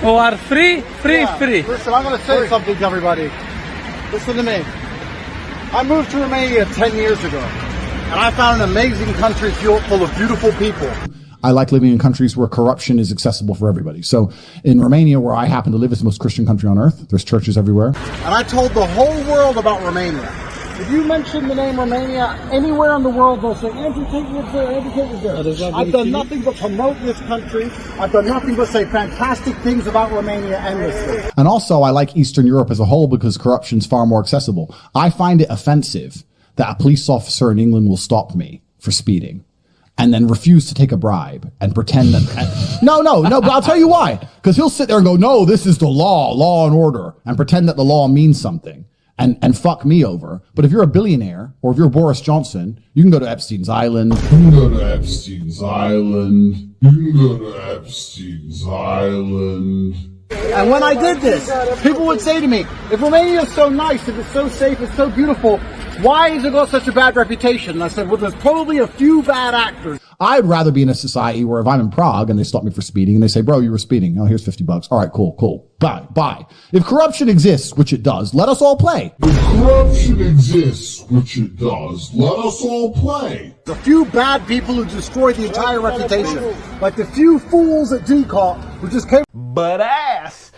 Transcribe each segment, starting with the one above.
who are free. Listen, I'm going to say something to everybody. Listen to me. I moved to Romania 10 years ago, and I found an amazing country full of beautiful people. I like living in countries where corruption is accessible for everybody. So in Romania, where I happen to live, is the most Christian country on earth. There's churches everywhere. And I told the whole world about Romania. If you mention the name Romania anywhere in the world, they'll say, Andrew Tate lives there, Andrew Tate lives there. I've done nothing but promote this country. I've done nothing but say fantastic things about Romania endlessly. And also, I like Eastern Europe as a whole because corruption's far more accessible. I find it offensive that a police officer in England will stop me for speeding and then refuse to take a bribe and pretend that, no, but I'll tell you why. Because he'll sit there and go, no, this is the law and order, and pretend that the law means something. And fuck me over. But if you're a billionaire, or if you're Boris Johnson, you can go to Epstein's Island. You can go to Epstein's Island. You can go to Epstein's Island. And when I did this, people would say to me, if Romania is so nice, if it's so safe, it's so beautiful, why has it got such a bad reputation? And I said, well, there's probably a few bad actors. I'd rather be in a society where if I'm in Prague and they stop me for speeding and they say, bro, you were speeding. Oh, here's $50. All right, cool. Bye. If corruption exists, which it does, let us all play. If corruption exists, which it does, let us all play. The few bad people who destroyed the entire reputation. Like the few fools at DCOT who just came. But ass.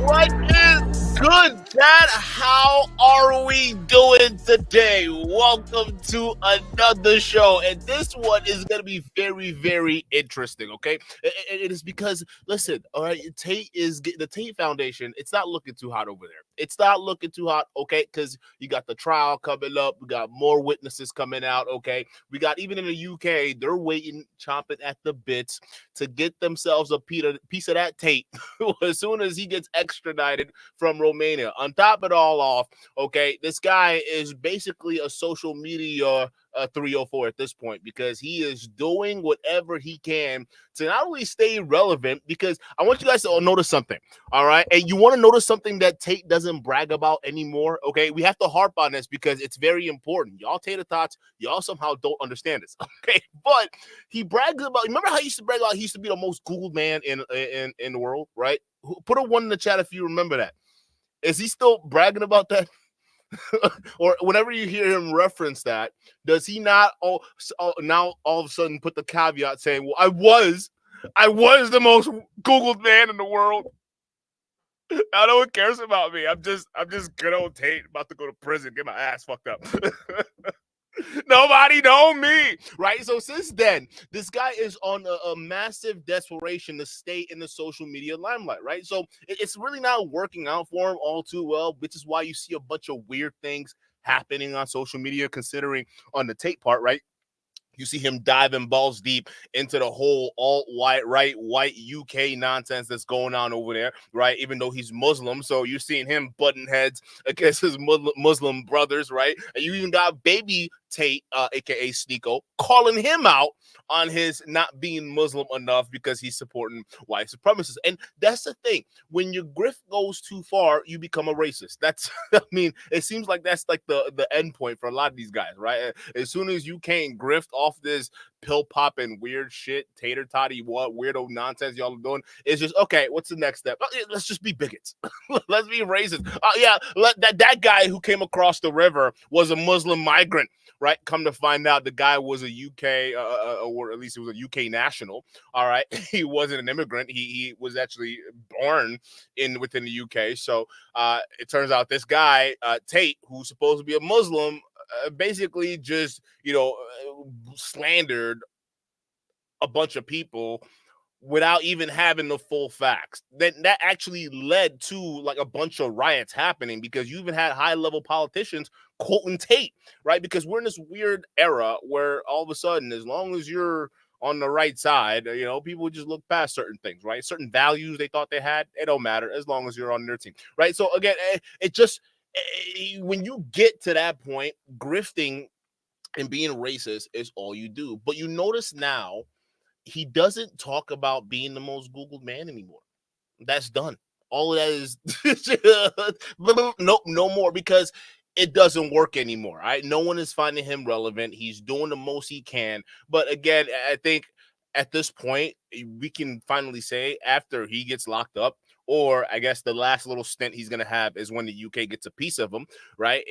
What is good, Dad? How are we doing today? Welcome to another show, and this one is going to be very, very interesting, okay? It is because, listen, all right, the Tate Foundation, it's not looking too hot over there. It's not looking too hot, okay, because you got the trial coming up. We got more witnesses coming out, okay? We got, even in the UK, they're waiting, chomping at the bits to get themselves a piece of that Tate as soon as he gets extradited from Romania. On top of it all off, okay, this guy is basically a social media 304 at this point, because he is doing whatever he can to not only stay relevant, because I want you guys to notice something, all right? And you want to notice something that Tate doesn't brag about anymore, okay? We have to harp on this because it's very important. Y'all Tater-tots, y'all somehow don't understand this, okay? But he brags about, remember how he used to brag about he used to be the most Googled man in the world, right? Put a 1 in the chat if you remember that. Is he still bragging about that? Or whenever you hear him reference that, does he not now all of a sudden put the caveat saying, well, I was the most Googled man in the world? Now no one cares about me. I'm just good old Tate, about to go to prison, get my ass fucked up. Nobody know me, right? So since then, this guy is on a massive desperation to stay in the social media limelight, right? So it's really not working out for him all too well, which is why you see a bunch of weird things happening on social media, considering on the Tate part, right? You see him diving balls deep into the whole alt-white, white UK nonsense that's going on over there, right? Even though he's Muslim. So you're seeing him butting heads against his Muslim brothers, right? And you even got baby Tate, aka Sneeko, calling him out on his not being Muslim enough because he's supporting white supremacists. And that's the thing. When your grift goes too far, you become a racist. That's, I mean, it seems like that's like the end point for a lot of these guys, right? As soon as you can't grift off this pill popping weird shit, tater toddy, what weirdo nonsense y'all are doing, it's just, okay, what's the next step? Let's just be bigots. Let's be racist. Yeah, that guy who came across the river was a Muslim migrant. Right, come to find out, the guy was a UK, or at least he was a UK national. All right, he wasn't an immigrant. He was actually born within the UK. So it turns out this guy Tate, who's supposed to be a Muslim, basically just slandered a bunch of people without even having the full facts. That actually led to like a bunch of riots happening, because you even had high-level politicians quoting Tate, right? Because we're in this weird era where all of a sudden, as long as you're on the right side, people just look past certain things, right? Certain values they thought they had, it don't matter as long as you're on their team, right? So again, when you get to that point, grifting and being racist is all you do. But you notice now, he doesn't talk about being the most Googled man anymore. That's done. All of that is no more, because it doesn't work anymore. Right? No one is finding him relevant. He's doing the most he can. But again, I think at this point, we can finally say, after he gets locked up, or I guess the last little stint he's going to have is when the UK gets a piece of him, right?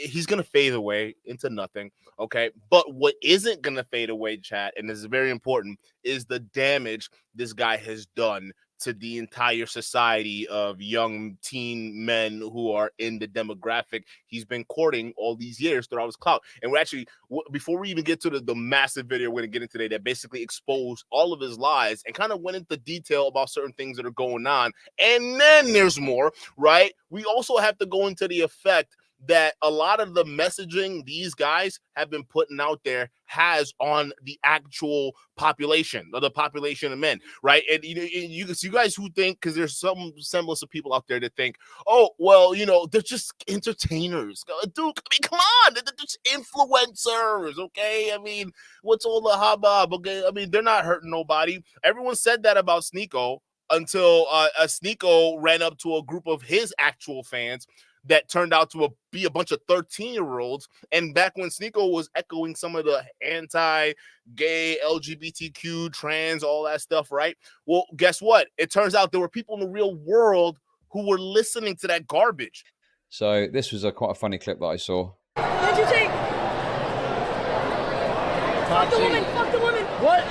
He's going to fade away into nothing, okay? But what isn't going to fade away, chat, and this is very important, is the damage this guy has done to the entire society of young teen men who are in the demographic he's been courting all these years throughout his clout. And we're actually, before we even get to the massive video we're going to get into today that basically exposed all of his lies and kind of went into detail about certain things that are going on, and then there's more, right? We also have to go into the effect that a lot of the messaging these guys have been putting out there has on the actual population, or the population of men, right? And you guys who think, because there's some semblance of people out there that think, oh, well, they're just entertainers. Dude, I mean, come on, they're just influencers, okay? I mean, what's all the hubbub, okay? I mean, they're not hurting nobody. Everyone said that about Sneeko until Sneeko ran up to a group of his actual fans that turned out to be a bunch of 13-year-olds. And back when Sneeko was echoing some of the anti-gay, LGBTQ, trans, all that stuff, right? Well, guess what? It turns out there were people in the real world who were listening to that garbage. So this was quite a funny clip that I saw. What did you take? Fuck the woman, fuck the woman. What?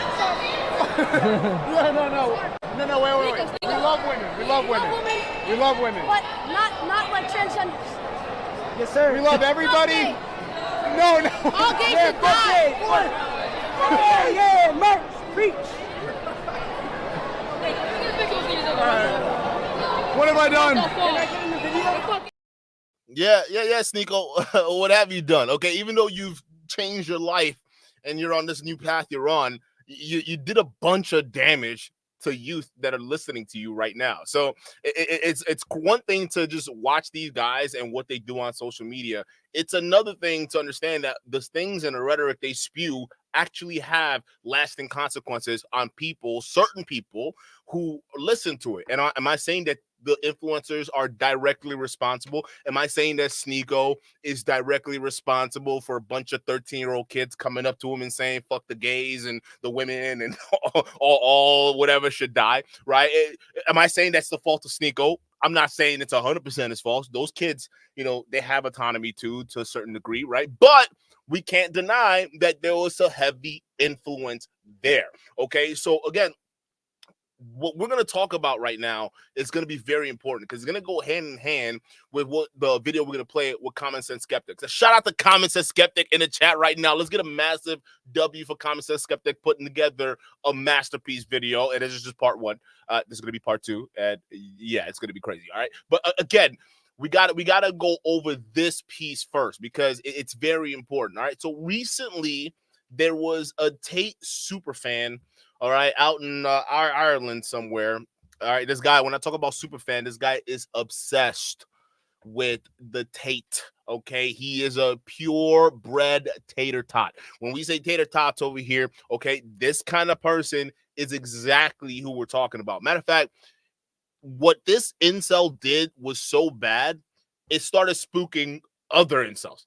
No, wait. We love women. We love women. But not like transgenders. Yes, sir. We love everybody. No. All gays should die. Yeah, merch, preach. What have I done? Can I get in the video? Yeah, Sneeko. What have you done? Okay, even though you've changed your life and you're on this new path you're on, you did a bunch of damage to youth that are listening to you right now. So it's one thing to just watch these guys and what they do on social media. It's another thing to understand that the things and the rhetoric they spew actually have lasting consequences on people, certain people who listen to it. And am I saying that the influencers are directly responsible? Am I saying that Sneeko is directly responsible for a bunch of 13-year-old kids coming up to him and saying, fuck the gays and the women and all whatever should die, right? Am I saying that's the fault of Sneeko? I'm not saying it's 100% his fault. Those kids, they have autonomy too, to a certain degree, right? But we can't deny that there was a heavy influence there, okay? So again, what we're going to talk about right now is going to be very important because it's going to go hand in hand with what the video we're going to play with Common Sense Skeptic. So shout out to Common Sense Skeptic in the chat right now. Let's get a massive W for Common Sense Skeptic putting together a masterpiece video. And this is just part one. This is going to be part two. And yeah, it's going to be crazy. All right. But again, we got to go over this piece first because it's very important. All right. So recently there was a Tate superfan, all right, out in Ireland somewhere. All right, this guy, when I talk about superfan, this guy is obsessed with the Tate. Okay, he is a purebred tater tot. When we say tater tots over here, okay, this kind of person is exactly who we're talking about. Matter of fact, what this incel did was so bad, it started spooking other incels,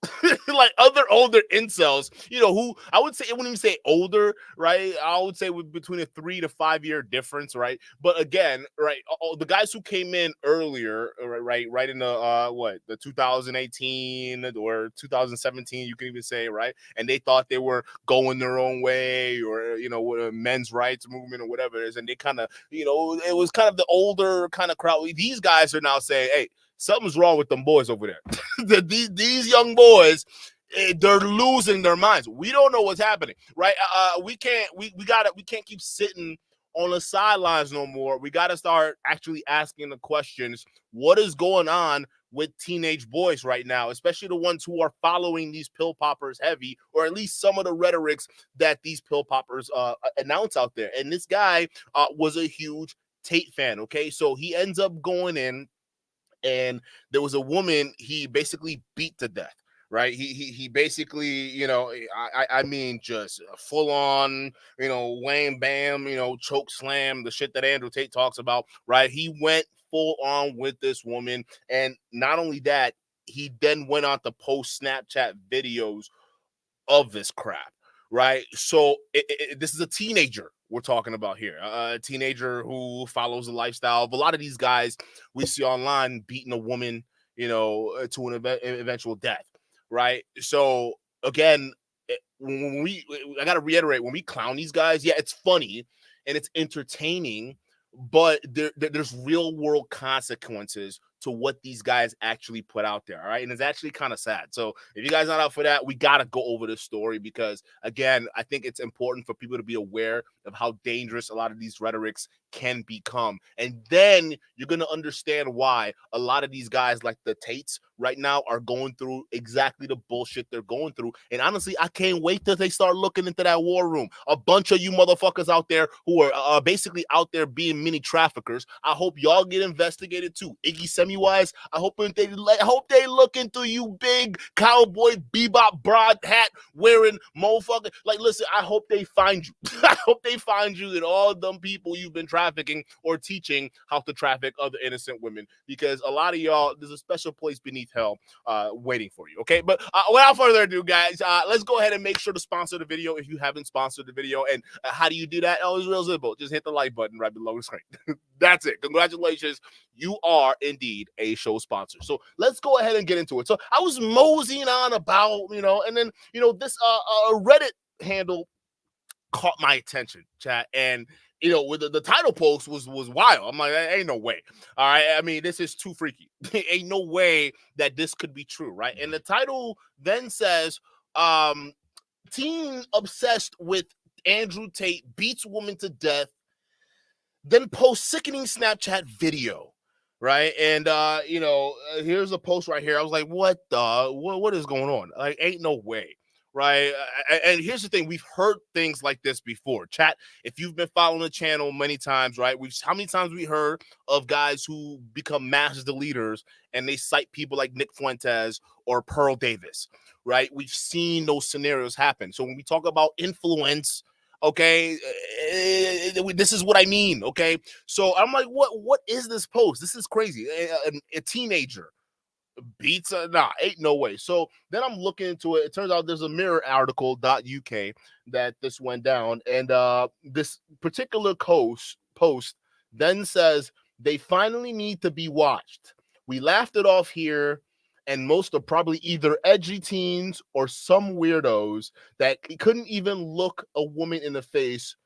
like other older incels, you know, who I would say, I wouldn't even say older, right? I would say between a 3 to 5 year difference, right? But again, right, the guys who came in earlier, right in the 2018 or 2017, you can even say, right? And they thought they were going their own way, or you know, men's rights movement or whatever it is, and they kind of, you know, it was kind of the older kind of crowd. These guys are now saying, hey, something's wrong with them boys over there. these young boys, they're losing their minds. We don't know what's happening, right? We can't keep sitting on the sidelines no more. We got to start actually asking the questions. What is going on with teenage boys right now, especially the ones who are following these pill poppers heavy, or at least some of the rhetorics that these pill poppers announce out there. And this guy was a huge Tate fan. Okay, so he ends up going in, and there was a woman he basically beat to death, right? He basically, you know, I mean, just full on, you know, wham bam, you know, choke slam, the shit that Andrew Tate talks about, right? He went full on with this woman, and not only that, he then went on to post Snapchat videos of this crap, right? So this is a teenager we're talking about here, a teenager who follows the lifestyle of a lot of these guys we see online beating a woman, you know, to an eventual death, right? So again, I got to reiterate, when we clown these guys, yeah, it's funny and it's entertaining, but there's real world consequences to what these guys actually put out there. All right. And it's actually kind of sad. So if you guys are not out for that, we got to go over this story because, again, I think it's important for people to be aware of how dangerous a lot of these rhetorics can become. And then you're going to understand why a lot of these guys like the Tates right now are going through exactly the bullshit they're going through. And honestly, I can't wait till they start looking into that war room. A bunch of you motherfuckers out there who are basically out there being mini traffickers, I hope y'all get investigated too. Iggy Semi-wise, I hope they look into you big cowboy bebop broad hat wearing motherfucker. Like, listen, I hope they find you. I hope they find you and all them people you've been trafficking or teaching how to traffic other innocent women, because a lot of y'all, there's a special place beneath hell waiting for you. Okay, but without further ado, guys, let's go ahead and make sure to sponsor the video if you haven't sponsored the video. And how do you do that? Oh, it's real simple. Just hit the like button right below the screen. That's it. Congratulations, you are indeed a show sponsor. So let's go ahead and get into it. So I was moseying on about, you know, and then, you know, this Reddit handle caught my attention, chat, and you know, with the title post was wild. I'm like, ain't no way. All right, I mean, this is too freaky. Ain't no way that this could be true, right? And the title then says, teen obsessed with Andrew Tate beats woman to death, then posts sickening Snapchat video, right? And you know, here's a post right here. I was like, what is going on? Like, ain't no way. Right. And here's the thing. We've heard things like this before. Chat, if you've been following the channel many times, right? How many times we heard of guys who become mass deleters and they cite people like Nick Fuentes or Pearl Davis, right? We've seen those scenarios happen. So when we talk about influence, okay, this is what I mean. Okay. So I'm like, what is this post? This is crazy. A teenager beats ain't no way. So then I'm looking into it. It turns out there's a mirror article.uk that this went down, and this particular post then says they finally need to be watched. We laughed it off here, and most are probably either edgy teens or some weirdos that couldn't even look a woman in the face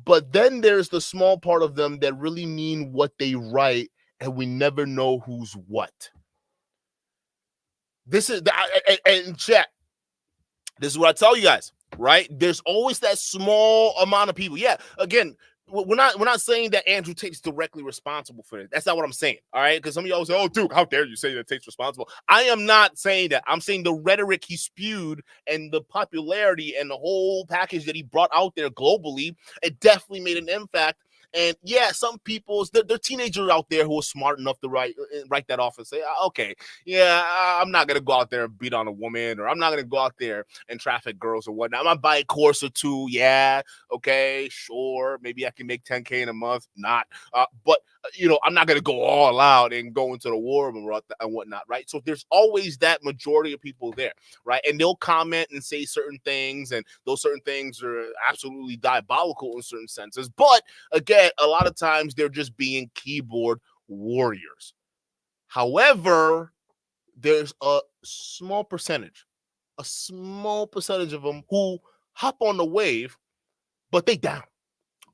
But then there's the small part of them that really mean what they write, and we never know who's what. This is and chat. This is what I tell you guys, right? There's always that small amount of people. Yeah, again, we're not saying that Andrew Tate's directly responsible for it. That's not what I'm saying. All right, because some of y'all say, "Oh, Duke, how dare you say that Tate's responsible?" I am not saying that. I'm saying the rhetoric he spewed and the popularity and the whole package that he brought out there globally, it definitely made an impact. And yeah, some people, there are teenagers out there who are smart enough to write that off and say, okay, yeah, I'm not going to go out there and beat on a woman, or I'm not going to go out there and traffic girls or whatnot. I'm going to buy a course or two. Yeah, okay, sure. Maybe I can make 10K in a month. Not. But, I'm not going to go all out and go into the war and whatnot, right? So there's always that majority of people there, right? And they'll comment and say certain things, and those certain things are absolutely diabolical in certain senses. But again, a lot of times they're just being keyboard warriors. However, there's a small percentage of them who hop on the wave, but they down.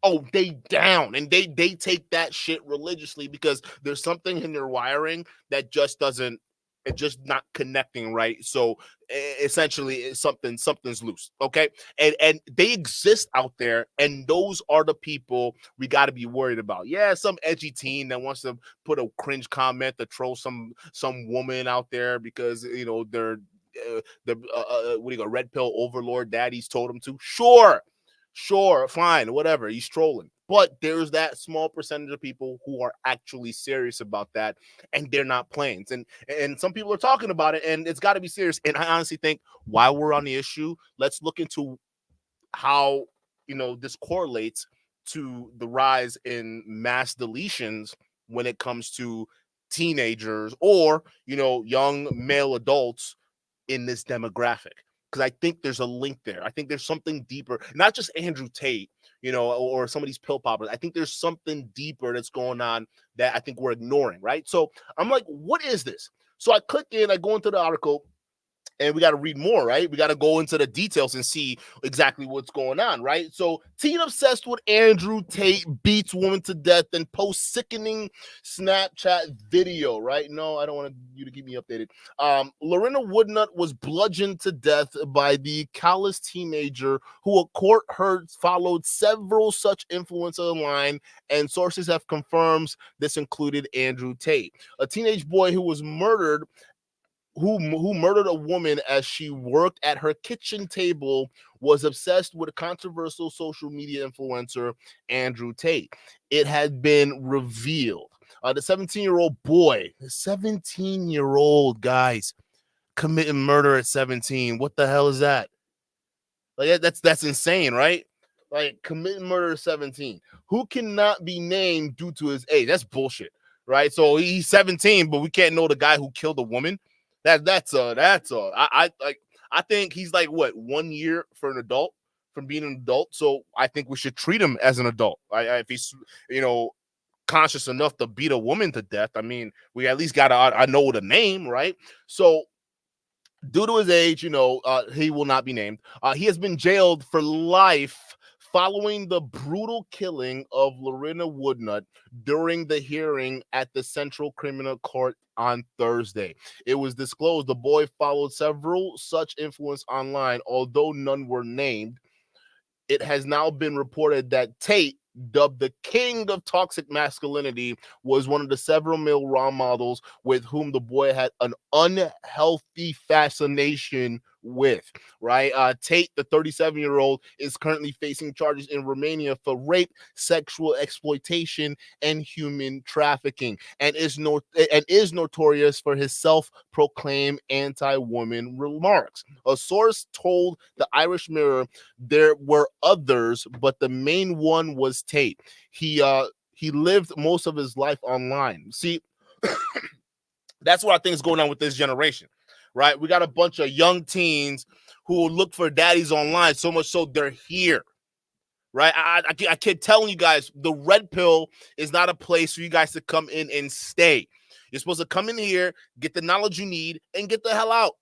Oh, they down, and they take that shit religiously because there's something in their wiring that just doesn't, it's just not connecting right. So essentially, something's loose. Okay, and they exist out there, and those are the people we got to be worried about. Yeah, some edgy teen that wants to put a cringe comment to troll some woman out there because they're red pill overlord daddies told them to. Sure, fine, whatever. He's trolling. But there's that small percentage of people who are actually serious about that, and they're not playing. And some people are talking about it, and it's got to be serious. And I honestly think while we're on the issue, let's look into how this correlates to the rise in mass deletions when it comes to teenagers or young male adults in this demographic. Because I think there's a link there. I think there's something deeper, not just Andrew Tate, or some of these pill poppers. I think there's something deeper that's going on that I think we're ignoring, right? So I'm like, what is this? So I click in, I go into the article, and we got to read more, right? We got to go into the details and see exactly what's going on, right? So, teen obsessed with Andrew Tate beats woman to death and posts sickening Snapchat video, right? No, I don't want you to keep me updated. Lorena Woodnut was bludgeoned to death by the callous teenager who a court heard followed several such influencers online, and sources have confirmed this included Andrew Tate, a teenage boy who was murdered who murdered a woman as she worked at her kitchen table, was obsessed with a controversial social media influencer, Andrew Tate. It had been revealed. The 17-year-old boy, 17-year-old guys, committing murder at 17. What the hell is that? Like that's insane, right? Like committing murder at 17. Who cannot be named due to his age? That's bullshit, right? So he's 17, but we can't know the guy who killed a woman. I think he's like 1 year for an adult from being an adult. So I think we should treat him as an adult. If he's conscious enough to beat a woman to death, I mean, we at least gotta I know the name, right? So due to his age, he will not be named. He has been jailed for life following the brutal killing of Lorena Woodnut during the hearing at the Central Criminal Court on Thursday. It was disclosed the boy followed several such influence online, although none were named. It has now been reported that Tate, dubbed the king of toxic masculinity, was one of the several male role models with whom the boy had an unhealthy fascination with, right? Tate, the 37-year-old, is currently facing charges in Romania for rape, sexual exploitation, and human trafficking, and is notorious for his self-proclaimed anti-woman remarks. A source told the Irish Mirror there were others, but the main one was Tate. He lived most of his life online. See, that's what I think is going on with this generation, right? We got a bunch of young teens who will look for daddies online, so much so they're here, right? I keep telling you guys, the red pill is not a place for you guys to come in and stay. You're supposed to come in here, get the knowledge you need, and get the hell out.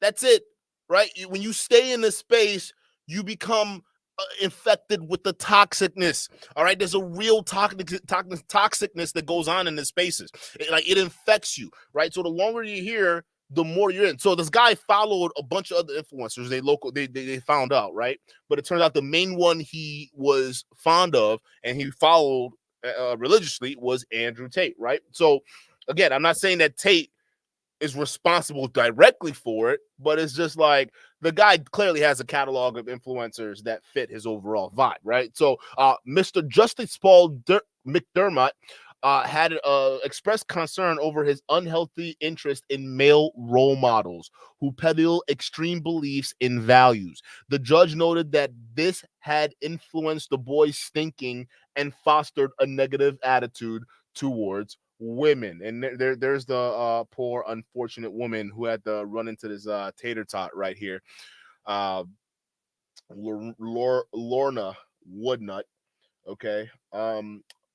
That's it, right? When you stay in this space, you become infected with the toxicness. All right, there's a real toxicness that goes on in the spaces. It infects you, right? So the longer you're here, the more you're in. So this guy followed a bunch of other influencers. They found out, right? But it turns out the main one he was fond of and he followed religiously was Andrew Tate, right? So again, I'm not saying that Tate is responsible directly for it, but it's just like the guy clearly has a catalog of influencers that fit his overall vibe, right? So Mr. Justice Paul McDermott had expressed concern over his unhealthy interest in male role models who peddle extreme beliefs and values. The judge noted that this had influenced the boy's thinking and fostered a negative attitude towards women. And there's the poor unfortunate woman who had to run into this tater tot right here, Lorna Woodnut. Okay.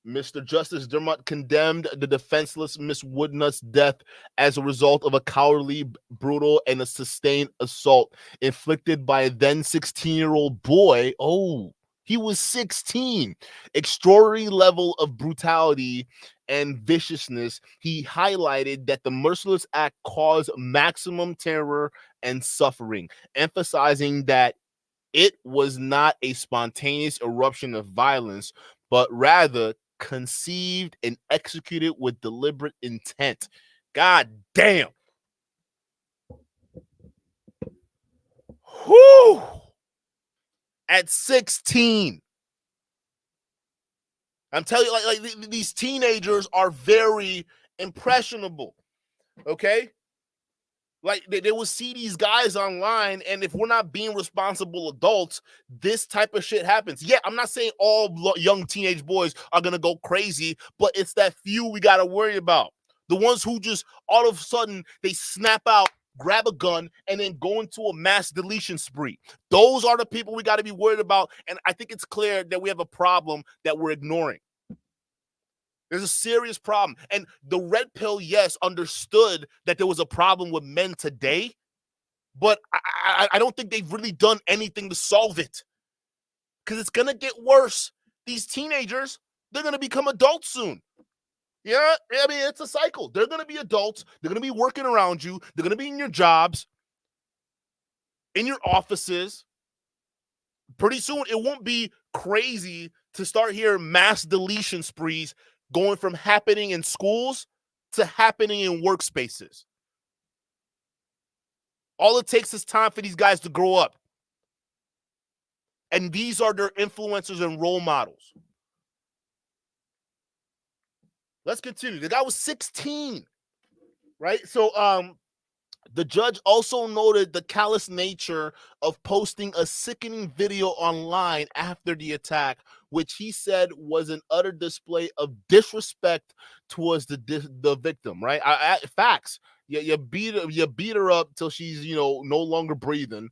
Mr. Justice Dermott condemned the defenseless Miss Woodnut's death as a result of a cowardly, brutal, and a sustained assault inflicted by a then 16-year-old boy. Oh, he was 16. Extraordinary level of brutality and viciousness. He highlighted that the merciless act caused maximum terror and suffering, emphasizing that it was not a spontaneous eruption of violence, but rather conceived and executed with deliberate intent. God damn. Whew. At 16. I'm telling you, like these teenagers are very impressionable. Okay? Like they will see these guys online, and if we're not being responsible adults, this type of shit happens. Yeah, I'm not saying all young teenage boys are gonna go crazy, but it's that few we gotta worry about. The ones who just all of a sudden they snap out, grab a gun, and then go into a mass deletion spree. Those are the people we got to be worried about, and I think it's clear that we have a problem that we're ignoring. There's a serious problem. And the red pill, yes, understood that there was a problem with men today, but I don't think they've really done anything to solve it, because it's going to get worse. These teenagers, they're going to become adults soon. Yeah, I mean, it's a cycle. They're going to be adults. They're going to be working around you. They're going to be in your jobs, in your offices. Pretty soon, it won't be crazy to start hearing mass deletion sprees going from happening in schools to happening in workspaces. All it takes is time for these guys to grow up. And these are their influencers and role models. Let's continue. The guy was 16, right? So the judge also noted the callous nature of posting a sickening video online after the attack, which he said was an utter display of disrespect towards the victim, right? Facts. You beat her up till she's, no longer breathing,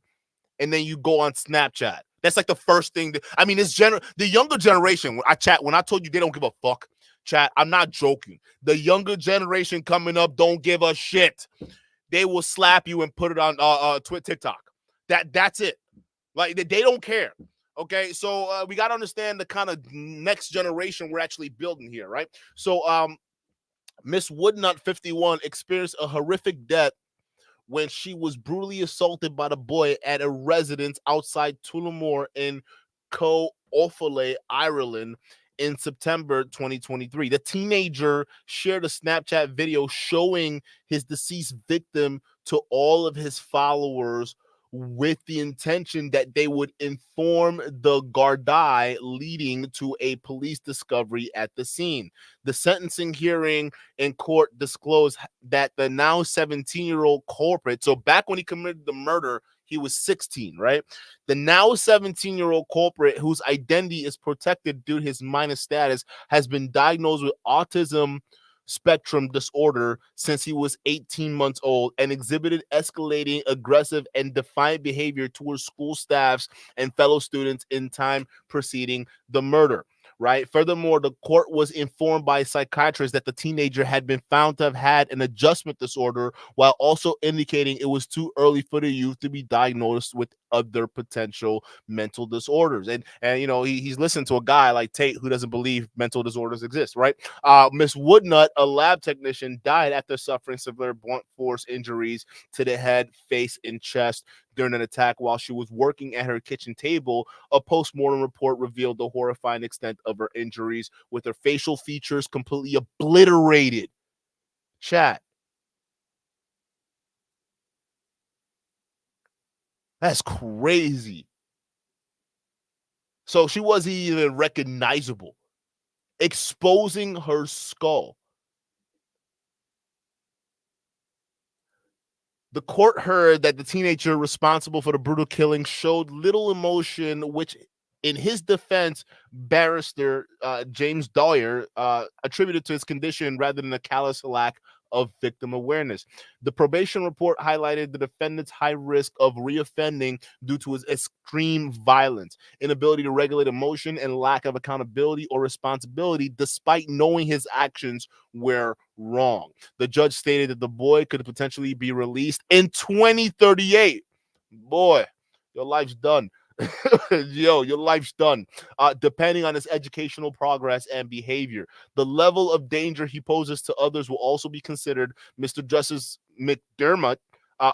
and then you go on Snapchat. That's like the first thing. The younger generation, when I told you they don't give a fuck, chat, I'm not joking. The younger generation coming up don't give a shit. They will slap you and put it on TikTok. That's it. Like they don't care. Okay, so we got to understand the kind of next generation we're actually building here, right? So Miss Woodnut, 51, experienced a horrific death when she was brutally assaulted by the boy at a residence outside Tullamore in Co-Offaly, Ireland, in September 2023. The teenager shared a Snapchat video showing his deceased victim to all of his followers with the intention that they would inform the Gardaí, leading to a police discovery at the scene. The sentencing hearing in court disclosed that the now 17-year-old culprit, so back when he committed the murder, he was 16, right? The now 17-year-old culprit, whose identity is protected due to his minor status, has been diagnosed with autism spectrum disorder since he was 18 months old and exhibited escalating, aggressive, and defiant behavior towards school staffs and fellow students in time preceding the murder. Right. Furthermore, the court was informed by psychiatrists that the teenager had been found to have had an adjustment disorder, while also indicating it was too early for the youth to be diagnosed with other potential mental disorders. And you know, he's listened to a guy like Tate who doesn't believe mental disorders exist, right? Miss Woodnut, a lab technician, died after suffering severe blunt force injuries to the head, face, and chest during an attack while she was working at her kitchen table. A post-mortem report revealed the horrifying extent of her injuries, with her facial features completely obliterated. Chat. That's crazy. So she wasn't even recognizable, exposing her skull. The court heard that the teenager responsible for the brutal killing showed little emotion, which, in his defense, barrister James Dwyer attributed to his condition rather than a callous lack of victim awareness. The probation report highlighted the defendant's high risk of reoffending due to his extreme violence, inability to regulate emotion, and lack of accountability or responsibility, despite knowing his actions were wrong. The judge stated that the boy could potentially be released in 2038. Boy, your life's done. Yo, your life's done. Depending on his educational progress and behavior, the level of danger he poses to others will also be considered. Mr. Justice McDermott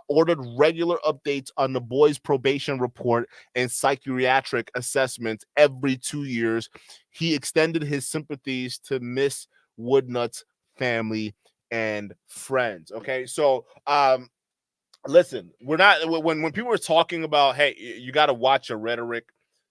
ordered regular updates on the boy's probation report and psychiatric assessments every 2 years. He extended his sympathies to Miss Woodnut's family and friends. Okay, so listen, we're not, when people are talking about, hey, you got to watch your rhetoric,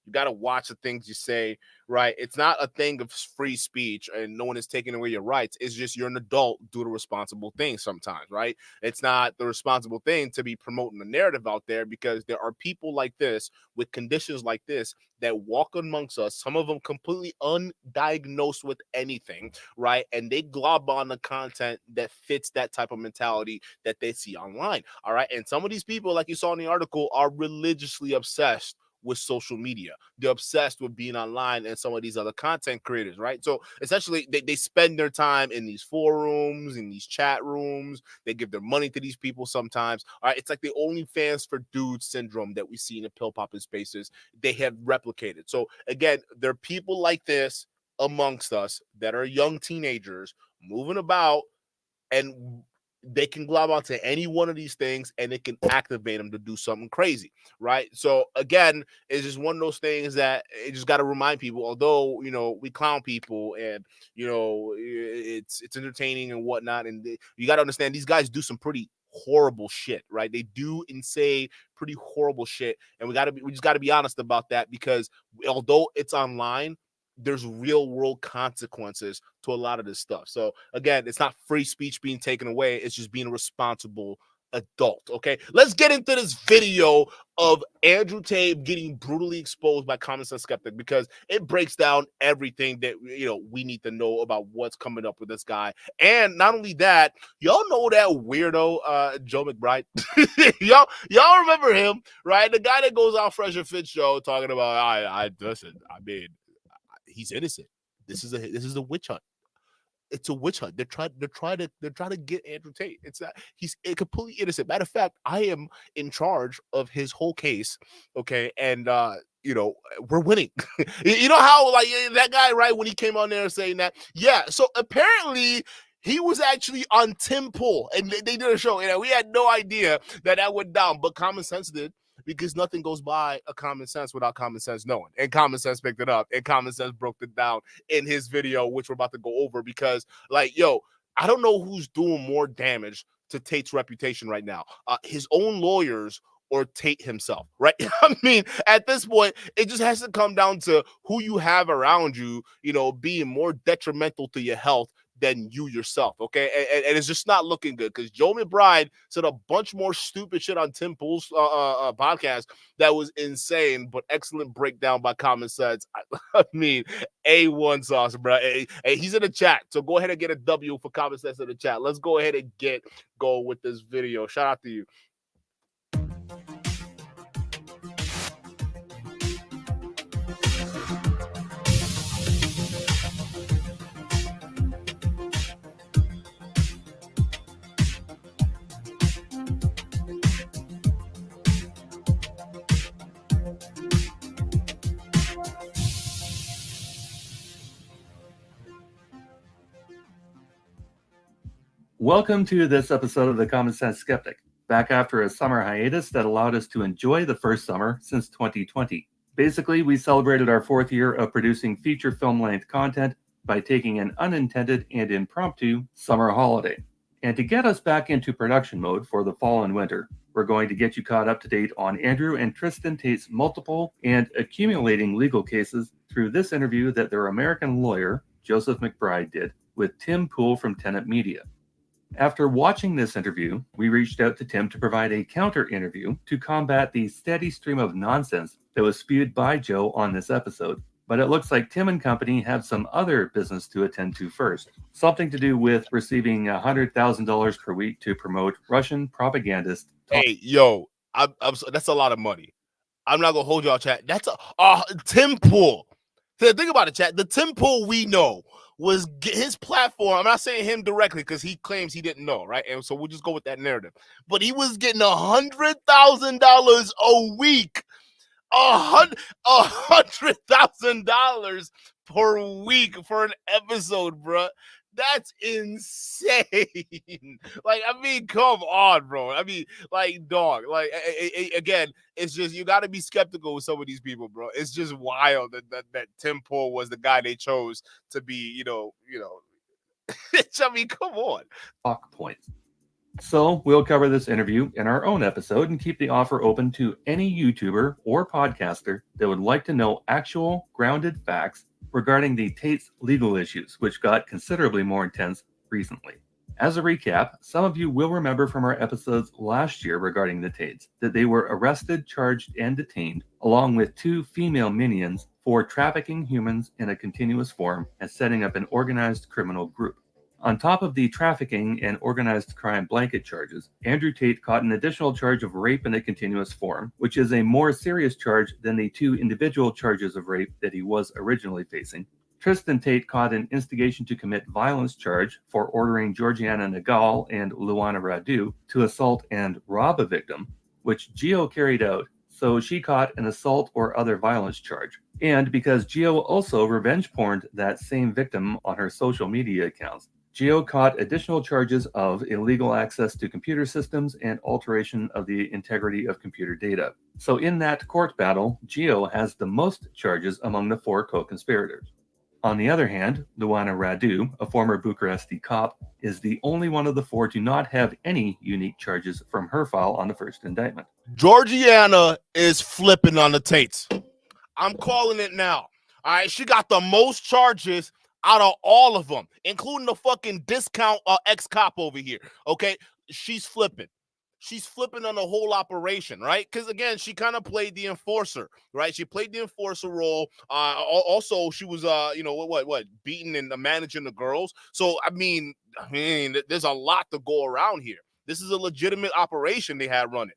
you got to watch the things you say, right? It's not a thing of free speech and no one is taking away your rights. It's just you're an adult, do the responsible thing sometimes, right? It's not the responsible thing to be promoting the narrative out there, because there are people like this with conditions like this that walk amongst us, some of them completely undiagnosed with anything, right? And they glob on the content that fits that type of mentality that they see online, all right? And some of these people, like you saw in the article, are religiously obsessed with social media. They're obsessed with being online and some of these other content creators, right? So essentially they spend their time in these forums, in these chat rooms. They give their money to these people sometimes. All right, it's like the OnlyFans for dudes syndrome that we see in the pill popping spaces. They have replicated. So again, there are people like this amongst us that are young teenagers moving about, and they can glob onto any one of these things and it can activate them to do something crazy, right? So again, it's just one of those things that it just got to remind people, although, you know, we clown people and, you know, it's entertaining and whatnot. And you got to understand, these guys do some pretty horrible shit, right? They do and say pretty horrible shit. And we just got to be honest about that, because although it's online, there's real world consequences to a lot of this stuff. So again, it's not free speech being taken away. It's just being a responsible adult. Okay, let's get into this video of Andrew Tate getting brutally exposed by Common Sense Skeptic, because it breaks down everything that, you know, we need to know about what's coming up with this guy. And not only that, y'all know that weirdo Joe McBride. y'all remember him, right? The guy that goes on Fresh and Fit show talking about, I mean, he's innocent. This is a witch hunt. It's a witch hunt. They're trying to get Andrew Tate. It's not, he's completely innocent. Matter of fact, I am in charge of his whole case. Okay, and you know, we're winning. You know how, like, that guy, right, when he came on there saying that, yeah. So apparently he was actually on Tim Pool, and they did a show, and we had no idea that went down, but Common Sense did. Because nothing goes by a Common Sense without Common Sense knowing. And Common Sense picked it up. And Common Sense broke it down in his video, which we're about to go over. Because, like, yo, I don't know who's doing more damage to Tate's reputation right now. His own lawyers or Tate himself, right? I mean, at this point, it just has to come down to who you have around you, you know, being more detrimental to your health than you yourself, okay? And it's just not looking good, because Joe McBride said a bunch more stupid shit on Tim Pool's podcast that was insane, but excellent breakdown by Common Sense. I mean, A1 sauce, bro. Hey, he's in the chat, so go ahead and get a W for Common Sense in the chat. Let's go ahead and go with this video. Shout out to you. Welcome to this episode of The Common Sense Skeptic, back after a summer hiatus that allowed us to enjoy the first summer since 2020. Basically, we celebrated our 4th year of producing feature film-length content by taking an unintended and impromptu summer holiday. And to get us back into production mode for the fall and winter, we're going to get you caught up to date on Andrew and Tristan Tate's multiple and accumulating legal cases through this interview that their American lawyer, Joseph McBride, did with Tim Poole from Tenet Media. After watching this interview, we reached out to Tim to provide a counter-interview to combat the steady stream of nonsense that was spewed by Joe on this episode. But it looks like Tim and company have some other business to attend to first. Something to do with receiving $100,000 per week to promote Russian propagandist. Hey, yo, that's a lot of money. I'm not going to hold y'all, chat. That's Tim Poole. Think about it, chat. The Tim Poole we know was his platform. I'm not saying him directly because he claims he didn't know, right? And so we'll just go with that narrative. But he was getting $100,000 a week. $100,000 per week for an episode, bro. That's insane. Like, I mean, come on, bro. I mean, like, dog. Like, again, it's just you got to be skeptical with some of these people, bro. It's just wild that Tim Poole was the guy they chose to be, you know. I mean, come on. Talk points. So we'll cover this interview in our own episode and keep the offer open to any YouTuber or podcaster that would like to know actual grounded facts regarding the Tate's legal issues, which got considerably more intense recently. As a recap, some of you will remember from our episodes last year regarding the Tates that they were arrested, charged, and detained, along with 2 female minions, for trafficking humans in a continuous form and setting up an organized criminal group. On top of the trafficking and organized crime blanket charges, Andrew Tate caught an additional charge of rape in a continuous form, which is a more serious charge than the 2 individual charges of rape that he was originally facing. Tristan Tate caught an instigation to commit violence charge for ordering Georgiana Nagal and Luana Radu to assault and rob a victim, which Gio carried out, so she caught an assault or other violence charge. And because Gio also revenge porned that same victim on her social media accounts, Gio caught additional charges of illegal access to computer systems and alteration of the integrity of computer data. So in that court battle, Gio has the most charges among the 4 co-conspirators. On the other hand, Luana Radu, a former Bucharesti cop, is the only one of the 4 to not have any unique charges from her file on the first indictment. Georgiana is flipping on the Tates. I'm calling it now. All right, she got the most charges out of all of them, including the fucking discount ex-cop over here, okay? She's flipping. She's flipping on the whole operation, right? Because, again, she kind of played the enforcer, right? She played the enforcer role. Also, she was, beating and managing the girls. So, I mean, there's a lot to go around here. This is a legitimate operation they had running.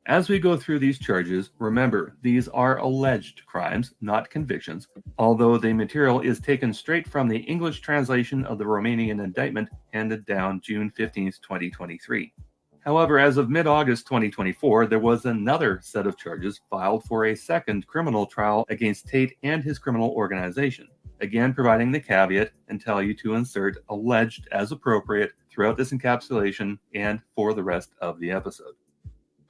As we go through these charges, remember, these are alleged crimes, not convictions, although the material is taken straight from the English translation of the Romanian indictment handed down June 15th, 2023. However, as of mid-August 2024, there was another set of charges filed for a second criminal trial against Tate and his criminal organization, again providing the caveat and tell you to insert alleged as appropriate throughout this encapsulation and for the rest of the episode.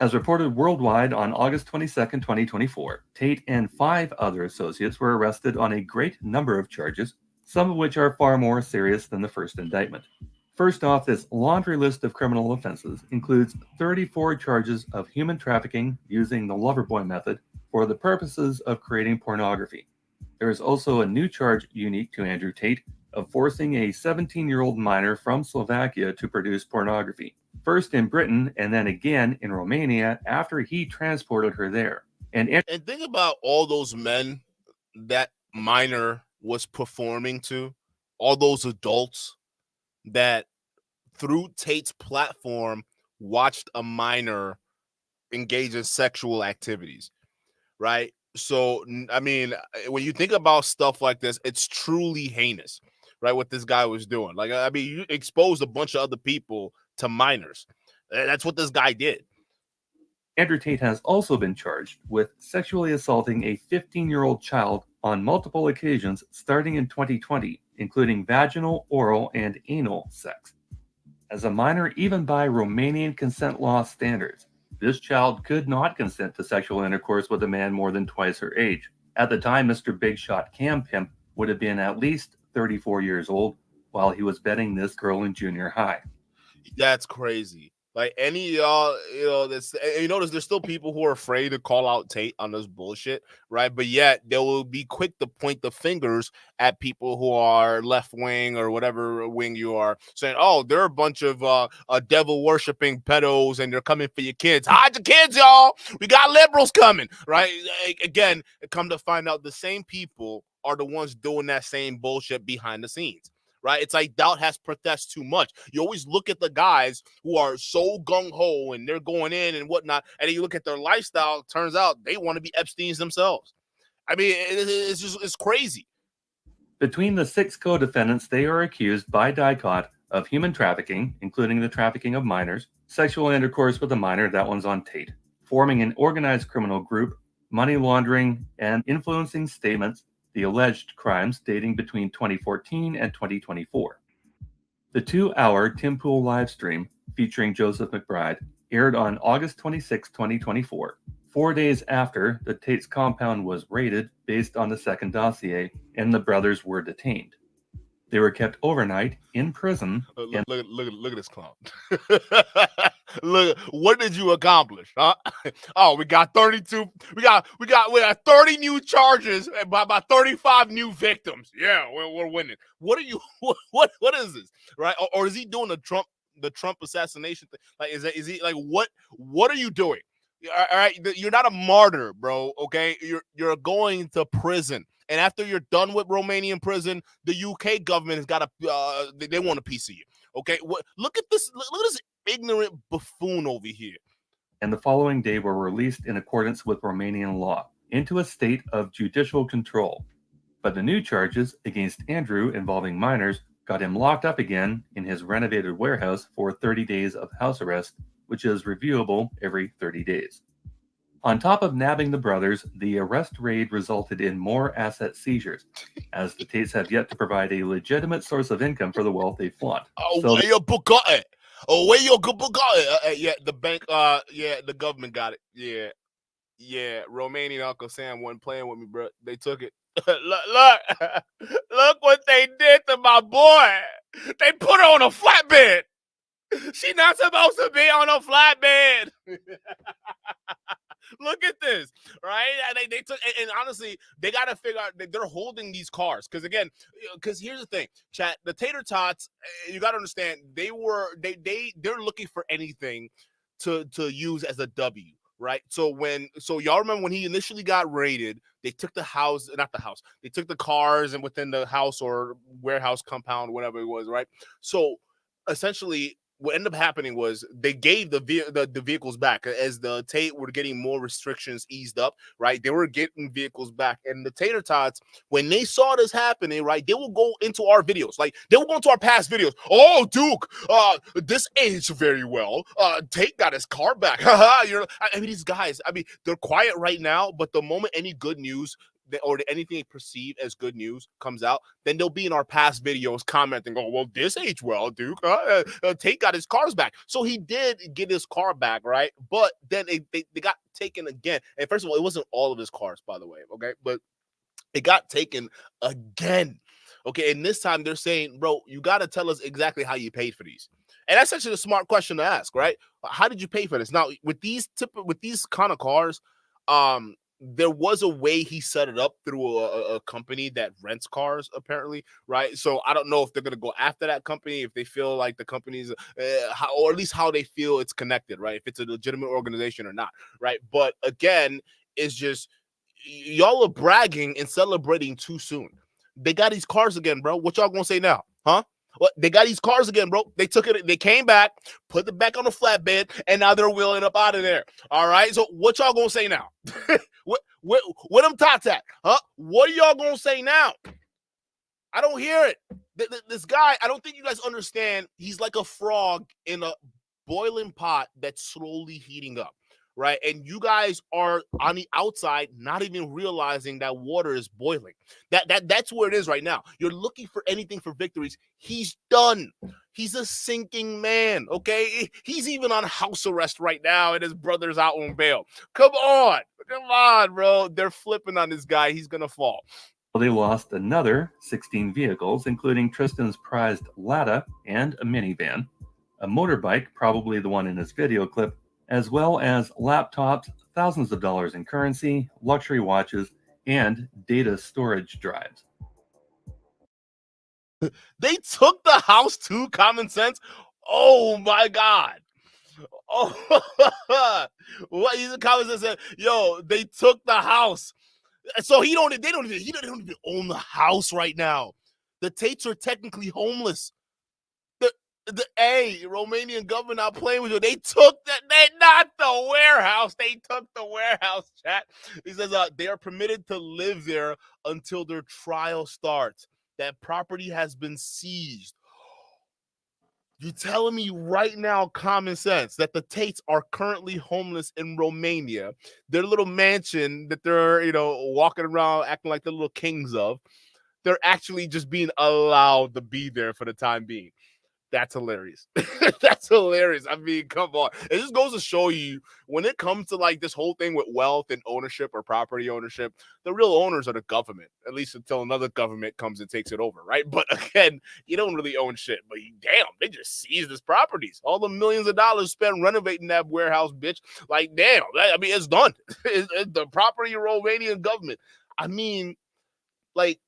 As reported worldwide on August 22, 2024, Tate and 5 other associates were arrested on a great number of charges, some of which are far more serious than the first indictment. First off, this laundry list of criminal offenses includes 34 charges of human trafficking using the Loverboy method for the purposes of creating pornography. There is also a new charge unique to Andrew Tate of forcing a 17-year-old minor from Slovakia to produce pornography, first in Britain and then again in Romania after he transported her there. And think about all those men that minor was performing to, all those adults that through Tate's platform watched a minor engage in sexual activities, right? So, I mean, when you think about stuff like this, it's truly heinous, right? What this guy was doing. Like, I mean, you exposed a bunch of other people to minors. That's what this guy did. Andrew Tate has also been charged with sexually assaulting a 15-year-old child on multiple occasions starting in 2020, including vaginal, oral, and anal sex. As a minor, even by Romanian consent law standards, this child could not consent to sexual intercourse with a man more than twice her age. At the time, Mr. Big Shot Cam Pimp would have been at least 34 years old while he was betting this girl in junior high. That's crazy. Like any of y'all, you notice there's still people who are afraid to call out Tate on this bullshit, right? But yet they will be quick to point the fingers at people who are left wing or whatever wing you are, saying, "Oh, they're a bunch of devil worshiping pedos, and they're coming for your kids. Hide your kids, y'all. We got liberals coming, right?" Again, come to find out, the same people are the ones doing that same bullshit behind the scenes. Right? It's like doubt has protest too much. You always look at the guys who are so gung-ho and they're going in and whatnot, and then you look at their lifestyle, it turns out they want to be Epstein's themselves. I mean, it's crazy. Between the 6 co-defendants, they are accused by DICOT of human trafficking, including the trafficking of minors, sexual intercourse with a minor, that one's on Tate, forming an organized criminal group, money laundering, and influencing statements, the alleged crimes dating between 2014 and 2024. The 2-hour Tim Pool live stream featuring Joseph McBride aired on August 26, 2024, 4 days after the Tate's compound was raided based on the second dossier and the brothers were detained. They were kept overnight in prison. Look at this clown. Look, what did you accomplish? Huh? Oh, we got 32. We got 30 new charges and by 35 new victims. Yeah, we're winning. What are you? What is this? Right? Or is he doing the Trump assassination thing? Like, is he like what are you doing? All right, you're not a martyr, bro. Okay, you're going to prison. And after you're done with Romanian prison, the UK government has got they want a piece of you. Okay, look at this. Look at this ignorant buffoon over here. And the following day were released in accordance with Romanian law into a state of judicial control. But the new charges against Andrew involving minors got him locked up again in his renovated warehouse for 30 days of house arrest, which is reviewable every 30 days. On top of nabbing the brothers, the arrest raid resulted in more asset seizures, as the Tates have yet to provide a legitimate source of income for the wealth they flaunt. Where your book got it? Where your book got it? Yeah, the bank. Yeah, the government got it. Yeah. Romanian Uncle Sam wasn't playing with me, bro. They took it. Look what they did to my boy. They put her on a flatbed. She's not supposed to be on a flatbed. Look at this, right? They took, and honestly, they got to figure out that they're holding these cars because here's the thing, chat. The Tater Tots, you got to understand, they're looking for anything to use as a W, right? So y'all remember when he initially got raided, they took they took the cars and within the house or warehouse compound, whatever it was, right? So essentially, what ended up happening was they gave the vehicles back as the Tate were getting more restrictions eased up, right? They were getting vehicles back. And the Tater Tots, when they saw this happening, right, they will go into our videos. Like, they will go into our past videos. Oh, Duke, this aged very well. Tate got his car back. I mean, these guys, they're quiet right now, but the moment any good news or anything they perceive as good news comes out, then they'll be in our past videos commenting, "Oh, well, this aged well, Duke. Tate got his cars back." So he did get his car back, right? But then they got taken again. And first of all, it wasn't all of his cars, by the way, okay? But it got taken again, okay? And this time they're saying, "Bro, you got to tell us exactly how you paid for these." And that's actually a smart question to ask, right? How did you pay for this? Now, with these kind of cars, there was a way he set it up through a company that rents cars, apparently, right? So I don't know if they're going to go after that company, if they feel like the company's, or at least how they feel it's connected, right? If it's a legitimate organization or not, right? But again, it's just, y'all are bragging and celebrating too soon. They got these cars again, bro. What y'all going to say now? Huh? What, they got these cars again, bro. They took it. They came back, put it back on the flatbed, and now they're wheeling up out of there. All right. So what y'all gonna say now? What them tots at? Huh? What are y'all gonna say now? I don't hear it. This guy, I don't think you guys understand. He's like a frog in a boiling pot that's slowly heating up. right? And you guys are on the outside, not even realizing that water is boiling. That's where it is right now. You're looking for anything for victories. He's done. He's a sinking man, okay? He's even on house arrest right now, and his brother's out on bail. Come on, bro. They're flipping on this guy. He's gonna fall. They lost another 16 vehicles, including Tristan's prized Lada and a minivan, a motorbike, probably the one in this video clip, as well as laptops, thousands of dollars in currency, luxury watches, and data storage drives. They took the house too, common sense. Oh my God. Oh, what he's a common sense said, yo, they took the house. So he don't even own the house right now. The Tates are technically homeless. The Romanian government not playing with you. They took not the warehouse. They took the warehouse, chat. He says they are permitted to live there until their trial starts. That property has been seized. You're telling me right now, common sense, that the Tates are currently homeless in Romania. Their little mansion that they're, walking around acting like the little kings of, they're actually just being allowed to be there for the time being. That's hilarious. That's hilarious. I mean, come on. It just goes to show you when it comes to like this whole thing with wealth and ownership or property ownership, the real owners are the government, at least until another government comes and takes it over, right? But again, you don't really own shit. But damn, they just seized his properties. All the millions of dollars spent renovating that warehouse, bitch. Like, damn. I mean, it's done. It's the property of Romanian government. I mean, like,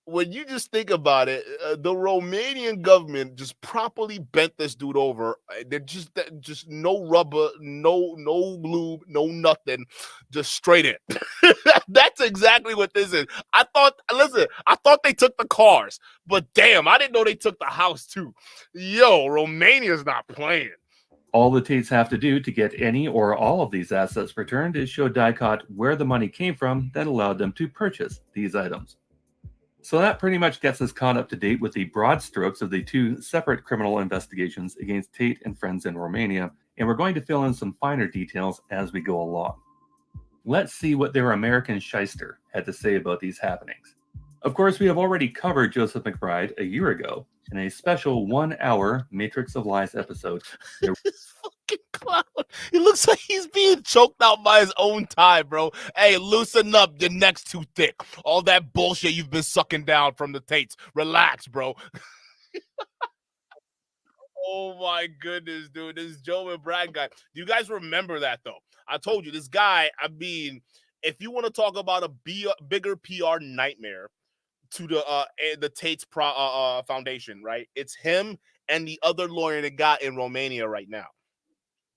when you just think about it, the Romanian government just properly bent this dude over. They're just no rubber, no lube, no nothing, just straight in. That's exactly what this is. I thought they took the cars, but damn, I didn't know they took the house too. Yo, Romania's not playing. All the Tates have to do to get any or all of these assets returned is show DICOT where the money came from that allowed them to purchase these items. So that pretty much gets us caught up to date with the broad strokes of the two separate criminal investigations against Tate and friends in Romania, and we're going to fill in some finer details as we go along. Let's see what their American shyster had to say about these happenings. Of course, we have already covered Joseph McBride a year ago in a special 1-hour Matrix of Lies episode. This fucking clown. He looks like he's being choked out by his own tie, bro. Hey, loosen up. Your neck's too thick. All that bullshit you've been sucking down from the Tates. Relax, bro. Oh my goodness, dude. This Joe McBride guy. Do you guys remember that, though? I told you, this guy, I mean, if you want to talk about a bigger PR nightmare to the Tates Foundation, right? It's him and the other lawyer they got in Romania right now.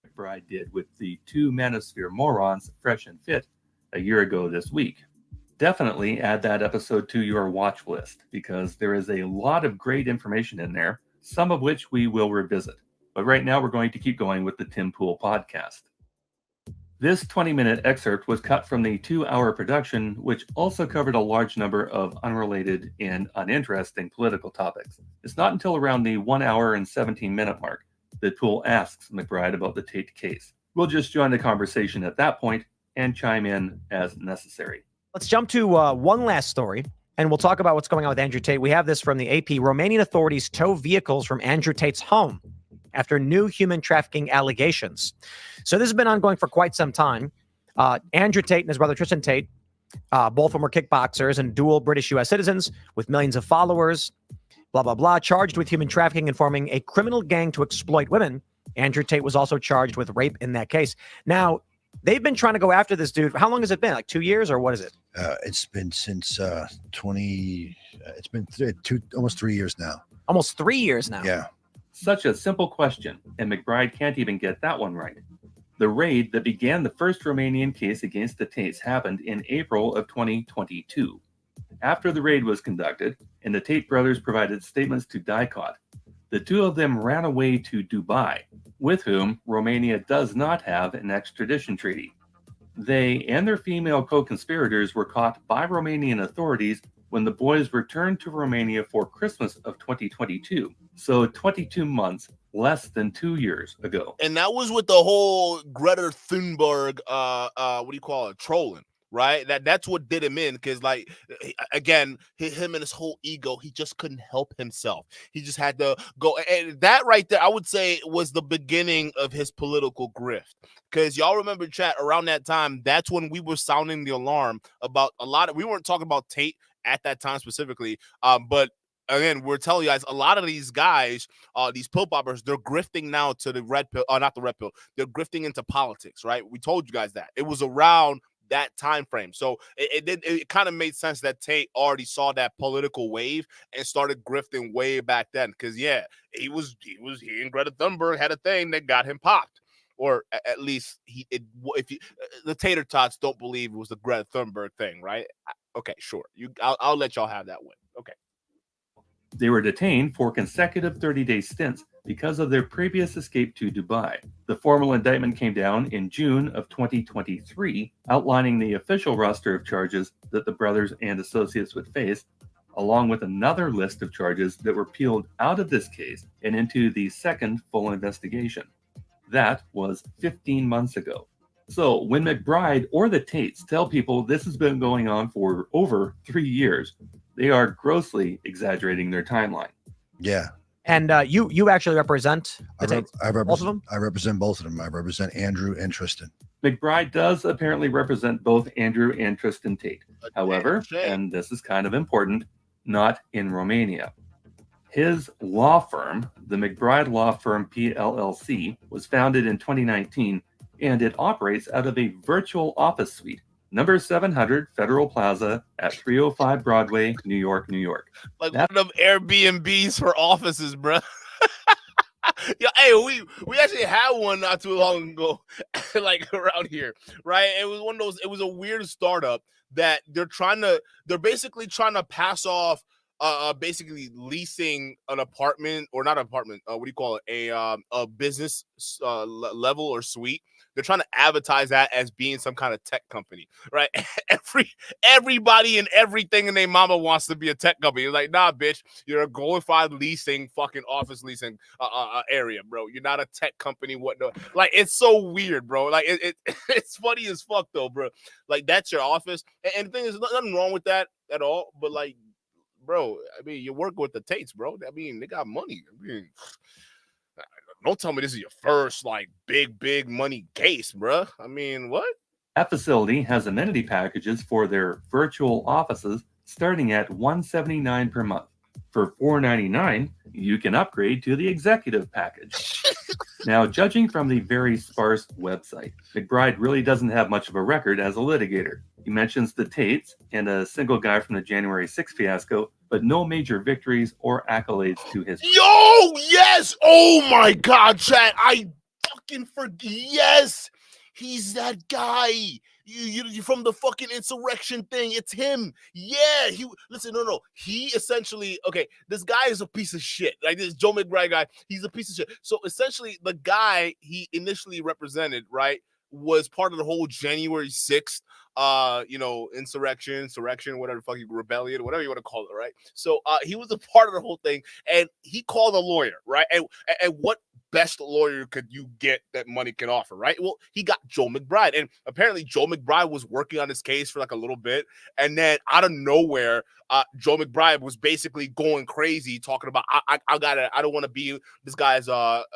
McBride did with the two Manosphere morons, Fresh and Fit, a year ago this week. Definitely add that episode to your watch list because there is a lot of great information in there, some of which we will revisit. But right now we're going to keep going with the Tim Pool podcast. This 20-minute excerpt was cut from the 2-hour production, which also covered a large number of unrelated and uninteresting political topics. It's not until around the 1 hour and 17-minute mark that Pool asks McBride about the Tate case. We'll just join the conversation at that point and chime in as necessary. Let's jump to one last story, and we'll talk about what's going on with Andrew Tate. We have this from the AP. Romanian authorities tow vehicles from Andrew Tate's home after new human trafficking allegations. So this has been ongoing for quite some time. Andrew Tate and his brother Tristan Tate, both of them were kickboxers and dual British U.S. citizens with millions of followers, blah, blah, blah, charged with human trafficking and forming a criminal gang to exploit women. Andrew Tate was also charged with rape in that case. Now, they've been trying to go after this dude. How long has it been? Like 2 years, or what is it? It's been since it's been almost 3 years now. Almost 3 years now. Yeah. Such a simple question, and McBride can't even get that one right. The raid that began the first Romanian case against the Tates happened in April of 2022. After the raid was conducted, and the Tate brothers provided statements to DICOT, the two of them ran away to Dubai, with whom Romania does not have an extradition treaty. They and their female co-conspirators were caught by Romanian authorities when the boys returned to Romania for Christmas of 2022. So 22 months less than 2 years ago. And that was with the whole Greta Thunberg, what do you call it, trolling, right? That's what did him in, because like again, him and his whole ego, he just couldn't help himself. He just had to go, and that right there, I would say, was the beginning of his political grift. Because y'all remember, chat, around that time, that's when we were sounding the alarm about a lot of. We weren't talking about Tate at that time specifically, but again, we're telling you guys, a lot of these guys, these pill poppers, they're grifting now to the red pill, not the red pill. They're grifting into politics, right? We told you guys that. It was around that time frame. So it kind of made sense that Tate already saw that political wave and started grifting way back then. Because yeah, he and Greta Thunberg had a thing that got him popped. Or at least the tater tots don't believe it was the Greta Thunberg thing, right? Okay, sure. I'll let y'all have that one. Okay. They were detained for consecutive 30-day stints because of their previous escape to Dubai. The formal indictment came down in June of 2023, outlining the official roster of charges that the brothers and associates would face, along with another list of charges that were peeled out of this case and into the second full investigation. That was 15 months ago. So when McBride or the Tates tell people this has been going on for over 3 years, they are grossly exaggerating their timeline. Yeah. And you actually represent the Tates? Both of them? I represent both of them. I represent Andrew and Tristan. McBride does apparently represent both Andrew and Tristan Tate. However, and this is kind of important, not in Romania. His law firm, the McBride Law Firm PLLC, was founded in 2019, and it operates out of a virtual office suite, number 700 Federal Plaza at 305 Broadway, New York, New York. Like one of them Airbnbs for offices, bro. Yeah, hey, we actually had one not too long ago, like around here, right? It was one of those. It was a weird startup that they're basically trying to pass off, basically leasing an apartment, or not an apartment. What do you call it? A business level or suite. They're trying to advertise that as being some kind of tech company, right? Everybody and everything in their mama wants to be a tech company. You're like, nah, bitch, you're a glorified leasing, fucking office leasing area, bro. You're not a tech company. What no? Like, it's so weird, bro. Like, it's funny as fuck though, bro. Like, that's your office, and the thing is, nothing wrong with that at all. But like, bro, I mean, you work with the Tates, bro. I mean, they got money. I mean, don't tell me this is your first like big money case, bro. I mean, what? That facility has amenity packages for their virtual offices starting at $179 per month. For $499, you can upgrade to the executive package. Now, judging from the very sparse website, McBride really doesn't have much of a record as a litigator. He mentions the Tates and a single guy from the January 6th fiasco, but no major victories or accolades to his. Yo, yes! Oh my God, chat! I fucking forget. Yes, he's that guy. You from the fucking insurrection thing. It's him. Yeah. No. He essentially, okay, this guy is a piece of shit. Like this Joe McBride guy, he's a piece of shit. So essentially, the guy he initially represented, right, was part of the whole January 6th, insurrection, whatever the fuck, rebellion, whatever you want to call it, right? So he was a part of the whole thing, and he called a lawyer, right? And what best lawyer could you get that money can offer, right? Well, he got Joe McBride, and apparently Joe McBride was working on his case for like a little bit, and then out of nowhere, Joe McBride was basically going crazy, talking about I don't want to be this guy's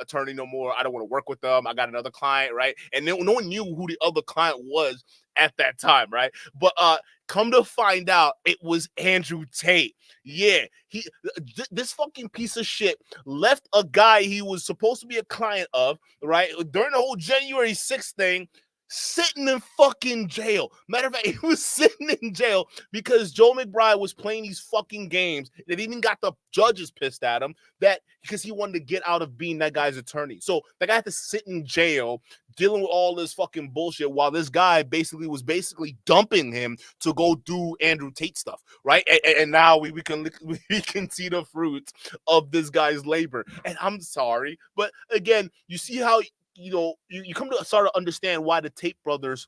attorney no more. I don't want to work with them. I got another client, right? And no one knew who the other client was at that time, right? But come to find out, it was Andrew Tate. Yeah, this fucking piece of shit left a guy he was supposed to be a client of, right, during the whole January 6th thing, sitting in fucking jail. Matter of fact, he was sitting in jail because Joe McBride was playing these fucking games that even got the judges pissed at him, that because he wanted to get out of being that guy's attorney. So the guy had to sit in jail dealing with all this fucking bullshit while this guy was dumping him to go do Andrew Tate stuff, right? And now we can see the fruits of this guy's labor. And I'm sorry, but again, you see how you come to start to understand why the Tate brothers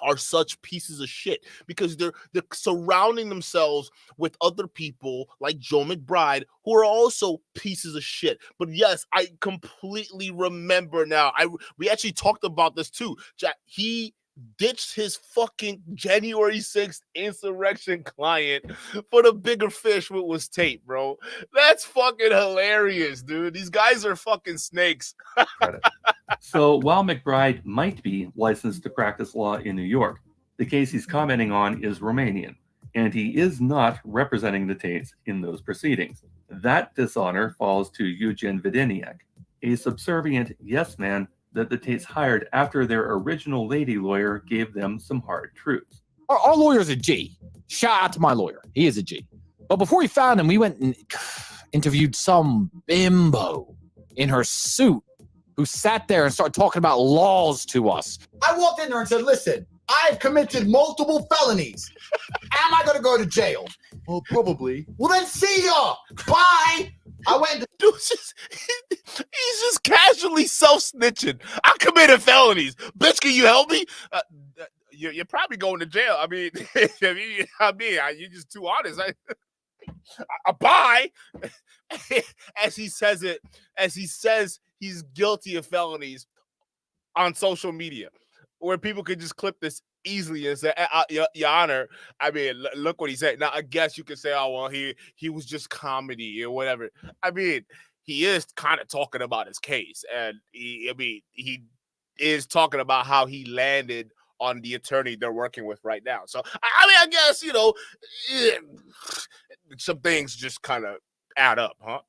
are such pieces of shit because they're surrounding themselves with other people like Joe McBride who are also pieces of shit. But yes, I completely remember now. We actually talked about this too. Jack, he ditched his fucking January 6th insurrection client for the bigger fish, which was Tate, bro. That's fucking hilarious, dude. These guys are fucking snakes. So while McBride might be licensed to practice law in New York, the case he's commenting on is Romanian, and he is not representing the Tates in those proceedings. That dishonor falls to Eugen Videniak, a subservient yes man that the Tates hired after their original lady lawyer gave them some hard truths. Our lawyer's a G. Shout out to my lawyer. He is a G. But before we found him, we went and interviewed some bimbo in her suit who sat there and started talking about laws to us. I walked in there and said, listen, I've committed multiple felonies. Am I going to go to jail? Well, probably. Well, then see ya. Bye. I went to... Dude, he's just casually self-snitching. I committed felonies. Bitch, can you help me? You're probably going to jail. I mean, you're just too honest. Bye. As he says he's guilty of felonies on social media, where people could just clip this easily and say, Your Honor, I mean, look what he said. Now, I guess you could say, oh, well, he was just comedy or whatever. I mean, he is kind of talking about his case, and he is talking about how he landed on the attorney they're working with right now. So, I mean, I guess, some things just kind of add up, huh?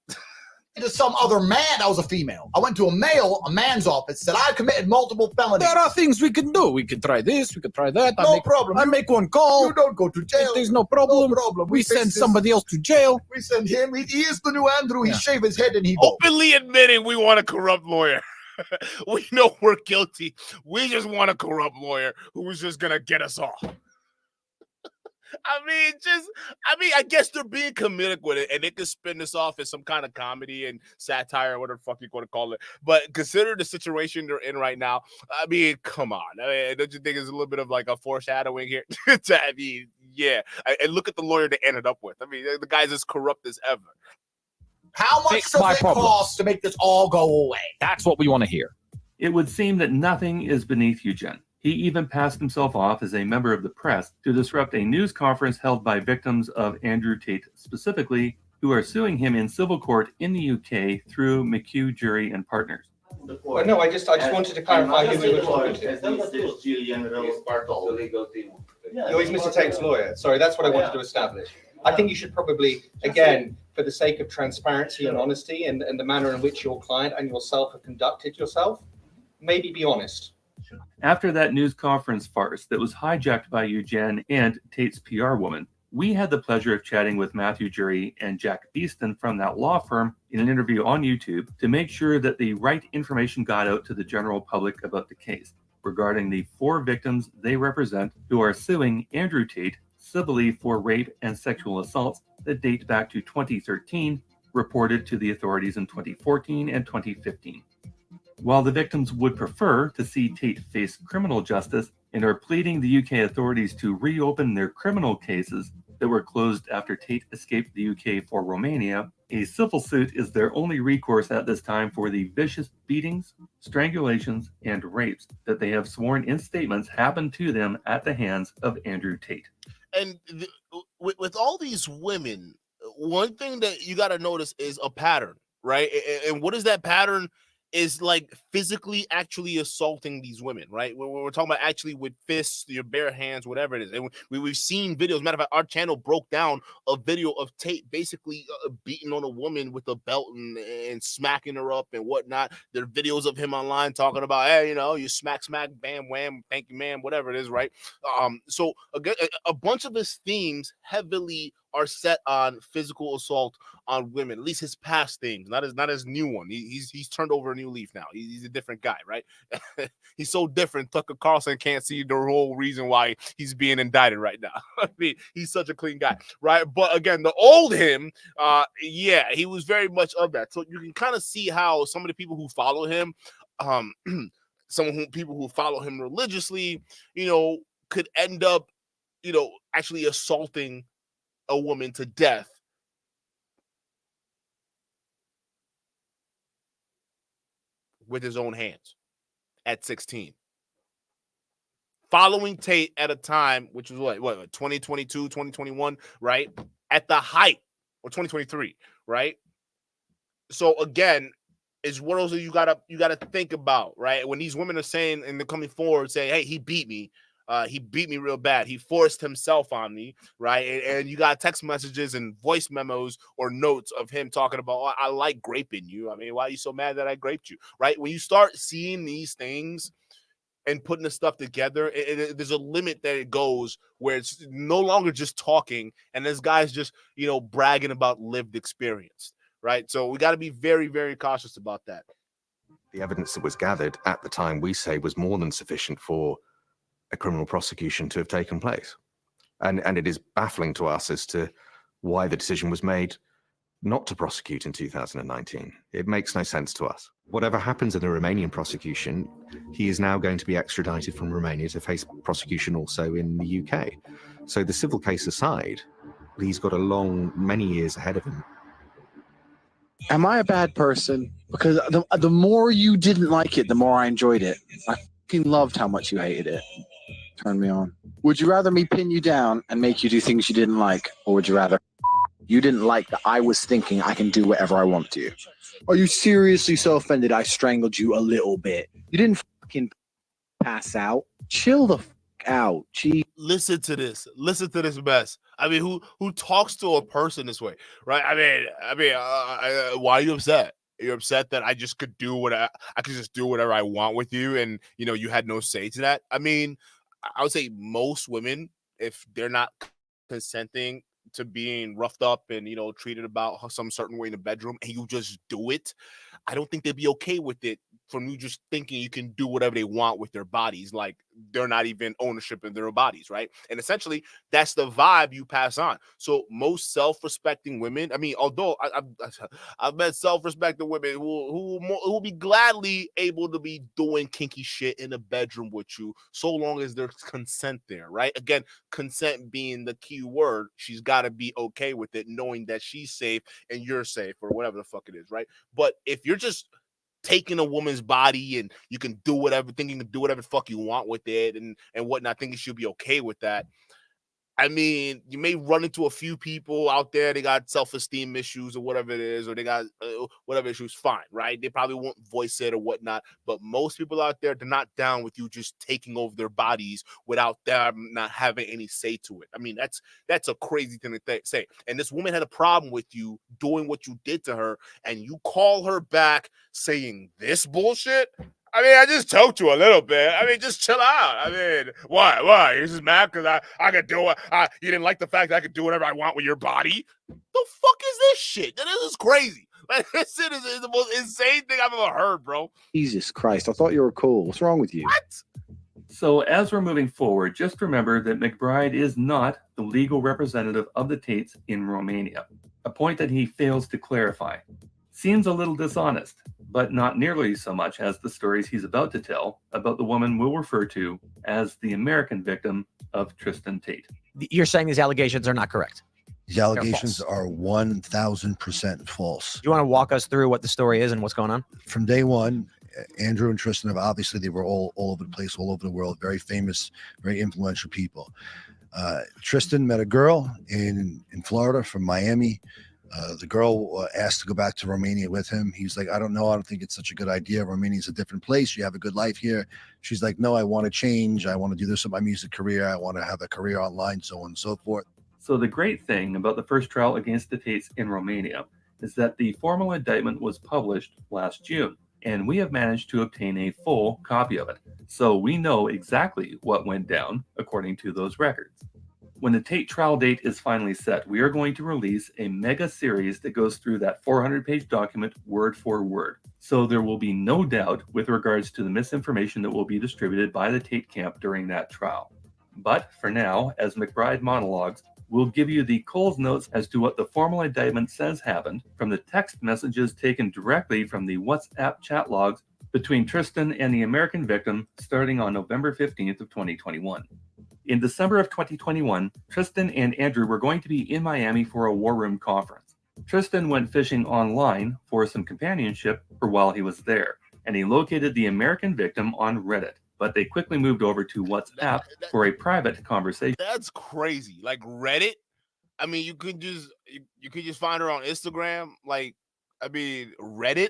To some other man that was a female. I went to a man's office, said I committed multiple felonies. There are things we can do. We can try this, we can try that. No problem. I make one call. You don't go to jail. There's no problem. No problem. We send somebody else to jail. We send him. He is the new Andrew. He shave his head and he openly admitting we want a corrupt lawyer. We know we're guilty. We just want a corrupt lawyer who was just gonna get us off. I guess they're being comedic with it, and they could spin this off as some kind of comedy and satire, or whatever the fuck you're going to call it. But consider the situation they're in right now. I mean, come on. I mean, don't you think it's a little bit of like a foreshadowing here? I mean, yeah. And look at the lawyer they ended up with. I mean, the guy's as corrupt as ever. How much does it cost to make this all go away? That's what we want to hear. It would seem that nothing is beneath Eugen. He even passed himself off as a member of the press to disrupt a news conference held by victims of Andrew Tate specifically, who are suing him in civil court in the UK through McHugh Jury and Partners. Well, no, I just wanted to clarify who we were talking to. You're Mr. Tate's lawyer. Sorry, that's what I wanted to establish. I think you should probably, again, for the sake of transparency and honesty and the manner in which your client and yourself have conducted yourself, maybe be honest. After that news conference farce that was hijacked by Eugen and Tate's PR woman, we had the pleasure of chatting with Matthew Jury and Jack Beeston from that law firm in an interview on YouTube to make sure that the right information got out to the general public about the case regarding the 4 victims they represent who are suing Andrew Tate civilly for rape and sexual assaults that date back to 2013, reported to the authorities in 2014 and 2015. While the victims would prefer to see Tate face criminal justice and are pleading the UK authorities to reopen their criminal cases that were closed after Tate escaped the UK for Romania, a civil suit is their only recourse at this time for the vicious beatings, strangulations, and rapes that they have sworn in statements happened to them at the hands of Andrew Tate. And with all these women, one thing that you got to notice is a pattern, right? And what is that pattern? Is like physically actually assaulting these women, right? We're talking about actually with fists, your bare hands, whatever it is. And we've seen videos. Matter of fact, our channel broke down a video of Tate basically beating on a woman with a belt and smacking her up and whatnot. There are videos of him online talking about, hey, you smack, bam, wham, thank you, ma'am, whatever it is, right? So again, a bunch of his themes heavily are set on physical assault on women, at least his past themes, not his new one. He's turned over a new leaf now. He's a different guy, right? He's so different. Tucker Carlson can't see the whole reason why he's being indicted right now. I mean, he's such a clean guy, right? But again, the old him, he was very much of that. So you can kind of see how some of the people who follow him, people who follow him religiously, could end up, actually assaulting a woman to death. With his own hands at 16. Following Tate at a time, which was what 2022, 2021, right? At the height, or 2023, right? So again, is what else you gotta think about, right? When these women are saying and they're coming forward saying, hey, he beat me. He beat me real bad. He forced himself on me, right? And you got text messages and voice memos or notes of him talking about, oh, I like graping you. I mean, why are you so mad that I graped you, right? When you start seeing these things and putting the stuff together, there's a limit that it goes where it's no longer just talking and this guy's just, bragging about lived experience, right? So we got to be very, very cautious about that. The evidence that was gathered at the time, we say, was more than sufficient for a criminal prosecution to have taken place. And it is baffling to us as to why the decision was made not to prosecute in 2019. It makes no sense to us. Whatever happens in the Romanian prosecution, he is now going to be extradited from Romania to face prosecution also in the UK. So the civil case aside, he's got many years ahead of him. Am I a bad person? Because the more you didn't like it, the more I enjoyed it. I fucking loved how much you hated it. Turned me on. Would you rather me pin you down and make you do things you didn't like, or would you rather you didn't like that I was thinking I can do whatever I want to you? Are you seriously so offended I strangled you a little bit? You didn't fucking pass out. Chill the fuck out. Gee. Listen to this mess. I mean, who talks to a person this way, right? I mean, why are you upset? You're upset that I just could do I could just do whatever I want with you, and you had no say to that. I mean, I would say most women, if they're not consenting to being roughed up and treated about some certain way in the bedroom, and you just do it, I don't think they'd be okay with it from you just thinking you can do whatever they want with their bodies, like they're not even ownership in their bodies, right? And essentially, that's the vibe you pass on. So most self-respecting women, I mean, although I've met self-respecting women who will be gladly able to be doing kinky shit in the bedroom with you, so long as there's consent there, right? Again, consent being the key word. She's got to be okay with it, knowing that she's safe and you're safe, or whatever the fuck it is, right? But if you're just taking a woman's body and you can do whatever, thinking you can do whatever the fuck you want with it and whatnot, thinking she'll be okay with that. I mean, you may run into a few people out there, they got self-esteem issues or whatever it is, or they got whatever issues, fine, right? They probably won't voice it or whatnot, but most people out there, they're not down with you just taking over their bodies without them not having any say to it. I mean, that's a crazy thing to say. And this woman had a problem with you doing what you did to her, and you call her back saying this bullshit? I mean, I just choked you a little bit. I mean, just chill out. I mean, why? You're just mad because I could do it. You didn't like the fact that I could do whatever I want with your body? The fuck is this shit? This is crazy. Like, this shit is the most insane thing I've ever heard, bro. Jesus Christ, I thought you were cool. What's wrong with you? What? So as we're moving forward, just remember that McBride is not the legal representative of the Tates in Romania, a point that he fails to clarify. Seems a little dishonest, but not nearly so much as the stories he's about to tell about the woman we'll refer to as the American victim of Tristan Tate. You're saying these allegations are not correct? These allegations are 1,000% false. Do you want to walk us through what the story is and what's going on? From day one, Andrew and Tristan have obviously, they were all over the place, all over the world, very famous, very influential people. Tristan met a girl in Florida from Miami. The girl asked to go back to Romania with him. He's like, I don't know. I don't think it's such a good idea. Romania's a different place. You have a good life here. She's like, no, I want to change. I want to do this with my music career. I want to have a career online, so on and so forth. So the great thing about the first trial against the Tates in Romania is that the formal indictment was published last June, and we have managed to obtain a full copy of it. So we know exactly what went down according to those records. When the Tate trial date is finally set, we are going to release a mega series that goes through that 400-page document word for word. So there will be no doubt with regards to the misinformation that will be distributed by the Tate camp during that trial. But for now, as McBride monologues, we'll give you the Coles notes as to what the formal indictment says happened from the text messages taken directly from the WhatsApp chat logs between Tristan and the American victim starting on November 15th of 2021. In December of 2021, Tristan and Andrew were going to be in Miami for a War Room conference. Tristan went fishing online for some companionship for while he was there, and he located the American victim on Reddit, but they quickly moved over to WhatsApp for a private conversation. That's crazy. Like Reddit. I mean, you could just find her on Instagram. Like, I mean, Reddit.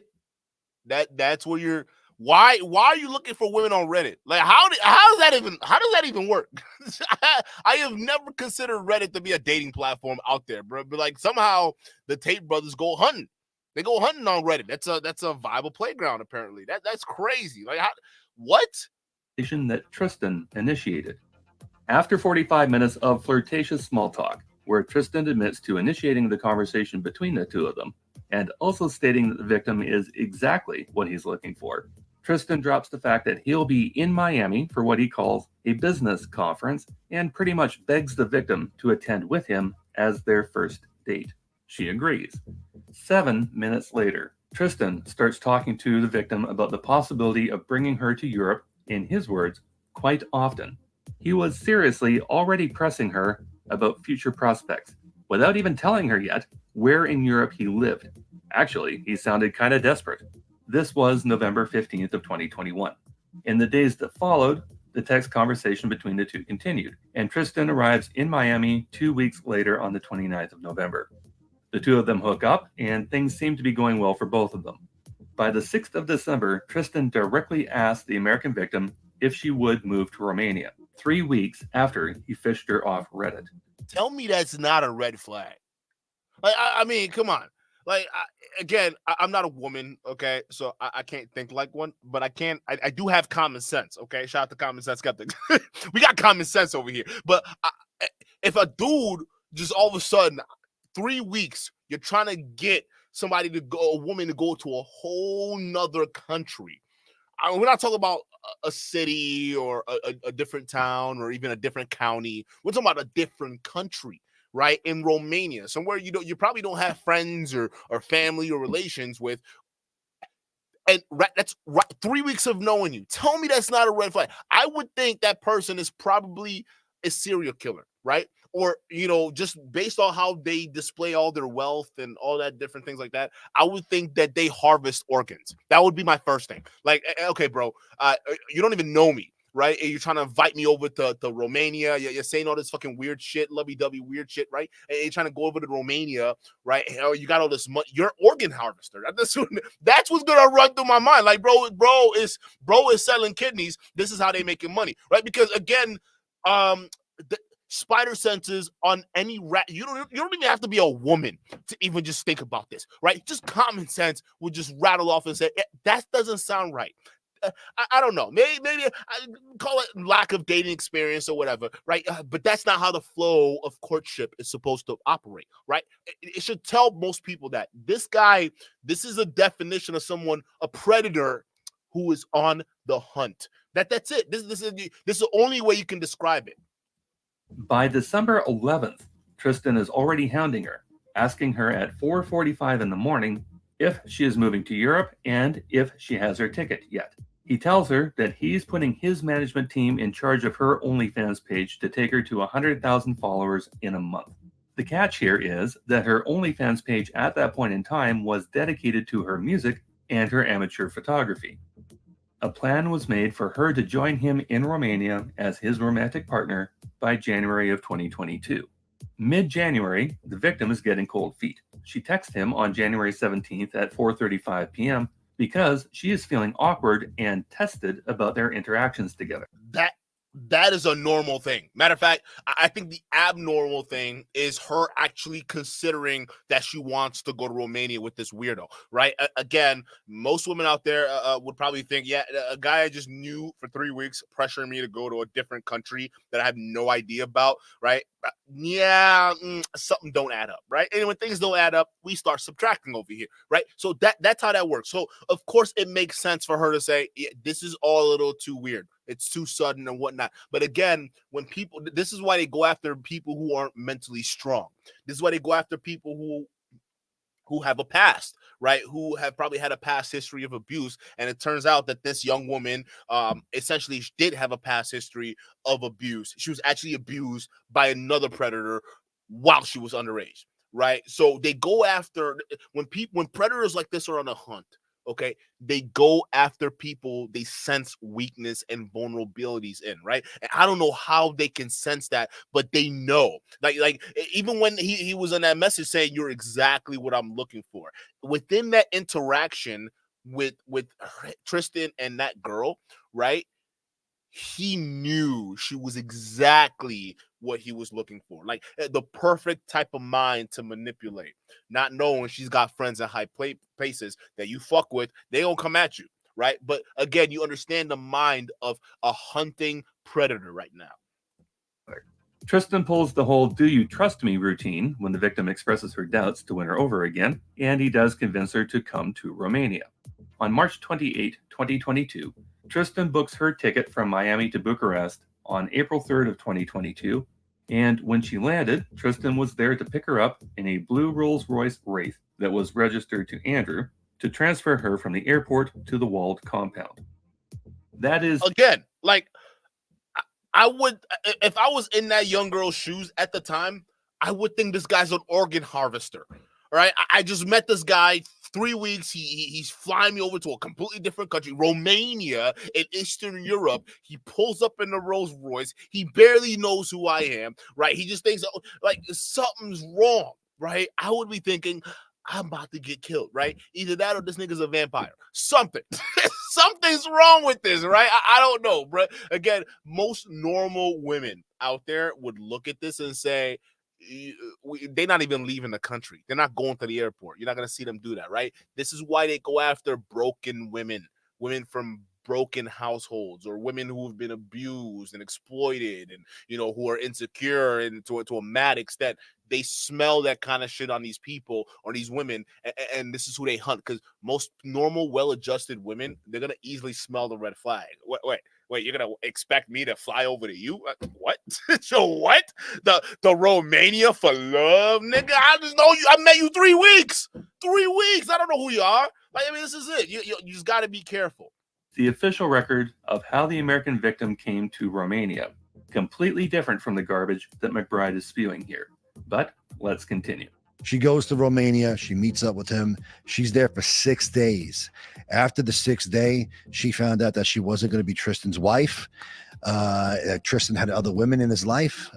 That's where you're. Why are you looking for women on Reddit? Like, how does that even work? I have never considered Reddit to be a dating platform out there, bro. But like somehow the Tate brothers go hunting. They go hunting on Reddit. That's a viable playground apparently. That's crazy. Like, what? That Tristan initiated. After 45 minutes of flirtatious small talk, where Tristan admits to initiating the conversation between the two of them, and also stating that the victim is exactly what he's looking for, Tristan drops the fact that he'll be in Miami for what he calls a business conference and pretty much begs the victim to attend with him as their first date. She agrees. 7 minutes later, Tristan starts talking to the victim about the possibility of bringing her to Europe, in his words, quite often. He was seriously already pressing her about future prospects, without even telling her yet where in Europe he lived. Actually, he sounded kind of desperate. This was November 15th of 2021. In the days that followed, the text conversation between the two continued, and Tristan arrives in Miami 2 weeks later on the 29th of November. The two of them hook up, and things seem to be going well for both of them. By the 6th of December, Tristan directly asked the American victim if she would move to Romania, 3 weeks after he fished her off Reddit. Tell me that's not a red flag. Like, I mean, come on. Like, I'm not a woman, okay? So I can't think like one, but I do have common sense, okay? Shout out to Common Sense Skeptic. We got common sense over here. But if a dude just all of a sudden, 3 weeks, you're trying to get a woman to go to a whole nother country. We're not talking about a city or a different town or even a different county. We're talking about a different country, right? In Romania, somewhere you probably don't have friends or family or relations with. And that's right, 3 weeks of knowing you. Tell me that's not a red flag. I would think that person is probably a serial killer, right? Or, just based on how they display all their wealth and all that different things like that, I would think that they harvest organs. That would be my first thing. Like, okay, bro, you don't even know me, right? And you're trying to invite me over to Romania. You're saying all this fucking weird shit, lovey-dovey weird shit, right? And you're trying to go over to Romania, right? Hell, you got all this money. You're an organ harvester. That's what's gonna run through my mind. Like, bro is selling kidneys. This is how they making money, right? Because again, the spider senses on any rat. You don't even have to be a woman to even just think about this, right? Just common sense would just rattle off and say, that doesn't sound right. I don't know. Maybe I call it lack of dating experience or whatever, right? But that's not how the flow of courtship is supposed to operate, right? It should tell most people that this is a definition of someone, a predator who is on the hunt. That's it. This is the only way you can describe it. By December 11th, Tristan is already hounding her, asking her at 4:45 in the morning if she is moving to Europe and if she has her ticket yet. He tells her that he's putting his management team in charge of her OnlyFans page to take her to 100,000 followers in a month. The catch here is that her OnlyFans page at that point in time was dedicated to her music and her amateur photography. A plan was made for her to join him in Romania as his romantic partner by January of 2022. Mid-January, the victim is getting cold feet. She texts him on January 17th at 4:35 p.m. because she is feeling awkward and tested about their interactions together. That is a normal thing. Matter of fact, I think the abnormal thing is her actually considering that she wants to go to Romania with this weirdo, right? Again, most women out there would probably think, yeah, a guy I just knew for 3 weeks pressuring me to go to a different country that I have no idea about, right? Yeah, something don't add up, right? And when things don't add up, we start subtracting over here, right? So that's how that works. So, of course, it makes sense for her to say, yeah, this is all a little too weird. It's too sudden and whatnot. But again, this is why they go after people who aren't mentally strong. This is why they go after people who have a past, right, who have probably had a past history of abuse. And it turns out that this young woman essentially did have a past history of abuse. She was actually abused by another predator while she was underage, right? So they go after when predators like this are on a hunt. Okay, they go after people they sense weakness and vulnerabilities in, right? And I don't know how they can sense that, but they know. Like even when he was in that message saying, "You're exactly what I'm looking for." Within that interaction with Tristan and that girl, right? He knew she was exactly what he was looking for, like the perfect type of mind to manipulate, not knowing she's got friends in high places that you fuck with, they don't come at you, right? But again, you understand the mind of a hunting predator right now. Tristan pulls the whole "do you trust me" routine when the victim expresses her doubts to win her over again, and he does convince her to come to Romania. On March 28, 2022, Tristan books her ticket from Miami to Bucharest on April 3rd of 2022, and when she landed, Tristan was there to pick her up in a blue Rolls-Royce Wraith that was registered to Andrew to transfer her from the airport to the walled compound. That is... Again, like, I would, if I was in that young girl's shoes at the time, I would think this guy's an organ harvester. All right, I just met this guy 3 weeks. He's flying me over to a completely different country, Romania in Eastern Europe. He pulls up in the Rolls Royce. He barely knows who I am, right? He just thinks like something's wrong, right? I would be thinking, I'm about to get killed, right? Either that or this nigga's a vampire. Something. Something's wrong with this, right? I don't know, bro. Again, most normal women out there would look at this and say, they're not even leaving the country. They're not going to the airport. You're not going to see them do that, right? This is why they go after broken women from broken households, or women who have been abused and exploited, and who are insecure and to a mad extent. They smell that kind of shit on these people or these women, and this is who they hunt. Because most normal, well-adjusted women, they're gonna easily smell the red flag. Wait, you're gonna expect me to fly over to you? What? So what? The Romania for love, nigga? I just know you. I met you 3 weeks. 3 weeks. I don't know who you are. Like, I mean, this is it. You just got to be careful. The official record of how the American victim came to Romania, completely different from the garbage that McBride is spewing here. But let's continue. She goes to Romania. She meets up with him. She's there for 6 days. After the 6th day, she found out that she wasn't going to be Tristan's wife. Tristan had other women in his life.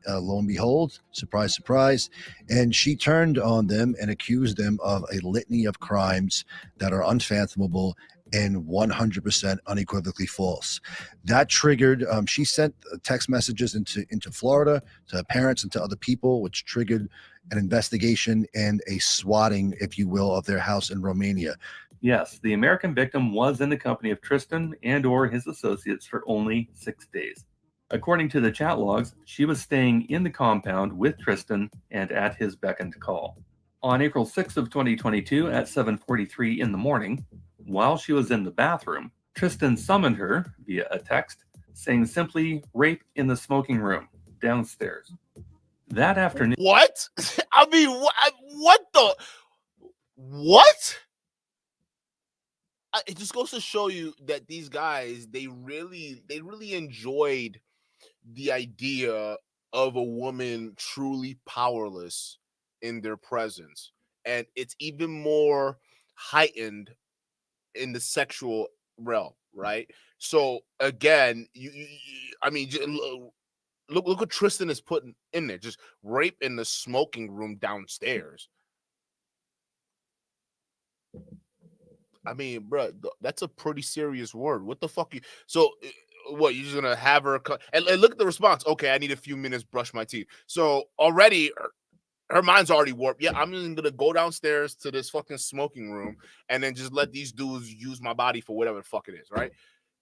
Lo and behold, surprise, surprise. And she turned on them and accused them of a litany of crimes that are unfathomable and 100% unequivocally false. That triggered, she sent text messages into Florida to her parents and to other people, which triggered an investigation and a swatting, if you will, of their house in Romania. Yes, the American victim was in the company of Tristan and or his associates for only 6 days. According to the chat logs, she was staying in the compound with Tristan and at his beck and call. On April 6th of 2022 at 7:43 in the morning, while she was in the bathroom, Tristan summoned her via a text saying simply "rape in the smoking room downstairs." That afternoon... What? I mean, what the... What? It just goes to show you that these guys, they really enjoyed the idea of a woman truly powerless in their presence. And it's even more heightened in the sexual realm, right? So again, I mean, look what Tristan is putting in there. Just rape in the smoking room downstairs. I mean, bro, that's a pretty serious word. What the fuck? So what? You're just gonna have her and look at the response. Okay, I need a few minutes, brush my teeth. So already her mind's already warped. Yeah, I'm just gonna go downstairs to this fucking smoking room and then just let these dudes use my body for whatever the fuck it is, right?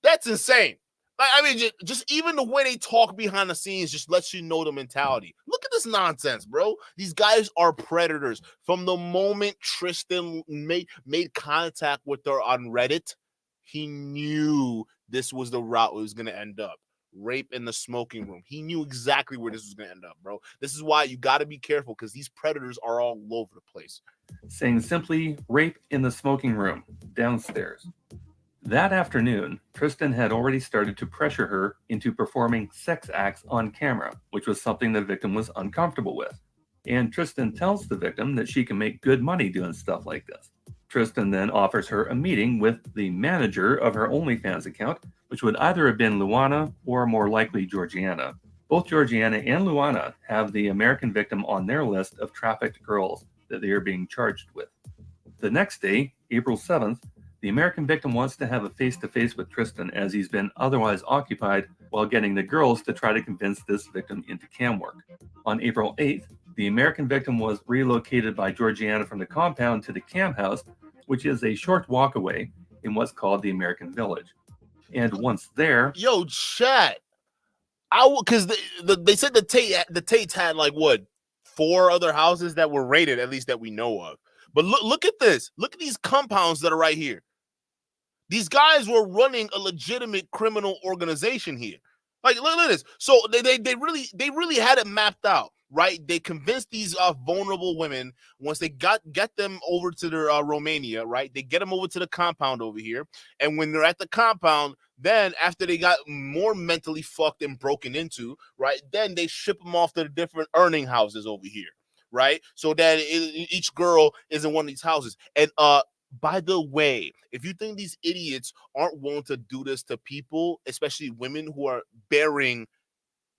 That's insane. I mean, just even the way they talk behind the scenes just lets you know the mentality. Look at this nonsense, bro. These guys are predators. From the moment Tristan made contact with her on Reddit, he knew this was the route it was going to end up, rape in the smoking room. He knew exactly where this was going to end up, bro. This is why you got to be careful because these predators are all over the place. Saying simply rape in the smoking room downstairs. That afternoon, Tristan had already started to pressure her into performing sex acts on camera, which was something the victim was uncomfortable with. And Tristan tells the victim that she can make good money doing stuff like this. Tristan then offers her a meeting with the manager of her OnlyFans account, which would either have been Luana or more likely Georgiana. Both Georgiana and Luana have the American victim on their list of trafficked girls that they are being charged with. The next day, April 7th, the American victim wants to have a face-to-face with Tristan as he's been otherwise occupied while getting the girls to try to convince this victim into cam work. On April 8th, the American victim was relocated by Georgiana from the compound to the cam house, which is a short walk away in what's called the American Village. And once there... Yo, chat. Because they said the Tates had like, what, 4 other houses that were raided, at least that we know of. But look at this. Look at these compounds that are right here. These guys were running a legitimate criminal organization here. Like, look at this. So they really had it mapped out, right? They convinced these vulnerable women once they get them over to their Romania, right? They get them over to the compound over here, and when they're at the compound, then after they got more mentally fucked and broken into, right? Then they ship them off to the different earning houses over here, right? So that each girl is in one of these houses, and by the way, if you think these idiots aren't willing to do this to people, especially women who are bearing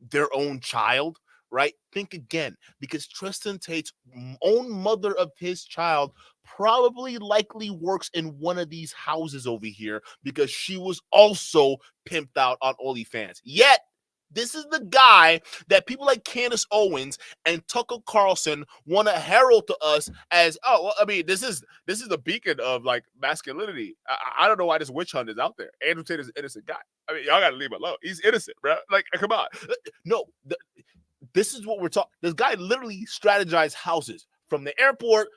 their own child, right? Think again, because Tristan Tate's own mother of his child probably likely works in one of these houses over here because she was also pimped out on OnlyFans. Yet, this is the guy that people like Candace Owens and Tucker Carlson want to herald to us as, oh, well, I mean, this is the beacon of like masculinity. I don't know why this witch hunt is out there. Andrew Tate is an innocent guy. I mean, y'all got to leave him alone. He's innocent, bro. Like, come on. No, this is what we're talking. This guy literally strategized houses from the airport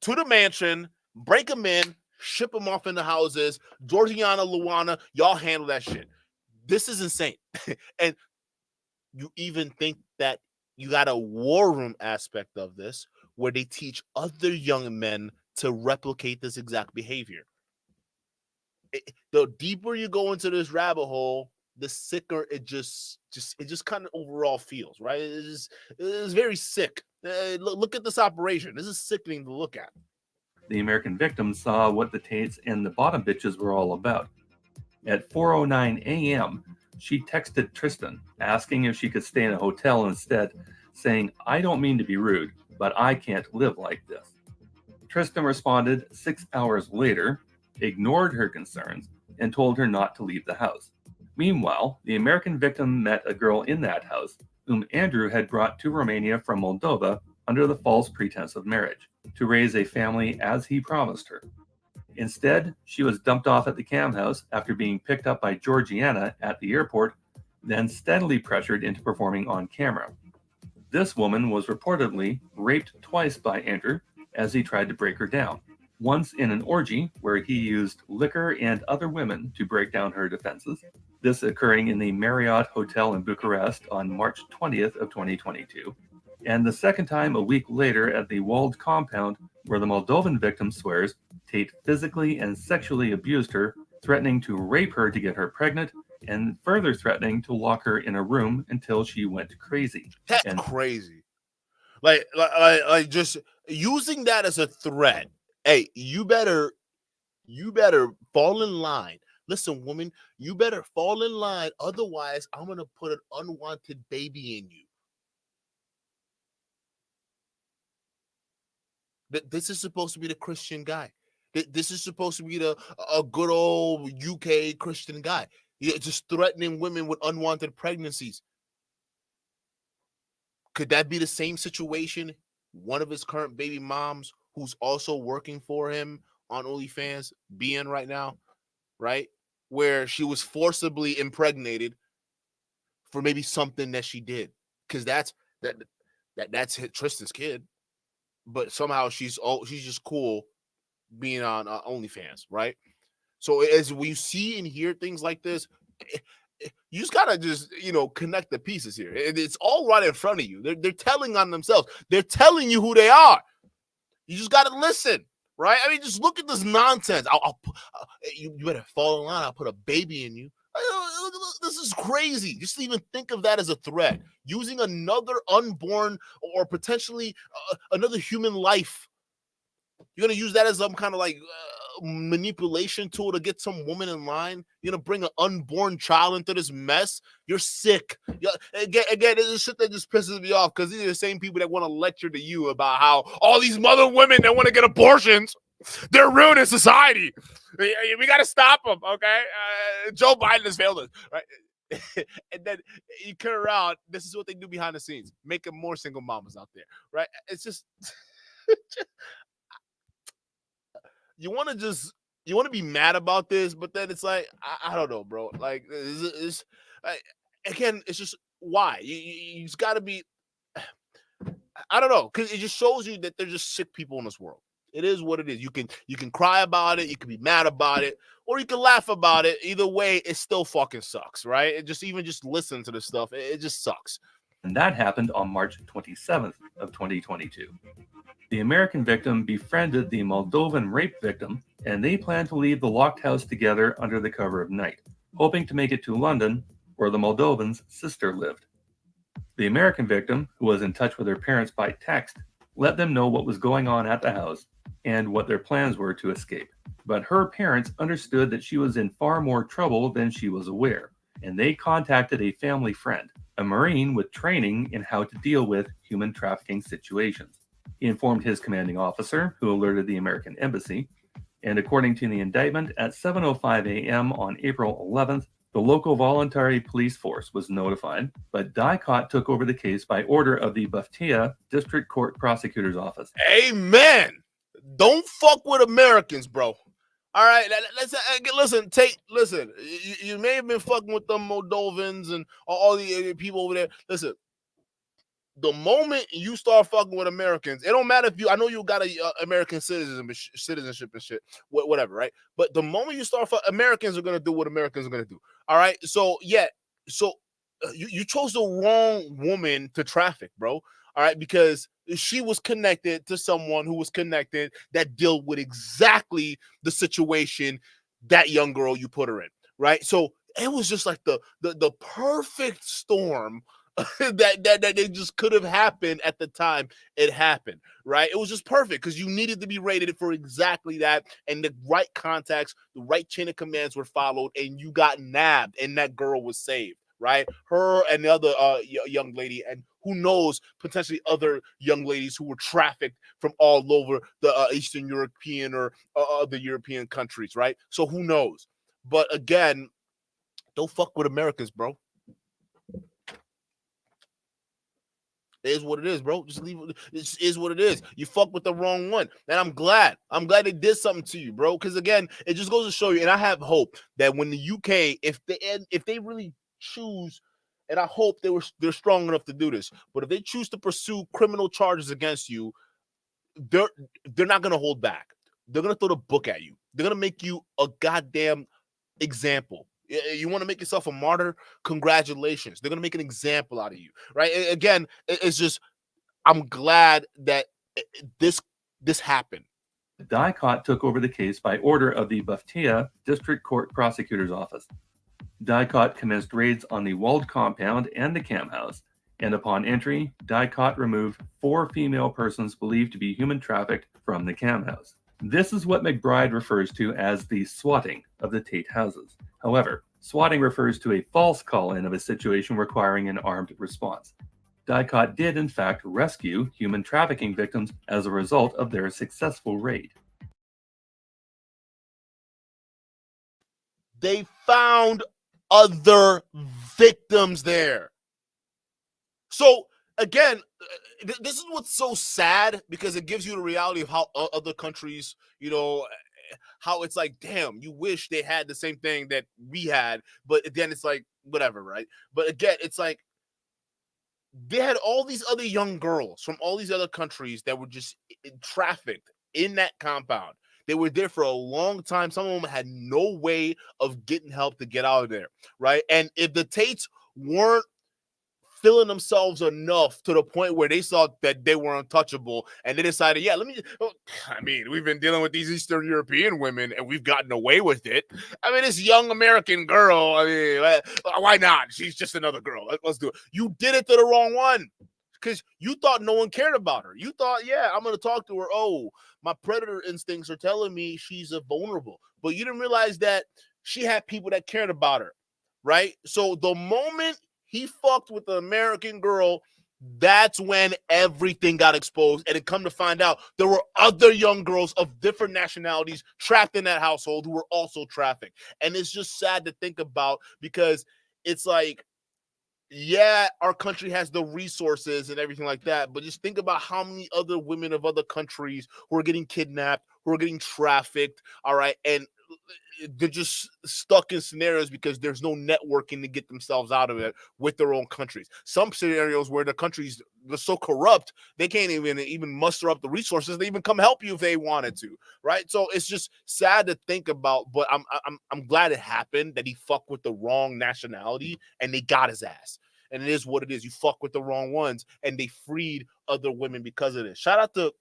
to the mansion, break them in, ship them off in the houses. Georgiana, Luana, y'all handle that shit. This is insane. And you even think that you got a war room aspect of this where they teach other young men to replicate this exact behavior. The deeper you go into this rabbit hole, the sicker it just kind of overall feels, right? It is very sick. Look at this operation. This is sickening to look at. The American victim saw what the Tates and the bottom bitches were all about. At 4:09 a.m., she texted Tristan, asking if she could stay in a hotel instead, saying, "I don't mean to be rude, but I can't live like this." Tristan responded 6 hours later, ignored her concerns, and told her not to leave the house. Meanwhile, the American victim met a girl in that house, whom Andrew had brought to Romania from Moldova under the false pretense of marriage, to raise a family as he promised her. Instead, she was dumped off at the cam house after being picked up by Georgiana at the airport, then steadily pressured into performing on camera. This woman was reportedly raped twice by Andrew as he tried to break her down. Once in an orgy where he used liquor and other women to break down her defenses, this occurring in the Marriott Hotel in Bucharest on March 20th of 2022. And the second time a week later at the walled compound where the Moldovan victim swears Tate physically and sexually abused her, threatening to rape her to get her pregnant, and further threatening to lock her in a room until she went crazy. That's crazy. Like just using that as a threat. Hey, you better fall in line. Listen, woman, you better fall in line. Otherwise, I'm going to put an unwanted baby in you. This is supposed to be the Christian guy. This is supposed to be a good old UK Christian guy. Just threatening women with unwanted pregnancies. Could that be the same situation? One of his current baby moms, who's also working for him on OnlyFans, be in right now, right? Where she was forcibly impregnated for maybe something that she did, because that's Tristan's kid, but somehow she's just cool being on OnlyFans, right? So as we see and hear things like this, you just gotta connect the pieces here. It's all right in front of you. They're telling on themselves. They're telling you who they are. You just gotta listen, right? I mean, just look at this nonsense. You better fall in line. I'll put a baby in you. This is crazy. Just even think of that as a threat. Using another unborn or potentially another human life. You're going to use that as some kind of manipulation tool to get some woman in line. You're going to bring an unborn child into this mess. You're sick. Again, this is shit that just pisses me off because these are the same people that want to lecture to you about how all these mother women that want to get abortions, they're ruining society. We got to stop them, okay? Joe Biden has failed us, right? And then you turn around, this is what they do behind the scenes, making more single mamas out there, right? It's just... You want to be mad about this, but then it's like, I don't know, bro. Like, again, it's just why you just got to be. I don't know, because it just shows you that there's just sick people in this world. It is what it is. You can cry about it, you can be mad about it, or you can laugh about it. Either way, it still fucking sucks, right? It just listen to this stuff. It just sucks. And that happened on March 27th of 2022. The American victim befriended the Moldovan rape victim, and they planned to leave the locked house together under the cover of night, hoping to make it to London, where the Moldovan's sister lived. The American victim, who was in touch with her parents by text, let them know what was going on at the house and what their plans were to escape. But her parents understood that she was in far more trouble than she was aware, and they contacted a family friend, a Marine with training in how to deal with human trafficking situations. He informed his commanding officer, who alerted the American embassy, and according to the indictment, at 7:05 a.m. on April 11th, the local voluntary police force was notified, but Dicot took over the case by order of the Baftia District Court Prosecutor's Office. Amen. Don't fuck with Americans, bro. All right, listen, Tate, listen, you may have been fucking with them Moldovans and all the people over there. Listen, the moment you start fucking with Americans, it don't matter if I know you got a American citizenship and shit, whatever, right? But the moment you start Americans are going to do what Americans are going to do. All right. So, you chose the wrong woman to traffic, bro. All right. Because she was connected to someone who was connected that dealt with exactly the situation that young girl you put her in. Right. So it was just like the perfect storm that they just could have happened at the time it happened, right? It was just perfect because you needed to be rated for exactly that, and the right contacts, the right chain of commands were followed, and you got nabbed, and that girl was saved, right? Her and the other young lady, and who knows, potentially other young ladies who were trafficked from all over the Eastern European or other European countries, right? So who knows? But again, don't fuck with Americans, bro. It is what it is, bro. Just leave it. It is what it is. You fuck with the wrong one. And I'm glad they did something to you, bro. Because again, it just goes to show you, and I have hope that when the UK, if they really choose, and I hope they're strong enough to do this, but if they choose to pursue criminal charges against you, they're not gonna hold back. They're gonna throw the book at you. They're gonna make you a goddamn example. You want to make yourself a martyr? Congratulations. They're going to make an example out of you, right? Again, it's just, I'm glad that this happened. Dicot took over the case by order of the Baftia District Court Prosecutor's Office. Dicot commenced raids on the walled compound and the cam house, and upon entry, Dicot removed 4 female persons believed to be human trafficked from the cam house. This is what McBride refers to as the swatting of the Tate houses. However, swatting refers to a false call-in of a situation requiring an armed response. Dicot did, in fact, rescue human trafficking victims as a result of their successful raid. They found other victims there. So, again, this is what's so sad, because it gives you the reality of how other countries, how it's like, damn, you wish they had the same thing that we had, but then it's like, whatever, right? But again, it's like, they had all these other young girls from all these other countries that were just trafficked in that compound. They were there for a long time. Some of them had no way of getting help to get out of there, right? And if the Tates weren't feeling themselves enough to the point where they saw that they were untouchable, and they decided, yeah, we've been dealing with these Eastern European women, and we've gotten away with it. I mean, this young American girl, why not? She's just another girl. Let's do it. You did it to the wrong one. Because you thought no one cared about her. You thought, yeah, I'm going to talk to her. Oh, my predator instincts are telling me she's vulnerable. But you didn't realize that she had people that cared about her, right? So the moment he fucked with the American girl, that's when everything got exposed. And it come to find out there were other young girls of different nationalities trapped in that household who were also trafficked. And it's just sad to think about, because it's like, yeah, our country has the resources and everything like that, but just think about how many other women of other countries who are getting kidnapped, who are getting trafficked, all right, and they're just stuck in scenarios because there's no networking to get themselves out of it with their own countries. Some scenarios where the countries are so corrupt, they can't even muster up the resources to even come help you if they wanted to, right? So it's just sad to think about, but I'm glad it happened, that he fucked with the wrong nationality and they got his ass. And it is what it is. You fuck with the wrong ones, and they freed other women because of this. Shout out to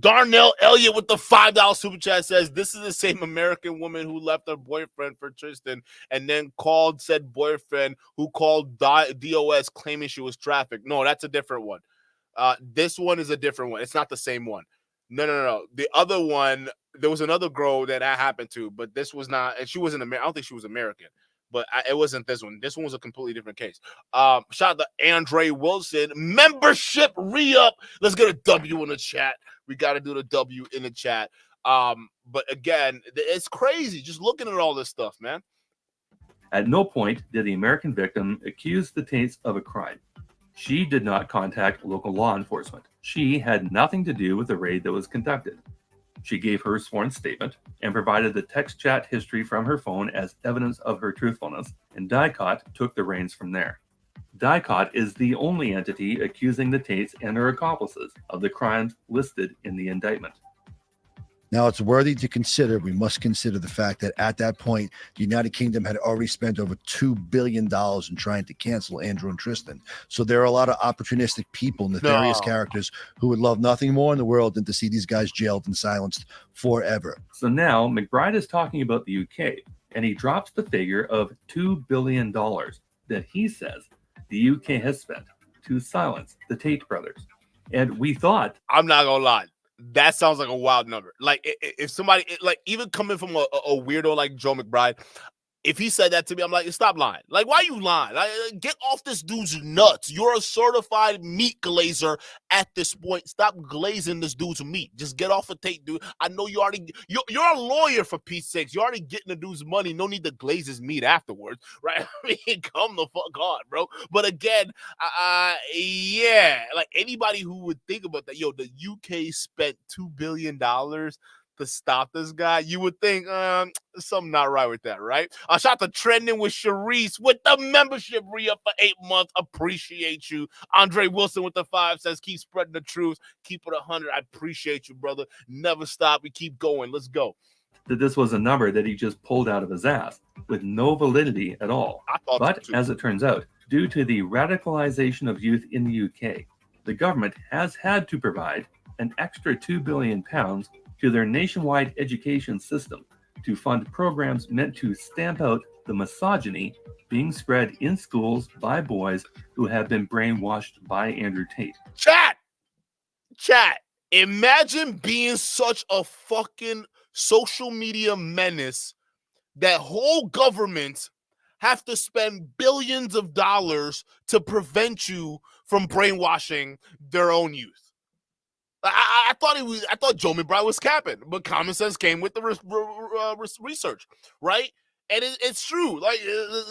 Darnell Elliott with the $5 super chat. Says this is the same American woman who left her boyfriend for Tristan and then called said boyfriend who called DOS claiming she was trafficked. No, that's a different one. This one is a different one. It's not the same one. No. The other one, there was another girl that happened to, but this was not, and she wasn't American. I don't think she was American. But it wasn't this one. This one was a completely different case. Shout out to Andre Wilson. Membership re-up. Let's get a W in the chat. We got to do the W in the chat. But again, it's crazy just looking at all this stuff, man. At no point did the American victim accuse the Tates of a crime. She did not contact local law enforcement. She had nothing to do with the raid that was conducted. She gave her sworn statement and provided the text chat history from her phone as evidence of her truthfulness, and Dicot took the reins from there. Dicot is the only entity accusing the Tates and her accomplices of the crimes listed in the indictment. Now, it's worthy to consider. We must consider the fact that at that point, the United Kingdom had already spent over $2 billion in trying to cancel Andrew and Tristan. So there are a lot of opportunistic people, nefarious characters who would love nothing more in the world than to see these guys jailed and silenced forever. So now McBride is talking about the UK, and he drops the figure of $2 billion that he says the UK has spent to silence the Tate brothers. And we thought... I'm not going to lie. That sounds like a wild number. Like if somebody, like even coming from a weirdo like Joe McBride, if he said that to me, I'm like, stop lying. Like, why are you lying? Like, get off this dude's nuts. You're a certified meat glazer at this point. Stop glazing this dude's meat. Just get off a Tate, dude. I know you're a lawyer, for Pete's sakes. You're already getting the dude's money. No need to glaze his meat afterwards, right? I mean, come the fuck on, bro. But again, yeah, like anybody who would think about that, the UK spent $2 billion to stop this guy, you would think something not right with that, right? Shout out to Trending with Sharice with the membership re-up for 8 months. Appreciate you. Andre Wilson with the 5 says, keep spreading the truth. Keep it 100. I appreciate you, brother. Never stop. We keep going. Let's go. That this was a number that he just pulled out of his ass with no validity at all. But as it turns out, due to the radicalization of youth in the UK, the government has had to provide an extra £2 billion to their nationwide education system to fund programs meant to stamp out the misogyny being spread in schools by boys who have been brainwashed by Andrew Tate. Chat. Imagine being such a fucking social media menace that whole governments have to spend billions of dollars to prevent you from brainwashing their own youth. I thought Joe McBride was capping, but common sense came with the research, right? And it's true. Like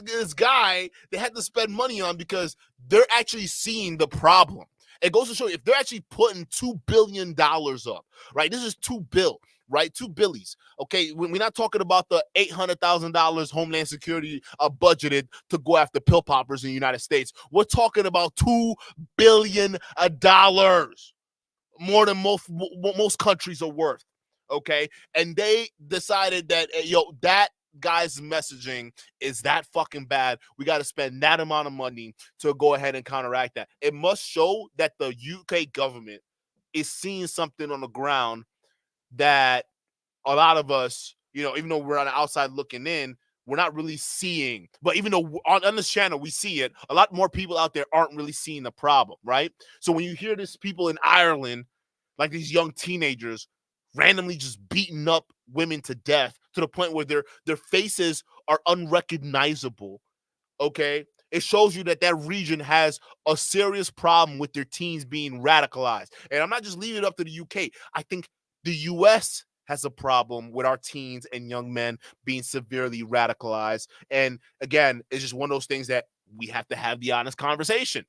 this guy, they had to spend money on because they're actually seeing the problem. It goes to show you, if they're actually putting $2 billion up, right? This is $2 billion, right? 2 billies. Okay, we're not talking about the $800,000 Homeland Security budgeted to go after pill poppers in the United States. We're talking about $2 billion. more than most countries are worth. Okay, and they decided that that guy's messaging is that fucking bad. We got to spend that amount of money to go ahead and counteract that. It must show that the UK government is seeing something on the ground that a lot of us, even though we're on the outside looking in, we're not really seeing. But even though on this channel we see it, a lot more people out there aren't really seeing the problem, right? So when you hear this people in Ireland, like these young teenagers, randomly just beating up women to death to the point where their faces are unrecognizable, okay? It shows you that region has a serious problem with their teens being radicalized. And I'm not just leaving it up to the UK. I think the US has a problem with our teens and young men being severely radicalized. And again, it's just one of those things that we have to have the honest conversation.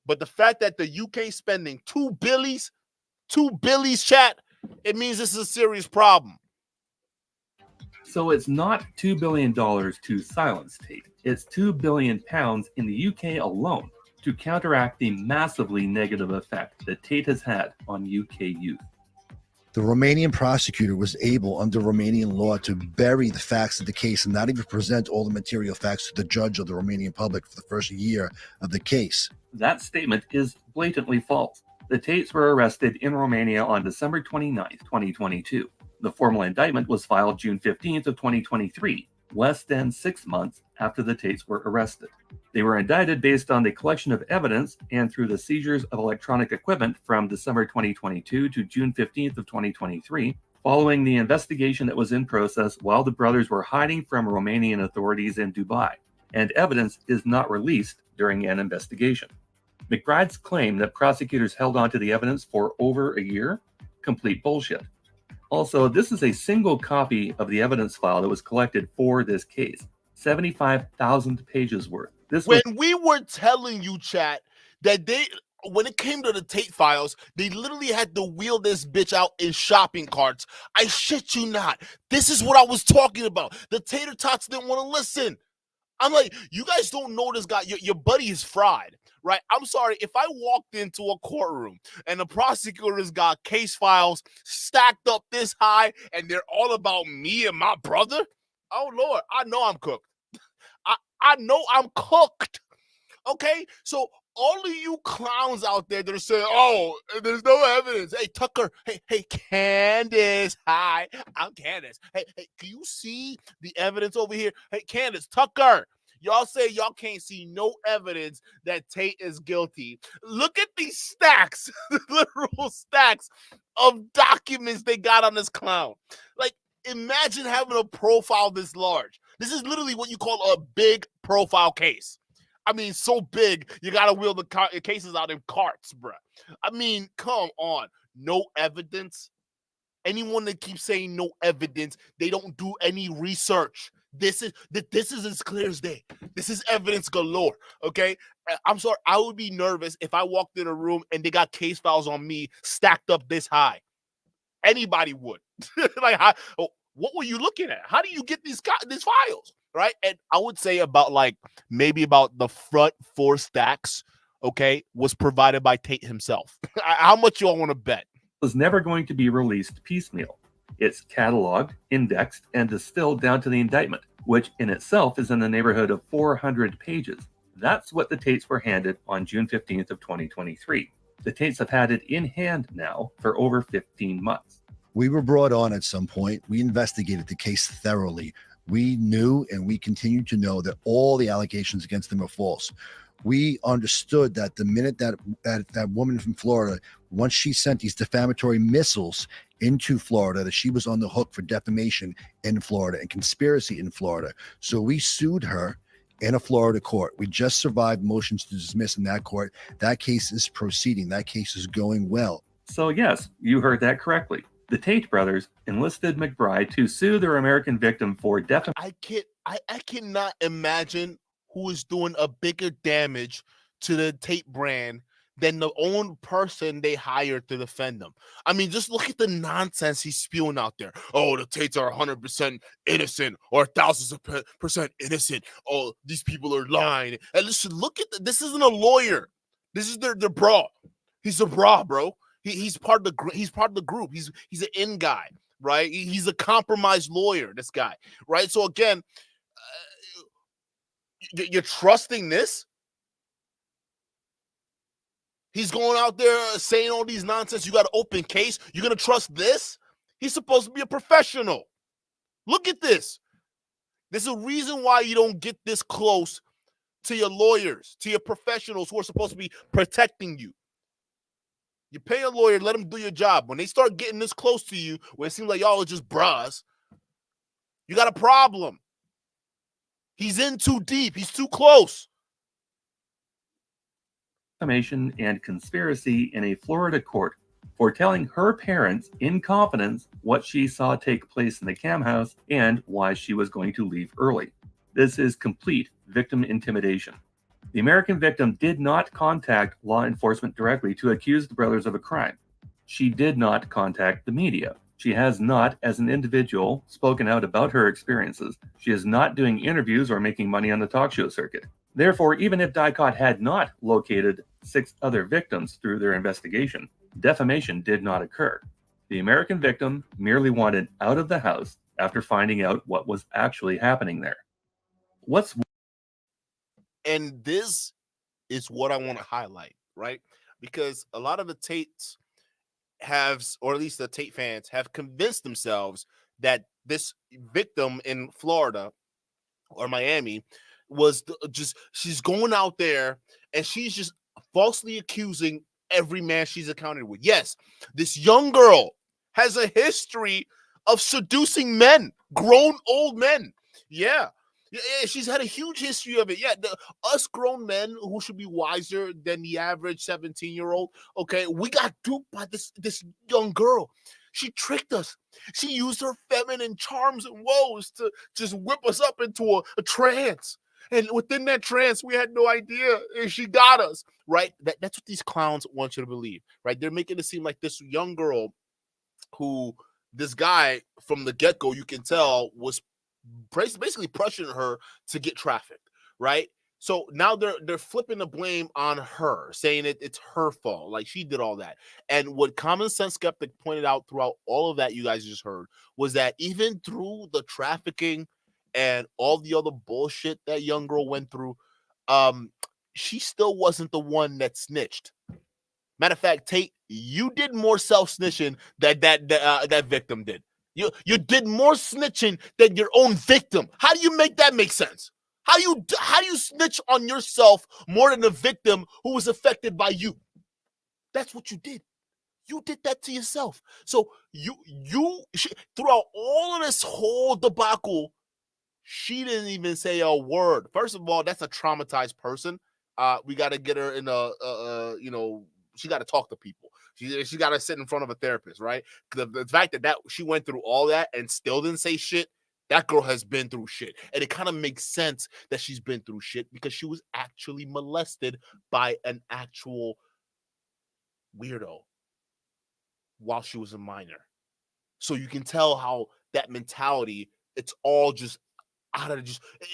But the fact that the UK spending $2 billion, chat, it means this is a serious problem. So it's not $2 billion to silence Tate. It's £2 billion in the UK alone to counteract the massively negative effect that Tate has had on UK youth. The Romanian prosecutor was able, under Romanian law, to bury the facts of the case and not even present all the material facts to the judge of the Romanian public for the first year of the case. That statement is blatantly false. The Tates were arrested in Romania on December 29th, 2022. The formal indictment was filed June 15th of 2023, less than 6 months after the Tates were arrested. They were indicted based on the collection of evidence and through the seizures of electronic equipment from December 2022 to June 15th of 2023, following the investigation that was in process while the brothers were hiding from Romanian authorities in Dubai, and evidence is not released during an investigation. McBride's claim that prosecutors held on to the evidence for over a year? Complete bullshit. Also, this is a single copy of the evidence file that was collected for this case. 75,000 pages worth. We were telling you, chat, that when it came to the Tate files, they literally had to wheel this bitch out in shopping carts. I shit you not. This is what I was talking about. The tater tots didn't want to listen. I'm like, you guys don't know this guy. Your buddy is fried, right? I'm sorry. If I walked into a courtroom and the prosecutors got case files stacked up this high and they're all about me and my brother, oh, Lord, I know I'm cooked. I know I'm cooked. Okay? So all of you clowns out there that are saying, oh, there's no evidence. Hey, Tucker. Hey, Candace. Hi, I'm Candace. Hey, can you see the evidence over here? Hey, Candace, Tucker. Y'all say y'all can't see no evidence that Tate is guilty. Look at these stacks, literal stacks of documents they got on this clown. Like, imagine having a profile this large. This is literally what you call a big profile case. I mean, so big, you got to wheel the cases out in carts, bruh. I mean, come on. No evidence. Anyone that keeps saying no evidence, they don't do any research. This is as clear as day. This is evidence galore, okay? I'm sorry. I would be nervous if I walked in a room and they got case files on me stacked up this high. Anybody would. What were you looking at? How do you get these files, right? And I would say maybe about the front 4 stacks, okay, was provided by Tate himself. How much y'all want to bet? Was never going to be released piecemeal. It's cataloged, indexed, and distilled down to the indictment, which in itself is in the neighborhood of 400 pages. That's what the Tates were handed on June 15th of 2023. The Tates have had it in hand now for over 15 months. We were brought on at some point. We investigated the case thoroughly. We knew and we continue to know that all the allegations against them are false. We understood that the minute that woman from Florida, once she sent these defamatory missiles into Florida, that she was on the hook for defamation in Florida and conspiracy in Florida. So we sued her in a Florida court. We just survived motions to dismiss in that court. That case is proceeding. That case is going well. So yes, you heard that correctly. The Tate brothers enlisted McBride to sue their American victim for defamation. I cannot imagine who is doing a bigger damage to the Tate brand than the own person they hired to defend them. I mean, just look at the nonsense he's spewing out there. Oh, the Tates are 100% innocent or 1,000% innocent. Oh, these people are lying. And listen, look at this isn't a lawyer. This is their bra. He's a bra, bro. He's part of the group. He's an in guy, right? He's a compromised lawyer. This guy, right? So again, you're trusting this. He's going out there saying all these nonsense. You got an open case. You're gonna trust this? He's supposed to be a professional. Look at this. There's a reason why you don't get this close to your lawyers, to your professionals who are supposed to be protecting you. You pay a lawyer, let them do your job. When they start getting this close to you, where it seems like y'all are just bras, you got a problem. He's in too deep. He's too close. Defamation and conspiracy in a Florida court for telling her parents in confidence what she saw take place in the cam house and why she was going to leave early. This is complete victim intimidation. The American victim did not contact law enforcement directly to accuse the brothers of a crime. She did not contact the media. She has not, as an individual, spoken out about her experiences. She is not doing interviews or making money on the talk show circuit. Therefore, even if DICOT had not located 6 other victims through their investigation, defamation did not occur. The American victim merely wanted out of the house after finding out what was actually happening there. And this is what I want to highlight, right? Because a lot of the Tates or at least the Tate fans, have convinced themselves that this victim in Florida or Miami was she's going out there and she's just falsely accusing every man she's encountered with. Yes, this young girl has a history of seducing men, grown old men. Yeah, she's had a huge history of it. Yeah, us grown men who should be wiser than the average 17-year-old, okay, we got duped by this young girl. She tricked us. She used her feminine charms and woes to just whip us up into a trance. And within that trance, we had no idea she got us, right? That's what these clowns want you to believe, right? They're making it seem like this young girl who this guy from the get-go, you can tell, was basically pressuring her to get trafficked, right? So now they're flipping the blame on her, saying it's her fault, like she did all that. And what Common Sense Skeptic pointed out throughout all of that you guys just heard was that even through the trafficking and all the other bullshit that young girl went through, she still wasn't the one that snitched. Matter of fact, Tate, you did more self-snitching than that victim did. You did more snitching than your own victim. How do you make that make sense? How do you snitch on yourself more than the victim who was affected by you? That's what you did. You did that to yourself. So throughout all of this whole debacle, she didn't even say a word. First of all, that's a traumatized person. We got to get her in she got to talk to people. She got to sit in front of a therapist, right? The fact that she went through all that and still didn't say shit, that girl has been through shit. And it kind of makes sense that she's been through shit because she was actually molested by an actual weirdo while she was a minor. So you can tell how that mentality, it's all just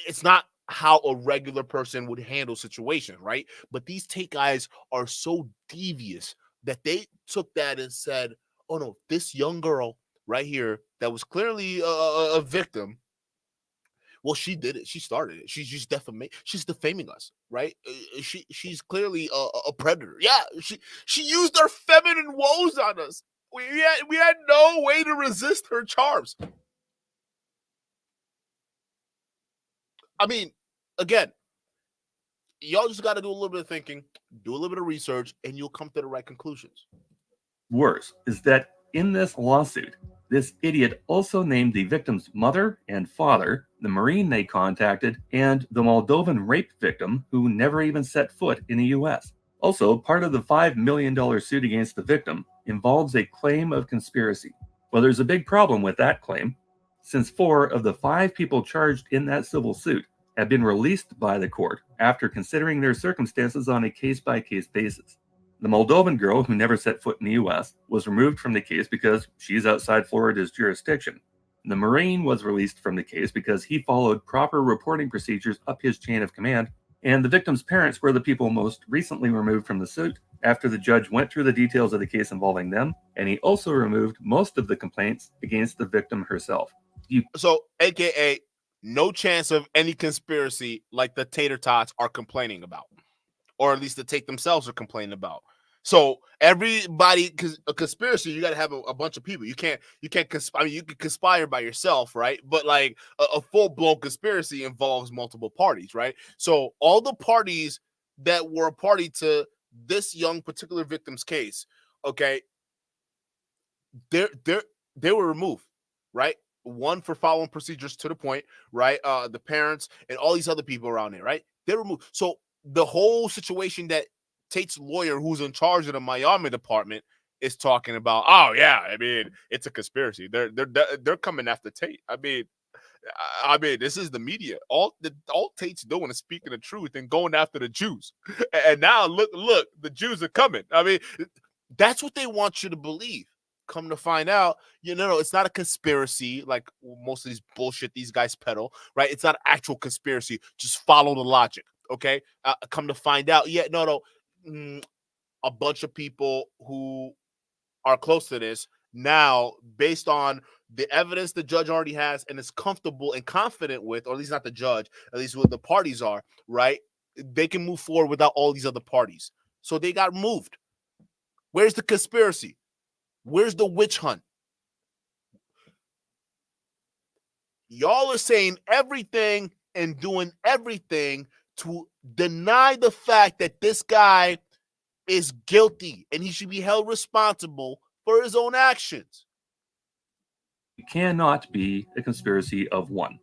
it's not how a regular person would handle situations, right? But these Tate guys are so devious that they took that and said, oh no, this young girl right here that was clearly a victim, well, she did it. She started it. She's defaming us, right? She's clearly a predator. Yeah, she used her feminine woes on us. We had no way to resist her charms. I mean, again, y'all just got to do a little bit of thinking, do a little bit of research, and you'll come to the right conclusions. Worse is that in this lawsuit, this idiot also named the victim's mother and father, the Marine they contacted, and the Moldovan rape victim who never even set foot in the U.S. Also, part of the $5 million suit against the victim involves a claim of conspiracy. Well, there's a big problem with that claim, since 4 of the 5 people charged in that civil suit have been released by the court after considering their circumstances on a case-by-case basis. The Moldovan girl who never set foot in the U.S. was removed from the case because she's outside Florida's jurisdiction. The Marine was released from the case because he followed proper reporting procedures up his chain of command, and the victim's parents were the people most recently removed from the suit after the judge went through the details of the case involving them, and he also removed most of the complaints against the victim herself. So, AKA, no chance of any conspiracy like the tater tots are complaining about, or at least the Tate themselves are complaining about. So everybody, because a conspiracy, you got to have a bunch of people. You can't conspire. I mean, you can conspire by yourself, right? But like a full blown conspiracy involves multiple parties, right? So all the parties that were a party to this young particular victim's case, okay, they were removed, right? One for following procedures to the point, right? The parents and all these other people around there, right? They were removed. So the whole situation that Tate's lawyer, who's in charge of the Miami department, is talking about, oh yeah, I mean, it's a conspiracy. They're coming after Tate. I mean, this is the media. All Tate's doing is speaking the truth and going after the Jews. And now look, the Jews are coming. I mean, that's what they want you to believe. Come to find out, it's not a conspiracy like most of these bullshit these guys peddle, right? It's not an actual conspiracy. Just follow the logic, okay? Come to find out, a bunch of people who are close to this now, based on the evidence the judge already has and is comfortable and confident with, or at least not the judge, at least what the parties are, right? They can move forward without all these other parties. So they got moved. Where's the conspiracy? Where's the witch hunt? Y'all are saying everything and doing everything to deny the fact that this guy is guilty and he should be held responsible for his own actions. It cannot be a conspiracy of one.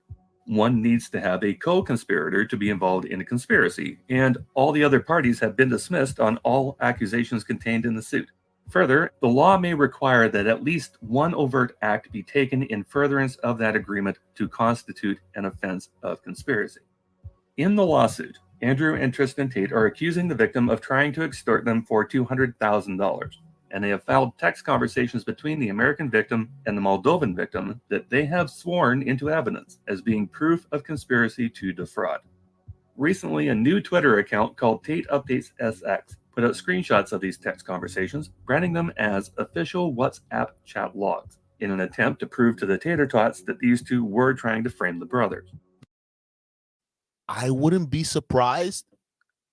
One needs to have a co-conspirator to be involved in a conspiracy, and all the other parties have been dismissed on all accusations contained in the suit. Further, the law may require that at least one overt act be taken in furtherance of that agreement to constitute an offense of conspiracy. In the lawsuit, Andrew and Tristan Tate are accusing the victim of trying to extort them for $200,000, and they have filed text conversations between the American victim and the Moldovan victim that they have sworn into evidence as being proof of conspiracy to defraud. Recently, a new Twitter account called Tate Updates SX put out screenshots of these text conversations, branding them as official WhatsApp chat logs, in an attempt to prove to the tater tots that these two were trying to frame the brothers. I wouldn't be surprised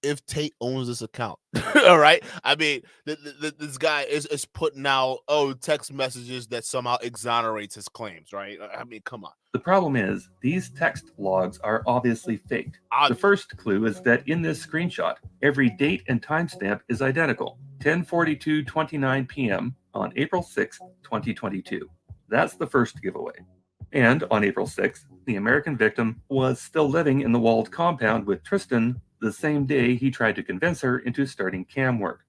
if Tate owns this account. All right. I mean, this guy is putting out text messages that somehow exonerates his claims, right? I mean, come on. The problem is these text logs are obviously faked. The first clue is that in this screenshot, every date and timestamp is identical. 10:42:29 p.m. on April 6, 2022. That's the first giveaway. And on April 6th, the American victim was still living in the walled compound with Tristan the same day he tried to convince her into starting cam work.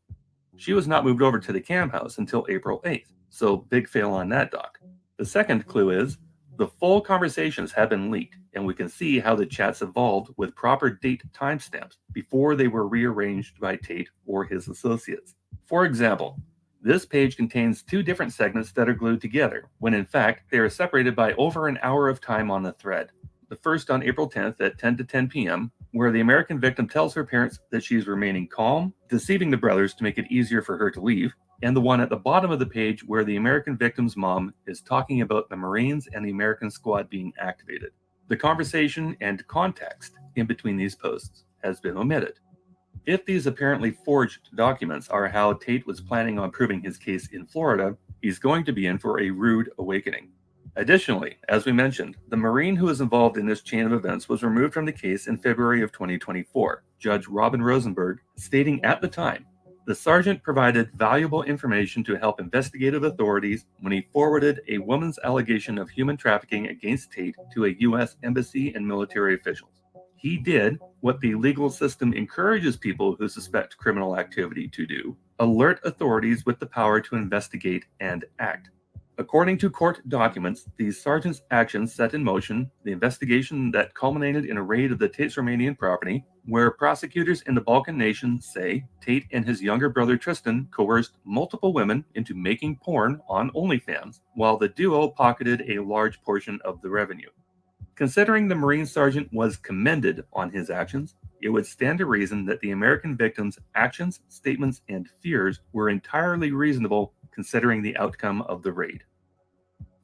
She was not moved over to the cam house until April 8th, so big fail on that, Doc. The second clue is the full conversations have been leaked, and we can see how the chats evolved with proper date timestamps before they were rearranged by Tate or his associates. For example, this page contains two different segments that are glued together, when in fact they are separated by over an hour of time on the thread. The first on April 10th at 10 to 10 p.m., where the American victim tells her parents that she is remaining calm, deceiving the brothers to make it easier for her to leave, and the one at the bottom of the page where the American victim's mom is talking about the Marines and the American squad being activated. The conversation and context in between these posts has been omitted. If these apparently forged documents are how Tate was planning on proving his case in Florida, he's going to be in for a rude awakening. Additionally, as we mentioned, the Marine who was involved in this chain of events was removed from the case in February of 2024, Judge Robin Rosenberg stating at the time, the sergeant provided valuable information to help investigative authorities when he forwarded a woman's allegation of human trafficking against Tate to a U.S. embassy and military officials. He did what the legal system encourages people who suspect criminal activity to do, alert authorities with the power to investigate and act. According to court documents, the sergeant's actions set in motion the investigation that culminated in a raid of the Tate's Romanian property, where prosecutors in the Balkan nations say Tate and his younger brother Tristan coerced multiple women into making porn on OnlyFans, while the duo pocketed a large portion of the revenue. Considering the Marine sergeant was commended on his actions, it would stand to reason that the American victims' actions, statements, and fears were entirely reasonable considering the outcome of the raid.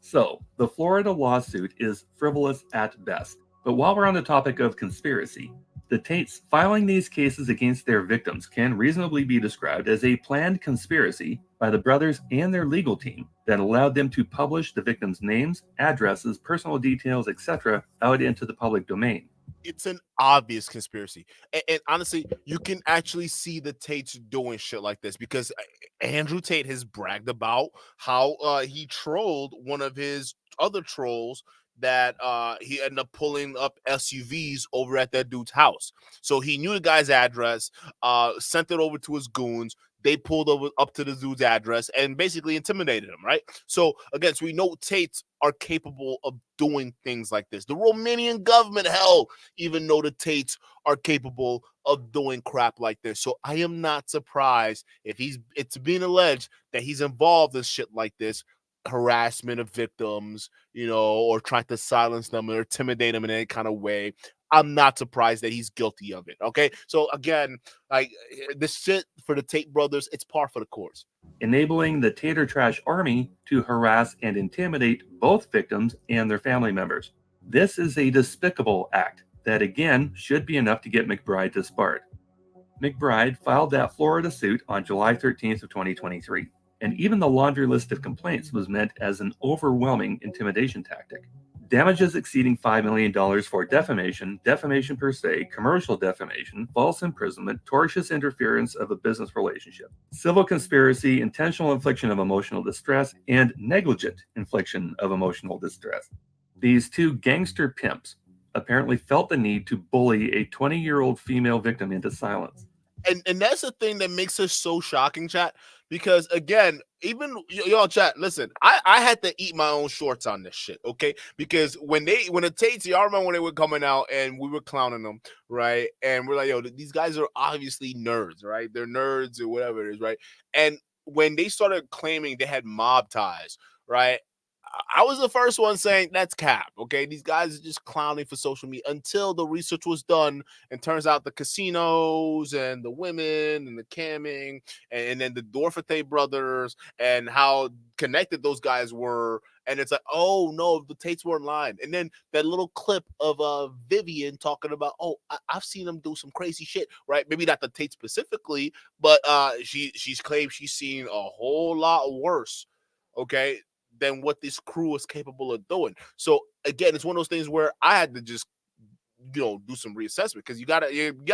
So, the Florida lawsuit is frivolous at best. But while we're on the topic of conspiracy, the Tates filing these cases against their victims can reasonably be described as a planned conspiracy by the brothers and their legal team that allowed them to publish the victims' names, addresses, personal details, etc. out into the public domain. It's an obvious conspiracy. And honestly, you can actually see the Tates doing shit like this because Andrew Tate has bragged about how he trolled one of his other trolls that he ended up pulling up SUVs over at that dude's house. So he knew the guy's address, sent it over to his goons. They pulled up to the dude's address and basically intimidated him, right? So again, so we know Tates are capable of doing things like this. The Romanian government, hell, even know the Tates are capable of doing crap like this. So I am not surprised if it's being alleged that he's involved in shit like this, harassment of victims, or trying to silence them or intimidate them in any kind of way. I'm not surprised that he's guilty of it. Okay. So again, like this shit for the Tate brothers, it's par for the course. Enabling the Tater Trash Army to harass and intimidate both victims and their family members. This is a despicable act that, again, should be enough to get McBride disbarred. McBride filed that Florida suit on July 13th of 2023, and even the laundry list of complaints was meant as an overwhelming intimidation tactic. Damages exceeding $5 million for defamation, defamation per se, commercial defamation, false imprisonment, tortious interference of a business relationship, civil conspiracy, intentional infliction of emotional distress, and negligent infliction of emotional distress. These two gangster pimps apparently felt the need to bully a 20-year-old female victim into silence. And that's the thing that makes us so shocking, chat, because again, even y'all chat, listen, I had to eat my own shorts on this shit, okay? Because when the Tates, y'all remember when they were coming out and we were clowning them, right? And we're like, yo, these guys are obviously nerds, right? They're nerds or whatever it is, right? And when they started claiming they had mob ties, right? I was the first one saying that's cap, okay? These guys are just clowning for social media until the research was done, and turns out the casinos and the women and the camming and then the Dorfate brothers and how connected those guys were. And it's like, oh no, the Tates weren't lying. And then that little clip of Vivian talking about, oh, I've seen them do some crazy shit, right? Maybe not the Tate specifically, but she's claimed she's seen a whole lot worse, okay, than what this crew is capable of doing. So again, it's one of those things where I had to just, do some reassessment, because you gotta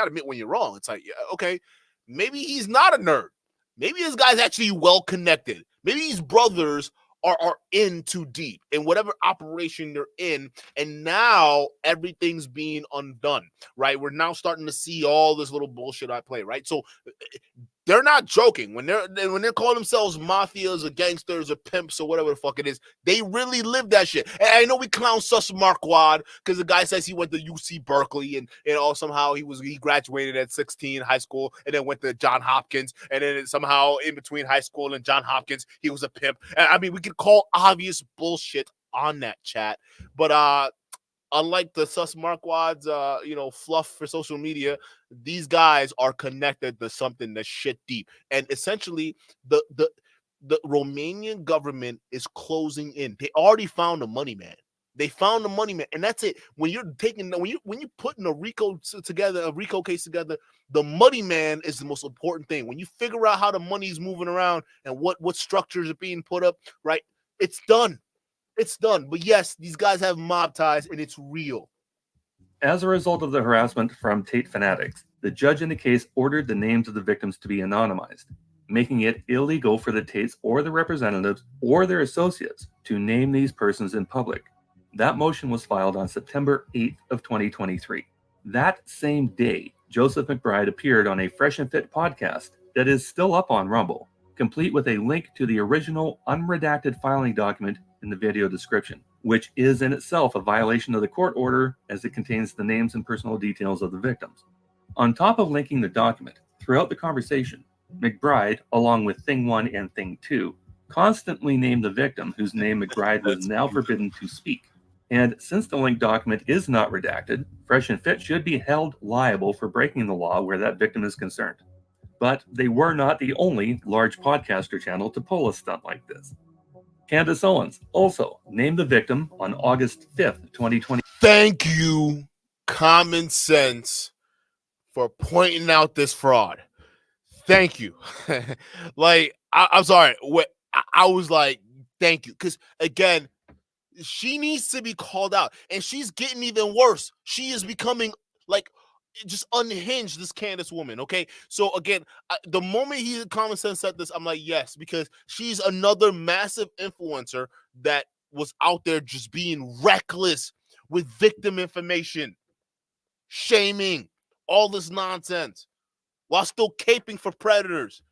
admit when you're wrong. It's like, okay, maybe he's not a nerd. Maybe this guy's actually well connected. Maybe these brothers are in too deep in whatever operation they're in, and now everything's being undone, right? We're now starting to see all this little bullshit I play, right? So they're not joking when they're calling themselves mafias or gangsters or pimps or whatever the fuck it is. They really live that shit. And I know we clown Sus Marquardt because the guy says he went to UC Berkeley and somehow he graduated at 16 high school and then went to Johns Hopkins, and then somehow in between high school and Johns Hopkins he was a pimp. And I mean, we could call obvious bullshit on that, chat, but unlike the Sus Marquardts, fluff for social media, these guys are connected to something that's shit deep. And essentially, the Romanian government is closing in. They already found the money man. They found the money man, and that's it. When you're putting a RICO case together, the money man is the most important thing. When you figure out how the money is moving around and what structures are being put up, right? It's done. It's done. But yes, these guys have mob ties, and it's real. As a result of the harassment from Tate fanatics, the judge in the case ordered the names of the victims to be anonymized, making it illegal for the Tates or the representatives or their associates to name these persons in public. That motion was filed on September 8th of 2023. That same day, Joseph McBride appeared on a Fresh and Fit podcast that is still up on Rumble, complete with a link to the original unredacted filing document in the video description, which is in itself a violation of the court order as it contains the names and personal details of the victims. On top of linking the document, throughout the conversation, McBride, along with Thing 1 and Thing 2, constantly named the victim whose name McBride was now forbidden to speak. And since the link document is not redacted, Fresh and Fit should be held liable for breaking the law where that victim is concerned. But they were not the only large podcaster channel to pull a stunt like this. Candace Owens also named the victim on August 5th, 2020. Thank you, Common Sense, for pointing out this fraud. Thank you. I'm sorry. I was like, thank you. Because, again, she needs to be called out. And she's getting even worse. She is becoming, just unhinged, this Candace woman, okay? So, again, the moment Common Sense said this, I'm like, yes, because she's another massive influencer that was out there just being reckless with victim information, shaming, all this nonsense, while still caping for predators.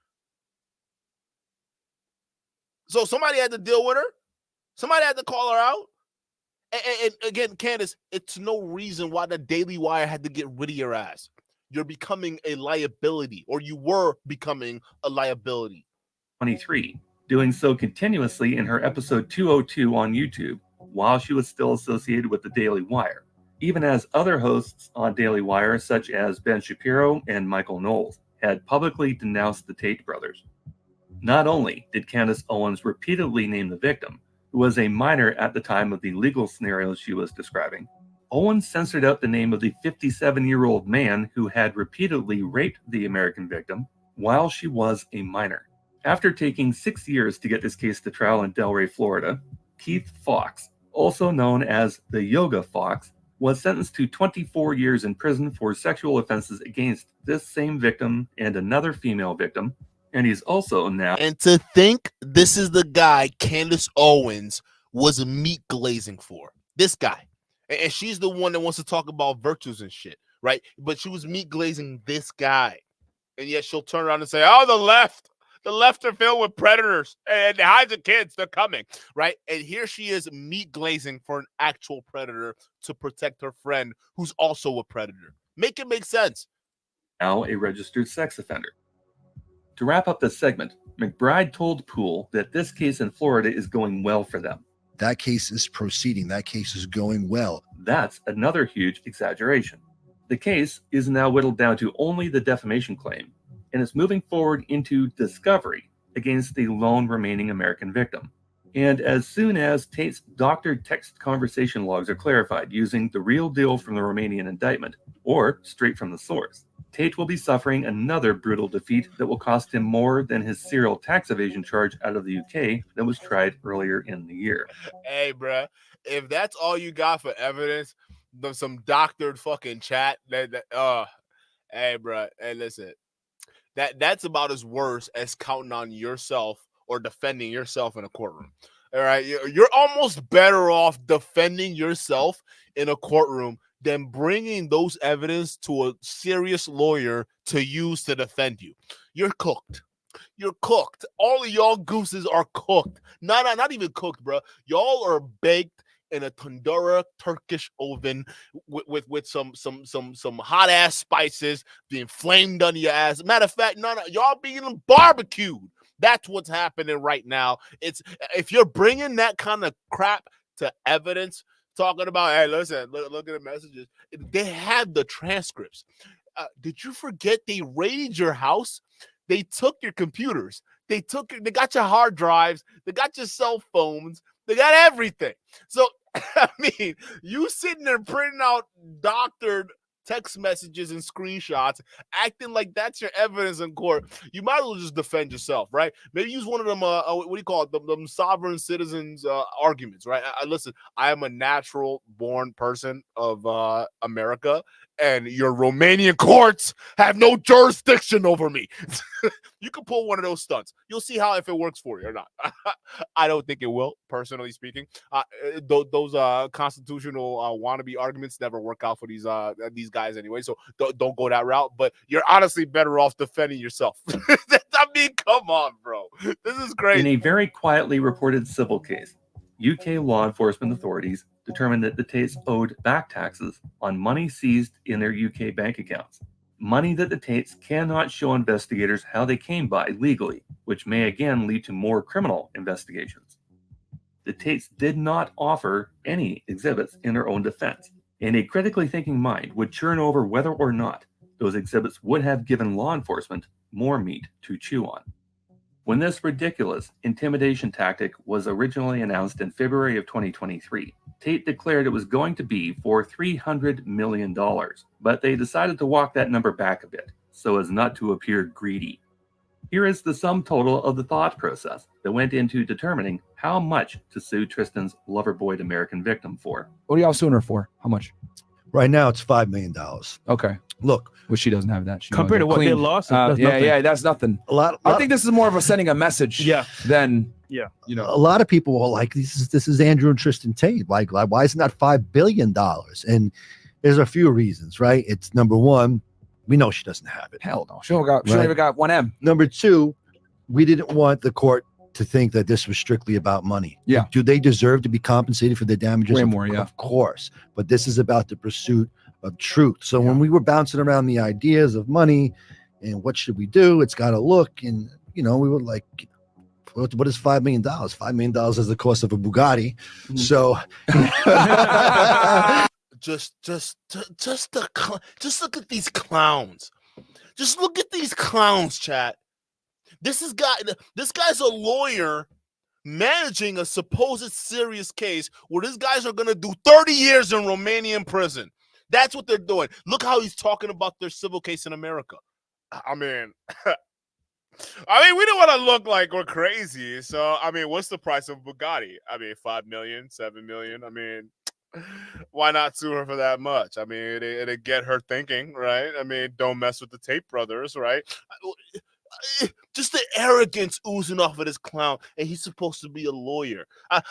So somebody had to deal with her. Somebody had to call her out. And again, Candace, it's no reason why the Daily Wire had to get rid of your ass. You're becoming a liability, or you were becoming a liability. 23, doing so continuously in her episode 202 on YouTube while she was still associated with the Daily Wire, even as other hosts on Daily Wire, such as Ben Shapiro and Michael Knowles, had publicly denounced the Tate brothers. Not only did Candace Owens repeatedly name the victim, who was a minor at the time of the legal scenarios she was describing, Owens censored out the name of the 57-year-old man who had repeatedly raped the American victim while she was a minor. After taking 6 years to get this case to trial in Delray, Florida, Keith Fox, also known as the Yoga Fox, was sentenced to 24 years in prison for sexual offenses against this same victim and another female victim, and he's also now... And to think this is the guy Candace Owens was meat glazing for. This guy. And she's the one that wants to talk about virtues and shit, right? But she was meat glazing this guy. And yet she'll turn around and say, oh, the left are filled with predators and hide the kids, they're coming, right? And here she is meat glazing for an actual predator to protect her friend who's also a predator. Make it make sense. Now a registered sex offender. To wrap up this segment, McBride told Poole that this case in Florida is going well for them. That case is proceeding. That case is going well. That's another huge exaggeration. The case is now whittled down to only the defamation claim, and it's moving forward into discovery against the lone remaining American victim. And as soon as Tate's doctored text conversation logs are clarified using the real deal from the Romanian indictment, or straight from the source, Tate will be suffering another brutal defeat that will cost him more than his serial tax evasion charge out of the UK that was tried earlier in the year. Hey, bruh, if that's all you got for evidence, some doctored fucking chat, hey, bruh, hey, listen, that's about as worse as counting on yourself or defending yourself in a courtroom. All right, you're almost better off defending yourself in a courtroom than bringing those evidence to a serious lawyer to use to defend you. You're cooked. You're cooked. All of y'all gooses are cooked. Not even cooked, bro. Y'all are baked in a tandoori Turkish oven with some hot ass spices being flamed under your ass. Matter of fact, y'all being barbecued. That's what's happening right now. It's if you're bringing that kind of crap to evidence, talking about, hey, listen, look at the messages. They have the transcripts. Did you forget they raided your house? They took your computers. They got your hard drives. They got your cell phones. They got everything. So, I mean, you sitting there printing out doctored text messages and screenshots, acting like that's your evidence in court. You might as well just defend yourself, right? Maybe use one of them, what do you call it? Them sovereign citizens arguments, right? Listen, I am a natural born person of America, and your Romanian courts have no jurisdiction over me. You can pull one of those stunts. You'll see if it works for you or not. I don't think it will, personally speaking. Those constitutional wannabe arguments never work out for these guys anyway, so don't go that route. But you're honestly better off defending yourself. I mean, come on, bro. This is crazy. In a very quietly reported civil case, UK law enforcement authorities determined that the Tates owed back taxes on money seized in their UK bank accounts. Money that the Tates cannot show investigators how they came by legally, which may again lead to more criminal investigations. the Tates did not offer any exhibits in their own defense, and a critically thinking mind would churn over whether or not those exhibits would have given law enforcement more meat to chew on. When this ridiculous intimidation tactic was originally announced in February of 2023, Tate declared it was going to be for $300 million, but they decided to walk that number back a bit so as not to appear greedy. Here is the sum total of the thought process that went into determining how much to sue Tristan's lover-boyed American victim for. What are y'all suing her for? How much? Right now, it's $5 million. Okay. Look, well, she doesn't have that. She compared to what they lost, that's nothing. yeah, that's nothing. I think this is more of a sending a message. Yeah. Than yeah. You know, a lot of people are like, this is Andrew and Tristan Tate. Like, why isn't that $5 billion? And there's a few reasons, right? It's number one, we know she doesn't have it. Hell no, she don't even got 1M. Number two, we didn't want the court to think that this was strictly about money. Yeah. Do they deserve to be compensated for their damages? Way more, yeah. Of course. But this is about the pursuit of truth. So when we were bouncing around the ideas of money and what should we do, it's got to look, and we were like, what is $5 million? $5 million is the cost of a Bugatti. So just look at these clowns. Just look at these clowns, chat. This guy's a lawyer managing a supposed serious case where these guys are gonna do 30 years in Romanian prison. That's what they're doing. Look how he's talking about their civil case in America. I mean, we don't want to look like we're crazy. So, what's the price of Bugatti? 5 million, 7 million. Why not sue her for that much? It'd get her thinking, right? Don't mess with the Tate brothers, right? Just the arrogance oozing off of this clown, and he's supposed to be a lawyer.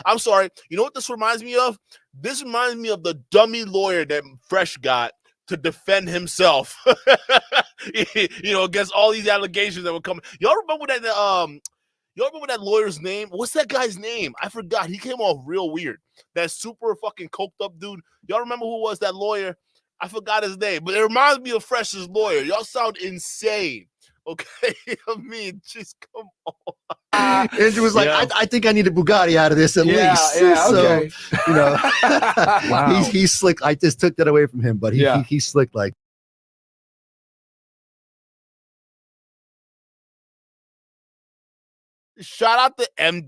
I'm sorry. You know what this reminds me of? This reminds me of the dummy lawyer that Fresh got to defend himself, against all these allegations that were coming. Y'all remember that? Y'all remember that lawyer's name? What's that guy's name? I forgot. He came off real weird. That super fucking coked up dude. Y'all remember who was that lawyer? I forgot his name, but it reminds me of Fresh's lawyer. Y'all sound insane. Okay, just come on. Andrew was like, I think I need a Bugatti out of this at least. Yeah, okay. So, Wow. he's slick. I just took that away from him, but he's slick like. Shout out to M.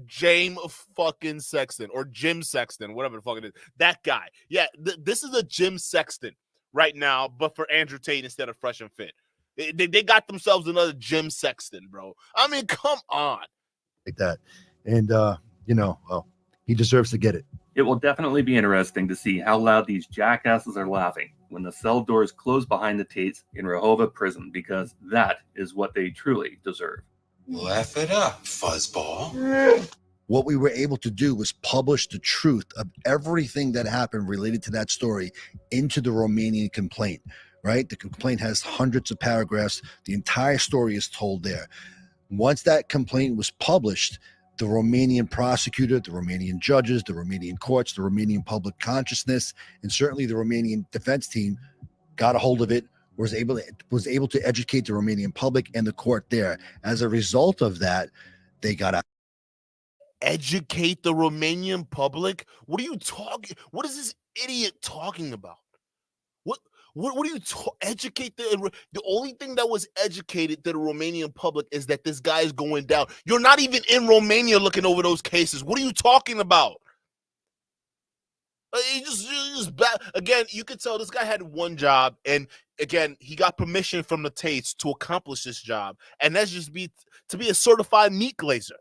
James fucking Sexton or Jim Sexton, whatever the fuck it is. That guy. Yeah, this is a Jim Sexton right now, but for Andrew Tate instead of Fresh and Fit. They got themselves another Jim Sexton, bro. Come on. Like that. And, he deserves to get it. It will definitely be interesting to see how loud these jackasses are laughing when the cell doors close behind the Tates in Rahova prison, because that is what they truly deserve. Laugh it up, fuzzball. What we were able to do was publish the truth of everything that happened related to that story into the Romanian complaint, right? The complaint has hundreds of paragraphs. The entire story is told there. Once that complaint was published, the Romanian prosecutor, the Romanian judges, the Romanian courts, the Romanian public consciousness, and certainly the Romanian defense team got a hold of it, was able to educate the Romanian public and the court there. As a result of that, they got out. Educate the Romanian public? What are you talking? What is this idiot talking about? What do you educate the only thing that was educated to the Romanian public is that this guy is going down. You're not even in Romania looking over those cases. What are you talking about? He just bad. Again, you could tell this guy had one job, and again, he got permission from the Tates to accomplish this job, and that's just to be a certified meat glazer.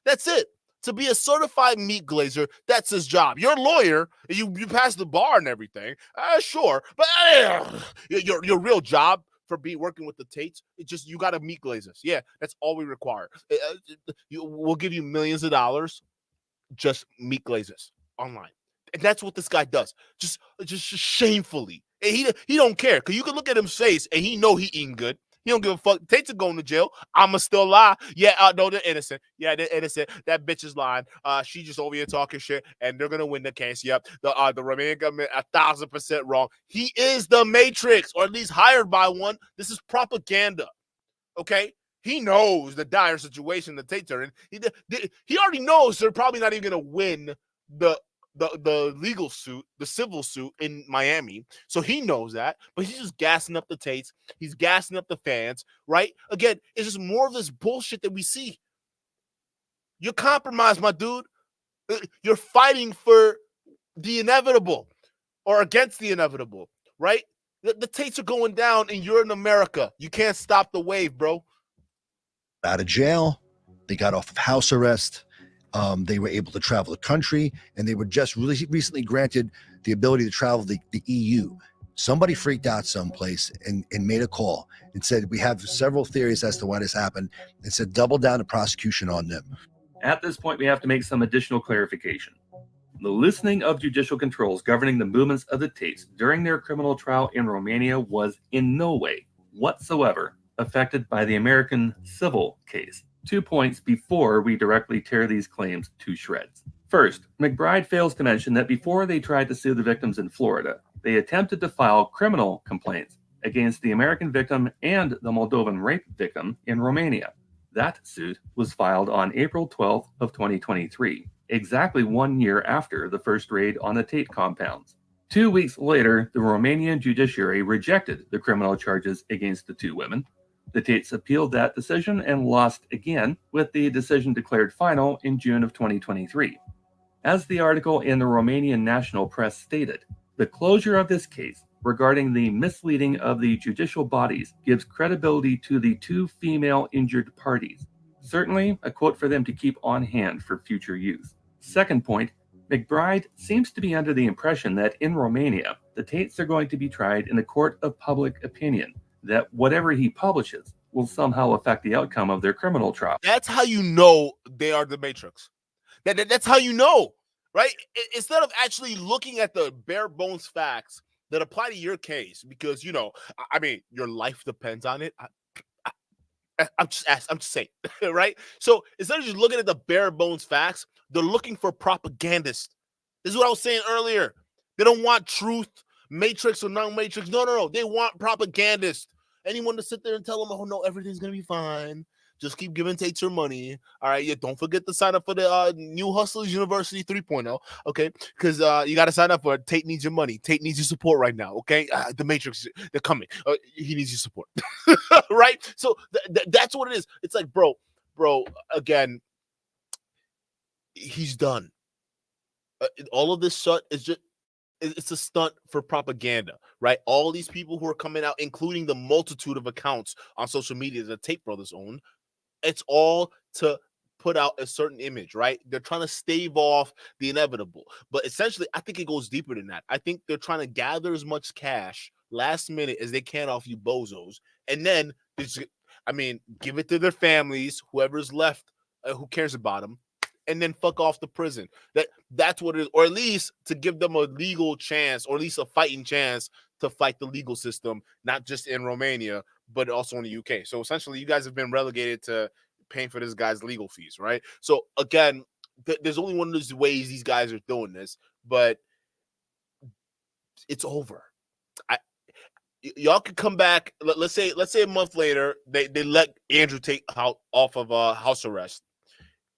That's it. To be a certified meat glazer, that's his job. You're a lawyer, you pass the bar and everything, sure, but your real job for working with the Tates, it's just you got to meat glazers. Yeah, that's all we require. We'll give you millions of dollars, just meat glazers online. And that's what this guy does, just shamefully. And he don't care, because you can look at his face and he know he eating good. He don't give a fuck. Tates are going to jail. I'ma still lie. Yeah, no, they're innocent. Yeah, they're innocent. That bitch is lying. She just over here talking shit, and they're gonna win the case. Yep. The Romanian government 1,000% wrong. He is the Matrix, or at least hired by one. This is propaganda. Okay. He knows the dire situation the Tates are in. He already knows they're probably not even going to win the legal suit, the civil suit in Miami. So he knows that, but he's just gassing up the Tates. He's gassing up the fans, right? Again, it's just more of this bullshit that we see. You're compromised, my dude. You're fighting for the inevitable or against the inevitable, right? The Tates are going down and you're in America. You can't stop the wave, bro. Out of jail, they got off of house arrest. They were able to travel the country, and they were just really recently granted the ability to travel the EU. Somebody freaked out someplace and made a call and said, we have several theories as to why this happened, and said double down the prosecution on them. At this point, we have to make some additional clarification. The loosening of judicial controls governing the movements of the Tates during their criminal trial in Romania was in no way whatsoever affected by the American civil case. 2 points before we directly tear these claims to shreds. First, McBride fails to mention that before they tried to sue the victims in Florida, they attempted to file criminal complaints against the American victim and the Moldovan rape victim in Romania. That suit was filed on April 12th of 2023, exactly 1 year after the first raid on the Tate compounds. 2 weeks later, the Romanian judiciary rejected the criminal charges against the two women. The Tates appealed that decision and lost again, with the decision declared final in June of 2023. As the article in the Romanian national press stated, the closure of this case regarding the misleading of the judicial bodies gives credibility to the two female injured parties. Certainly a quote for them to keep on hand for future use. Second point, McBride seems to be under the impression that in Romania, the Tates are going to be tried in a court of public opinion, that whatever he publishes will somehow affect the outcome of their criminal trial. That's how you know they are the Matrix. That's how you know, right? Instead of actually looking at the bare bones facts that apply to your case, because, you know, I mean, your life depends on it. I'm just saying, right? So instead of just looking at the bare bones facts, they're looking for propagandists. This is what I was saying earlier. They don't want truth, matrix or non-matrix. No. They want propagandists. Anyone to sit there and tell them, oh, no, everything's going to be fine. Just keep giving Tate your money. All right. Yeah, don't forget to sign up for the New Hustlers University 3.0. Okay. Because you got to sign up for it. Tate needs your money. Tate needs your support right now. Okay. The Matrix, they're coming. He needs your support. Right. So that's what it is. It's like, bro, again, he's done. All of this shut is just, it's a stunt for propaganda, right? All these people who are coming out, including the multitude of accounts on social media that Tate brothers own, it's all to put out a certain image, right? They're trying to stave off the inevitable. But essentially, I think it goes deeper than that. I think they're trying to gather as much cash last minute as they can off you bozos. And then, give it to their families, whoever's left, who cares about them, and then fuck off the prison. That's what it is, or at least to give them a legal chance, or at least a fighting chance to fight the legal system, not just in Romania, but also in the UK. So essentially, you guys have been relegated to paying for this guy's legal fees, right? So again, there's only one of those ways these guys are doing this, but it's over. Y'all can come back. Let's say a month later, they let Andrew Tate out off of house arrest.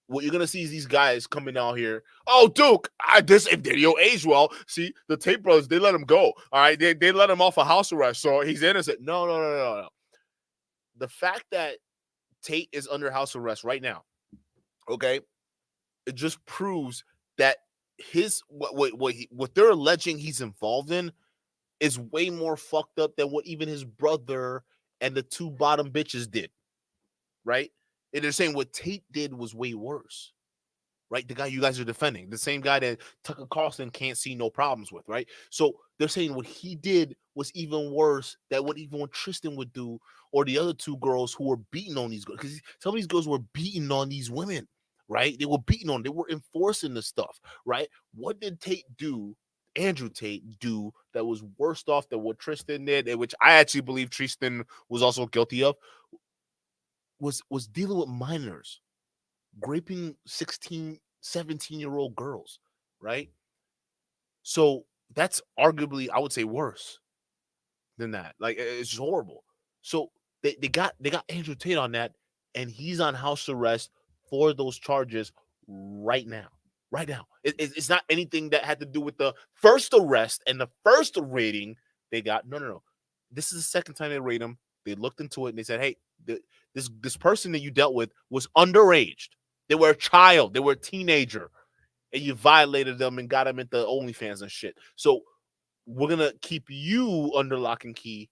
What you're gonna see is these guys coming out here. Oh, Duke, this video aged well. See, the Tate brothers, they let him go. All right, they let him off of house arrest, so he's innocent. No. The fact that Tate is under house arrest right now, okay, it just proves that what they're alleging he's involved in is way more fucked up than what even his brother and the two bottom bitches did, right? And they're saying what Tate did was way worse, right? The guy you guys are defending, the same guy that Tucker Carlson can't see no problems with, right? So they're saying what he did was even worse than what even what Tristan would do, or the other two girls who were beating on these girls. Because some of these girls were beating on these women, right? They were beating on, they were enforcing the stuff, right? What did Tate do? Andrew Tate do that was worse off than what Tristan did, and which I actually believe Tristan was also guilty of, was dealing with minors, raping 16, 17-year-old girls, right? So that's arguably, I would say, worse than that. Like, it's horrible. So they got Andrew Tate on that, and he's on house arrest for those charges right now. Right now. It's not anything that had to do with the first arrest and the first raiding they got. No. This is the second time they raid him. They looked into it and they said, hey, this person that you dealt with was underage. They were a child. They were a teenager. And you violated them and got them into OnlyFans and shit. So we're going to keep you under lock and key.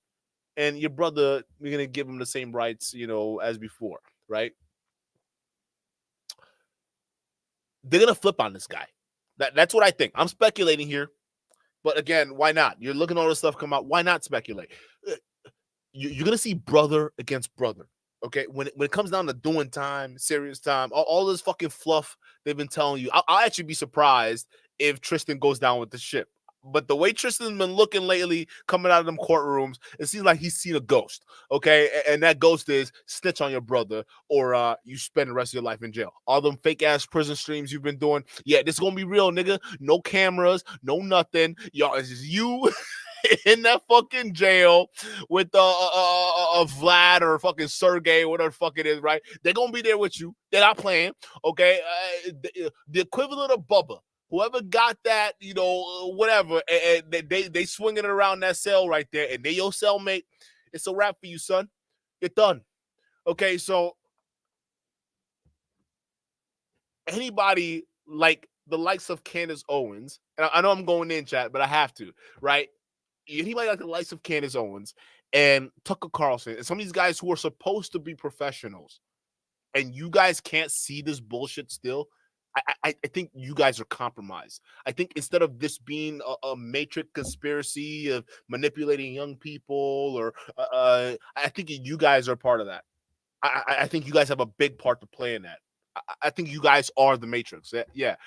And your brother, we're going to give him the same rights, as before, right? They're going to flip on this guy. That's what I think. I'm speculating here. But again, why not? You're looking at all this stuff come out. Why not speculate? You're going to see brother against brother. Okay, when it comes down to doing time, serious time, all this fucking fluff they've been telling you, I'll actually be surprised if Tristan goes down with the ship. But the way Tristan's been looking lately, coming out of them courtrooms, it seems like he's seen a ghost. Okay, and that ghost is snitch on your brother, or you spend the rest of your life in jail. All them fake ass prison streams you've been doing, yeah, this is gonna be real, nigga. No cameras, no nothing. Y'all, it's just you. In that fucking jail with Vlad or fucking Sergey, whatever the fuck it is, right? They're gonna be there with you. They're not playing, okay? The equivalent of Bubba, whoever got that, whatever, and they swinging it around that cell right there, and they your cellmate. It's a wrap for you, son. You're done. Okay, so anybody like the likes of Candace Owens, and I know I'm going in chat, but I have to, right? Anybody like the likes of Candace Owens and Tucker Carlson and some of these guys who are supposed to be professionals, and you guys can't see this bullshit still, I think you guys are compromised. I think instead of this being a matrix conspiracy of manipulating young people, or I think you guys are part of that. I think you guys have a big part to play in that. I think you guys are the Matrix. Yeah,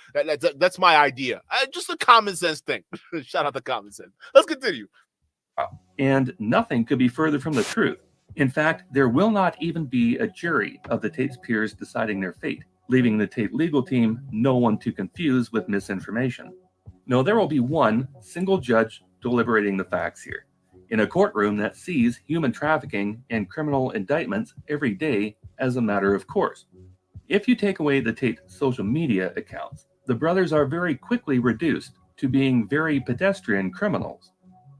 that's my idea. Just a common sense thing. Shout out to common sense. Let's continue. And nothing could be further from the truth. In fact, there will not even be a jury of the Tate's peers deciding their fate, leaving the Tate legal team no one to confuse with misinformation. No, there will be one single judge deliberating the facts here, in a courtroom that sees human trafficking and criminal indictments every day as a matter of course. If you take away the Tate social media accounts, the brothers are very quickly reduced to being very pedestrian criminals.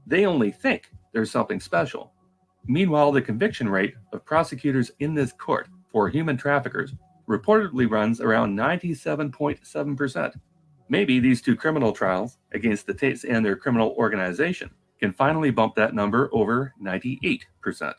They only think there's something special. Meanwhile, the conviction rate of prosecutors in this court for human traffickers reportedly runs around 97.7%. Maybe these two criminal trials against the Tates and their criminal organization can finally bump that number over 98%.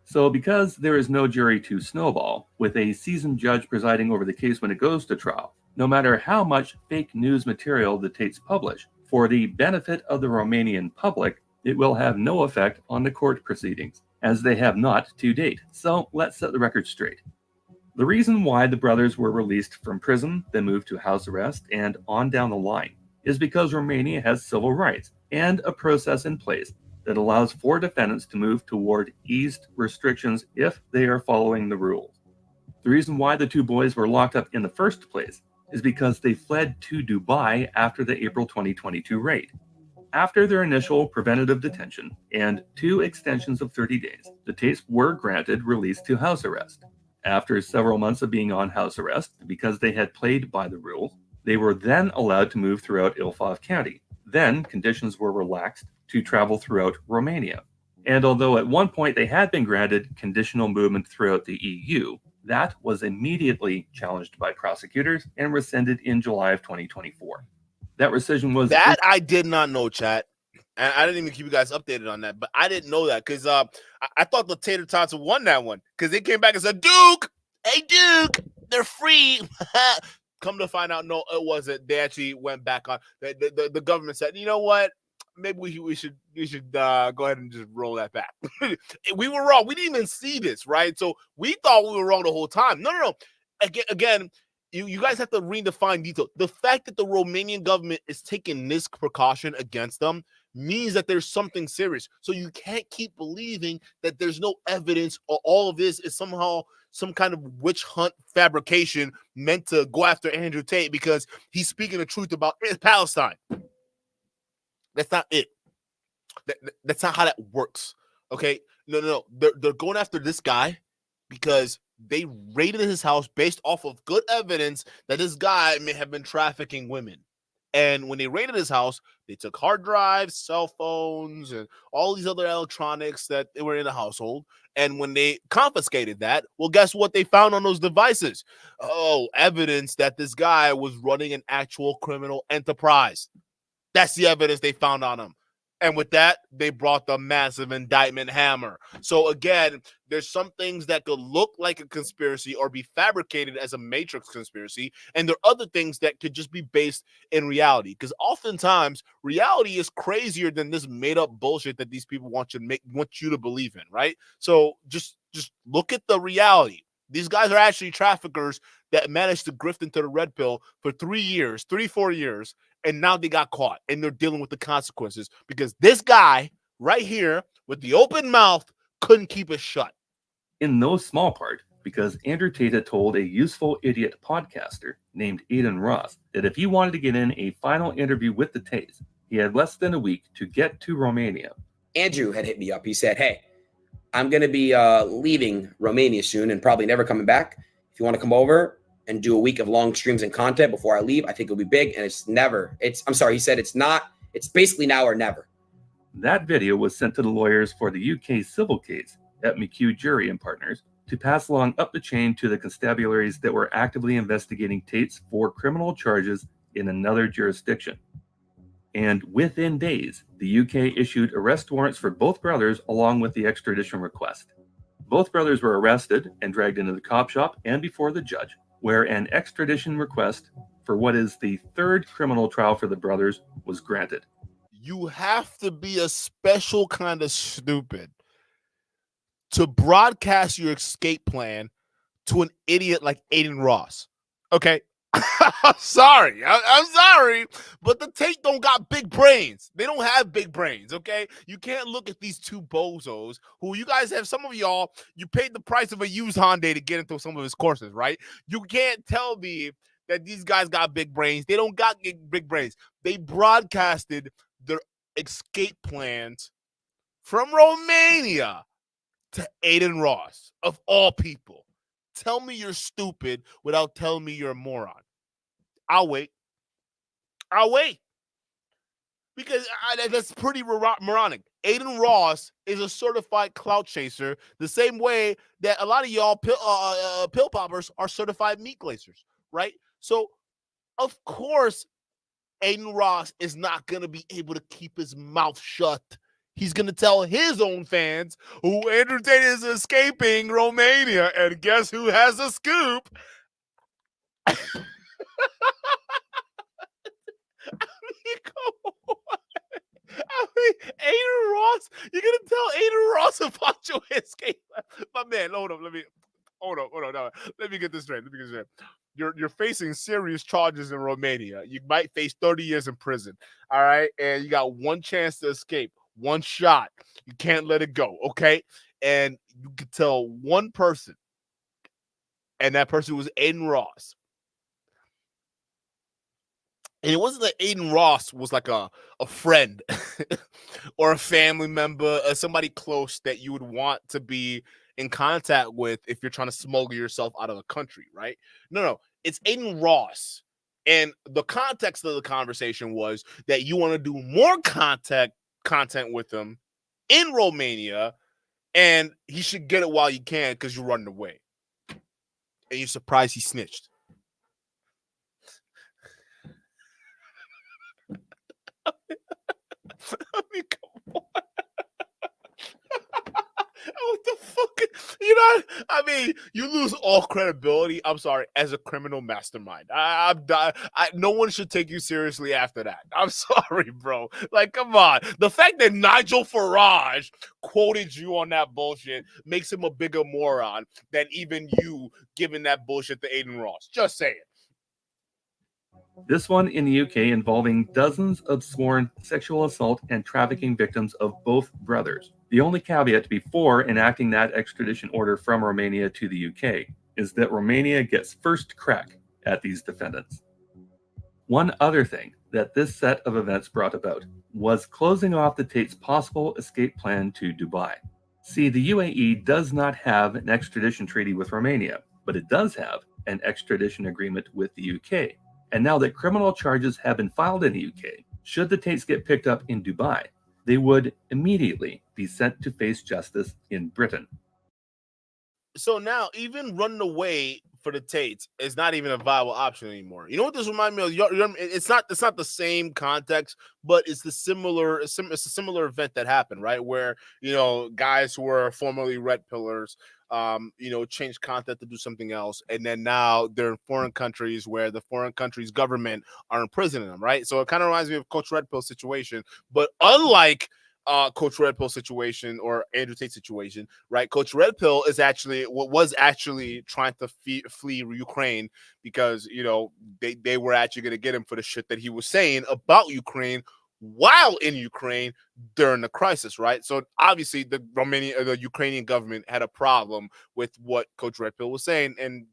So because there is no jury to snowball, with a seasoned judge presiding over the case when it goes to trial, no matter how much fake news material the Tates publish, for the benefit of the Romanian public, it will have no effect on the court proceedings, as they have not to date. So let's set the record straight. The reason why the brothers were released from prison, then moved to house arrest, and on down the line, is because Romania has civil rights and a process in place that allows for defendants to move toward eased restrictions if they are following the rules. The reason why the two boys were locked up in the first place is because they fled to Dubai after the April 2022 raid. After their initial preventative detention and 2 extensions of 30 days, the Tates were granted release to house arrest. After several months of being on house arrest, because they had played by the rules, they were then allowed to move throughout Ilfov County. Then conditions were relaxed to travel throughout Romania. And although at one point they had been granted conditional movement throughout the EU, that was immediately challenged by prosecutors and rescinded in July of 2024. That rescission was... That I did not know, chat. And I didn't even keep you guys updated on that, but I didn't know that because I thought the Tater Tots won that one because they came back and said, Duke, hey, Duke, they're free. Come to find out, no, it wasn't. They actually went back on. The government said, you know what? Maybe we should go ahead and just roll that back. We were wrong. We didn't even see this, right? So we thought we were wrong the whole time. No. Again, you guys have to redefine detail. The fact that the Romanian government is taking this precaution against them means that there's something serious. So you can't keep believing that there's no evidence or all of this is somehow some kind of witch hunt fabrication meant to go after Andrew Tate because he's speaking the truth about Palestine. That's not it. That's not how that works. Okay? No. They're going after this guy because they raided his house based off of good evidence that this guy may have been trafficking women. And when they raided his house, they took hard drives, cell phones, and all these other electronics that were in the household. And when they confiscated that, well, guess what they found on those devices? Oh, evidence that this guy was running an actual criminal enterprise. That's the evidence they found on him. And with that, they brought the massive indictment hammer. So again, there's some things that could look like a conspiracy or be fabricated as a matrix conspiracy. And there are other things that could just be based in reality. Because oftentimes reality is crazier than this made up bullshit that these people want you to believe in, right? So just look at the reality. These guys are actually traffickers that managed to grift into the red pill for 4 years. And now they got caught and they're dealing with the consequences because this guy right here with the open mouth couldn't keep it shut. In no small part, because Andrew Tate had told a useful idiot podcaster named Aiden Ross that if he wanted to get in a final interview with the Tates, he had less than a week to get to Romania. Andrew had hit me up. He said, hey, I'm going to be leaving Romania soon and probably never coming back. If you want to come over and do a week of long streams and content before I leave, I think it'll be big. And he said it's basically now or never. That video was sent to the lawyers for the UK civil case at McHugh Jury and Partners to pass along up the chain to the constabularies that were actively investigating Tates for criminal charges in another jurisdiction. And within days, the UK issued arrest warrants for both brothers along with the extradition request. Both brothers were arrested and dragged into the cop shop and before the judge, where an extradition request for what is the third criminal trial for the brothers was granted. You have to be a special kind of stupid to broadcast your escape plan to an idiot like Aiden Ross. Okay, I'm sorry, but the Tate don't got big brains. They don't have big brains, okay? You can't look at these two bozos who you guys have. Some of y'all, you paid the price of a used Hyundai to get into some of his courses, right? You can't tell me that these guys got big brains. They don't got big brains. They broadcasted their escape plans from Romania to Aiden Ross, of all people. Tell me you're stupid without telling me you're a moron. I'll wait. Because that's pretty moronic. Aiden Ross is a certified clout chaser the same way that a lot of y'all pill poppers are certified meat glazers, right? So, of course, Aiden Ross is not going to be able to keep his mouth shut. He's going to tell his own fans who Andrew Tate is escaping Romania, and guess who has a scoop? I mean, Aiden Ross, you're going to tell Aiden Ross about your escape? My man, hold on. No, let me get this straight. You're facing serious charges in Romania. You might face 30 years in prison, all right? And you got one chance to escape. One shot. You can't let it go, okay? And you could tell one person, and that person was Aiden Ross. And it wasn't that Aiden Ross was like a friend or a family member or somebody close that you would want to be in contact with if you're trying to smuggle yourself out of the country, right? No. It's Aiden Ross. And the context of the conversation was that you want to do more content with him in Romania, and he should get it while you can because you're running away. And you're surprised he snitched. I mean, come on. What the fuck? You lose all credibility. I'm sorry, as a criminal mastermind. No one should take you seriously after that. I'm sorry, bro. Like, come on. The fact that Nigel Farage quoted you on that bullshit makes him a bigger moron than even you giving that bullshit to Aiden Ross. Just saying. This one in the UK involving dozens of sworn sexual assault and trafficking victims of both brothers. The only caveat before enacting that extradition order from Romania to the UK is that Romania gets first crack at these defendants. One other thing that this set of events brought about was closing off the Tate's possible escape plan to Dubai. See, the UAE does not have an extradition treaty with Romania, but it does have an extradition agreement with the UK. And now that criminal charges have been filed in the UK, should the Tates get picked up in Dubai, they would immediately be sent to face justice in Britain. So now, even running away for the Tates is not even a viable option anymore. You know what this reminds me of? It's not the same context, but it's a similar event that happened, right? Where guys who were formerly red pillars, changed content to do something else, and then now they're in foreign countries where the foreign country's government are imprisoning them, right? So it kind of reminds me of Coach Red Pill situation, but unlike Coach Red Pill situation or Andrew Tate situation, right? Coach Red Pill was actually trying to flee Ukraine because they were actually going to get him for the shit that he was saying about Ukraine while in Ukraine during the crisis, right? So obviously the Ukrainian government had a problem with what Coach Red Pill was saying, and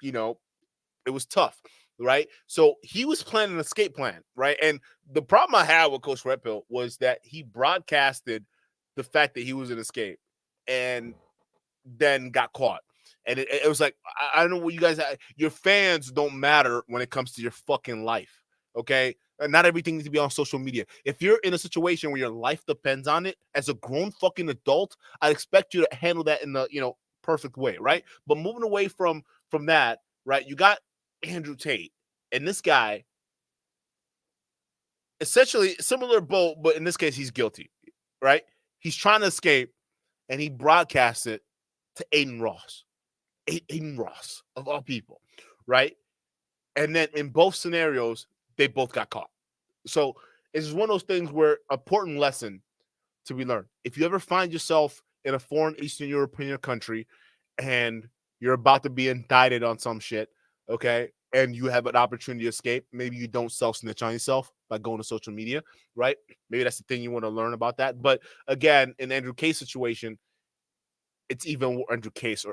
it was tough. Right. So he was planning an escape plan. Right. And the problem I had with Coach Red Pill was that he broadcasted the fact that he was an escape and then got caught. And it was like, I don't know what you guys, your fans don't matter when it comes to your fucking life. OK, and not everything needs to be on social media. If you're in a situation where your life depends on it as a grown fucking adult, I expect you to handle that in the perfect way. Right. But moving away from that. Right. You got Andrew Tate, and this guy, essentially similar boat, but in this case, he's guilty, right? He's trying to escape, and he broadcasts it to Aiden Ross. Aiden Ross, of all people, right? And then in both scenarios, they both got caught. So it's one of those things where important lesson to be learned. If you ever find yourself in a foreign Eastern European country and you're about to be indicted on some shit, okay, and you have an opportunity to escape, maybe you don't self-snitch on yourself by going to social media, right? Maybe that's the thing you want to learn about that. But again, in Andrew Case's situation, it's even Andrew Tate's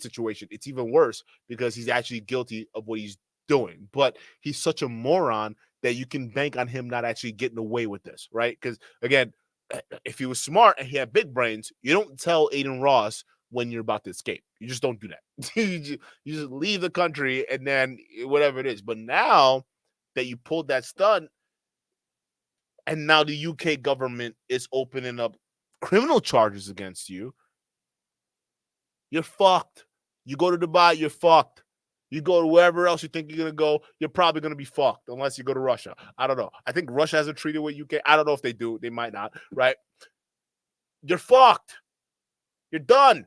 situation, it's even worse because he's actually guilty of what he's doing. But he's such a moron that you can bank on him not actually getting away with this, right? Because again, if he was smart and he had big brains, you don't tell Aiden Ross when you're about to escape. You just don't do that. You just leave the country and then whatever it is. But now that you pulled that stunt, and now the UK government is opening up criminal charges against you, you're fucked. You go to Dubai, you're fucked. You go to wherever else you think you're going to go, you're probably going to be fucked unless you go to Russia. I don't know. I think Russia has a treaty with UK. I don't know if they do. They might not, right? You're fucked. You're done.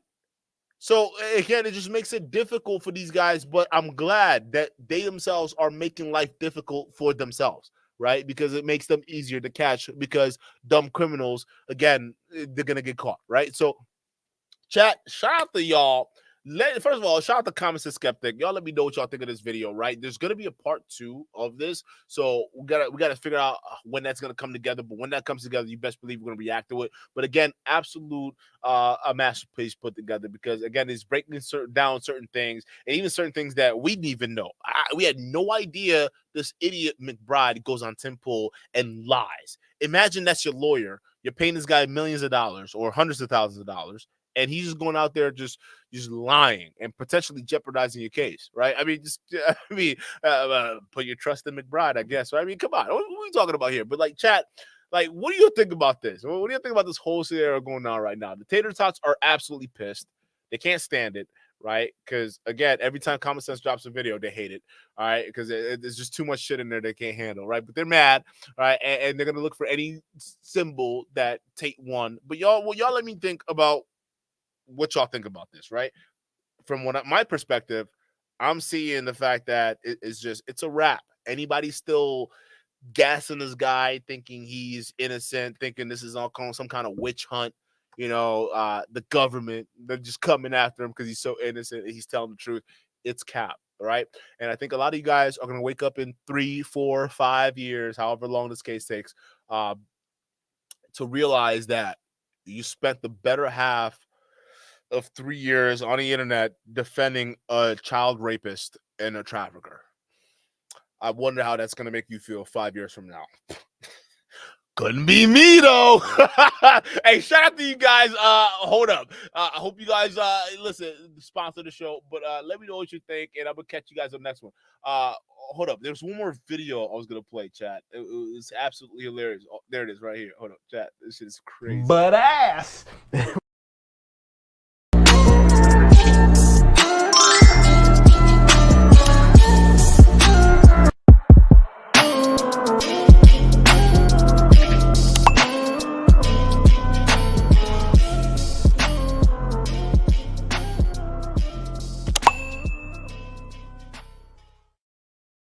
So, again, it just makes it difficult for these guys, but I'm glad that they themselves are making life difficult for themselves, right? Because it makes them easier to catch because dumb criminals, again, they're going to get caught, right? So, chat, shout out to y'all. First of all, shout out to Comments and Skeptic. Y'all let me know what y'all think of this video, right? There's gonna be a part 2 of this, so we gotta figure out when that's gonna come together. But when that comes together, you best believe we're gonna react to it. But again, absolute a masterpiece put together because again, it's breaking down certain things and even certain things that we didn't even know. We had no idea this idiot McBride goes on Tim Pool and lies. Imagine that's your lawyer. You're paying this guy millions of dollars or hundreds of thousands of dollars. And he's just going out there just lying and potentially jeopardizing your case, right? I mean, put your trust in McBride, I guess. Right? I mean, come on, what are we talking about here? But like, chat, like, what do you think about this? What do you think about this whole scenario going on right now? The Tater Tots are absolutely pissed. They can't stand it, right? Because again, every time Common Sense drops a video, they hate it, all right? Because there's just too much shit in there they can't handle, right? But they're mad, right? And they're gonna look for any symbol that Tate won. But y'all let me think about what y'all think about this, right? From my perspective, I'm seeing the fact that it's a wrap. Anybody still gassing this guy, thinking he's innocent, thinking this is all some kind of witch hunt, the government, they're just coming after him because he's so innocent and he's telling the truth. It's cap, right? And I think a lot of you guys are going to wake up in 3, 4, 5 years, however long this case takes, to realize that you spent the better half of 3 years on the internet defending a child rapist and a trafficker. I wonder how that's going to make you feel 5 years from now. Couldn't be me though. Hey, shout out to you guys. Hold up. I hope you guys listen, sponsor the show, but let me know what you think, and I'm gonna catch you guys on the next one. Hold up. There's one more video I was gonna play, chat. It was absolutely hilarious. Oh, there it is right here. Hold up, chat. This shit is crazy. But ass.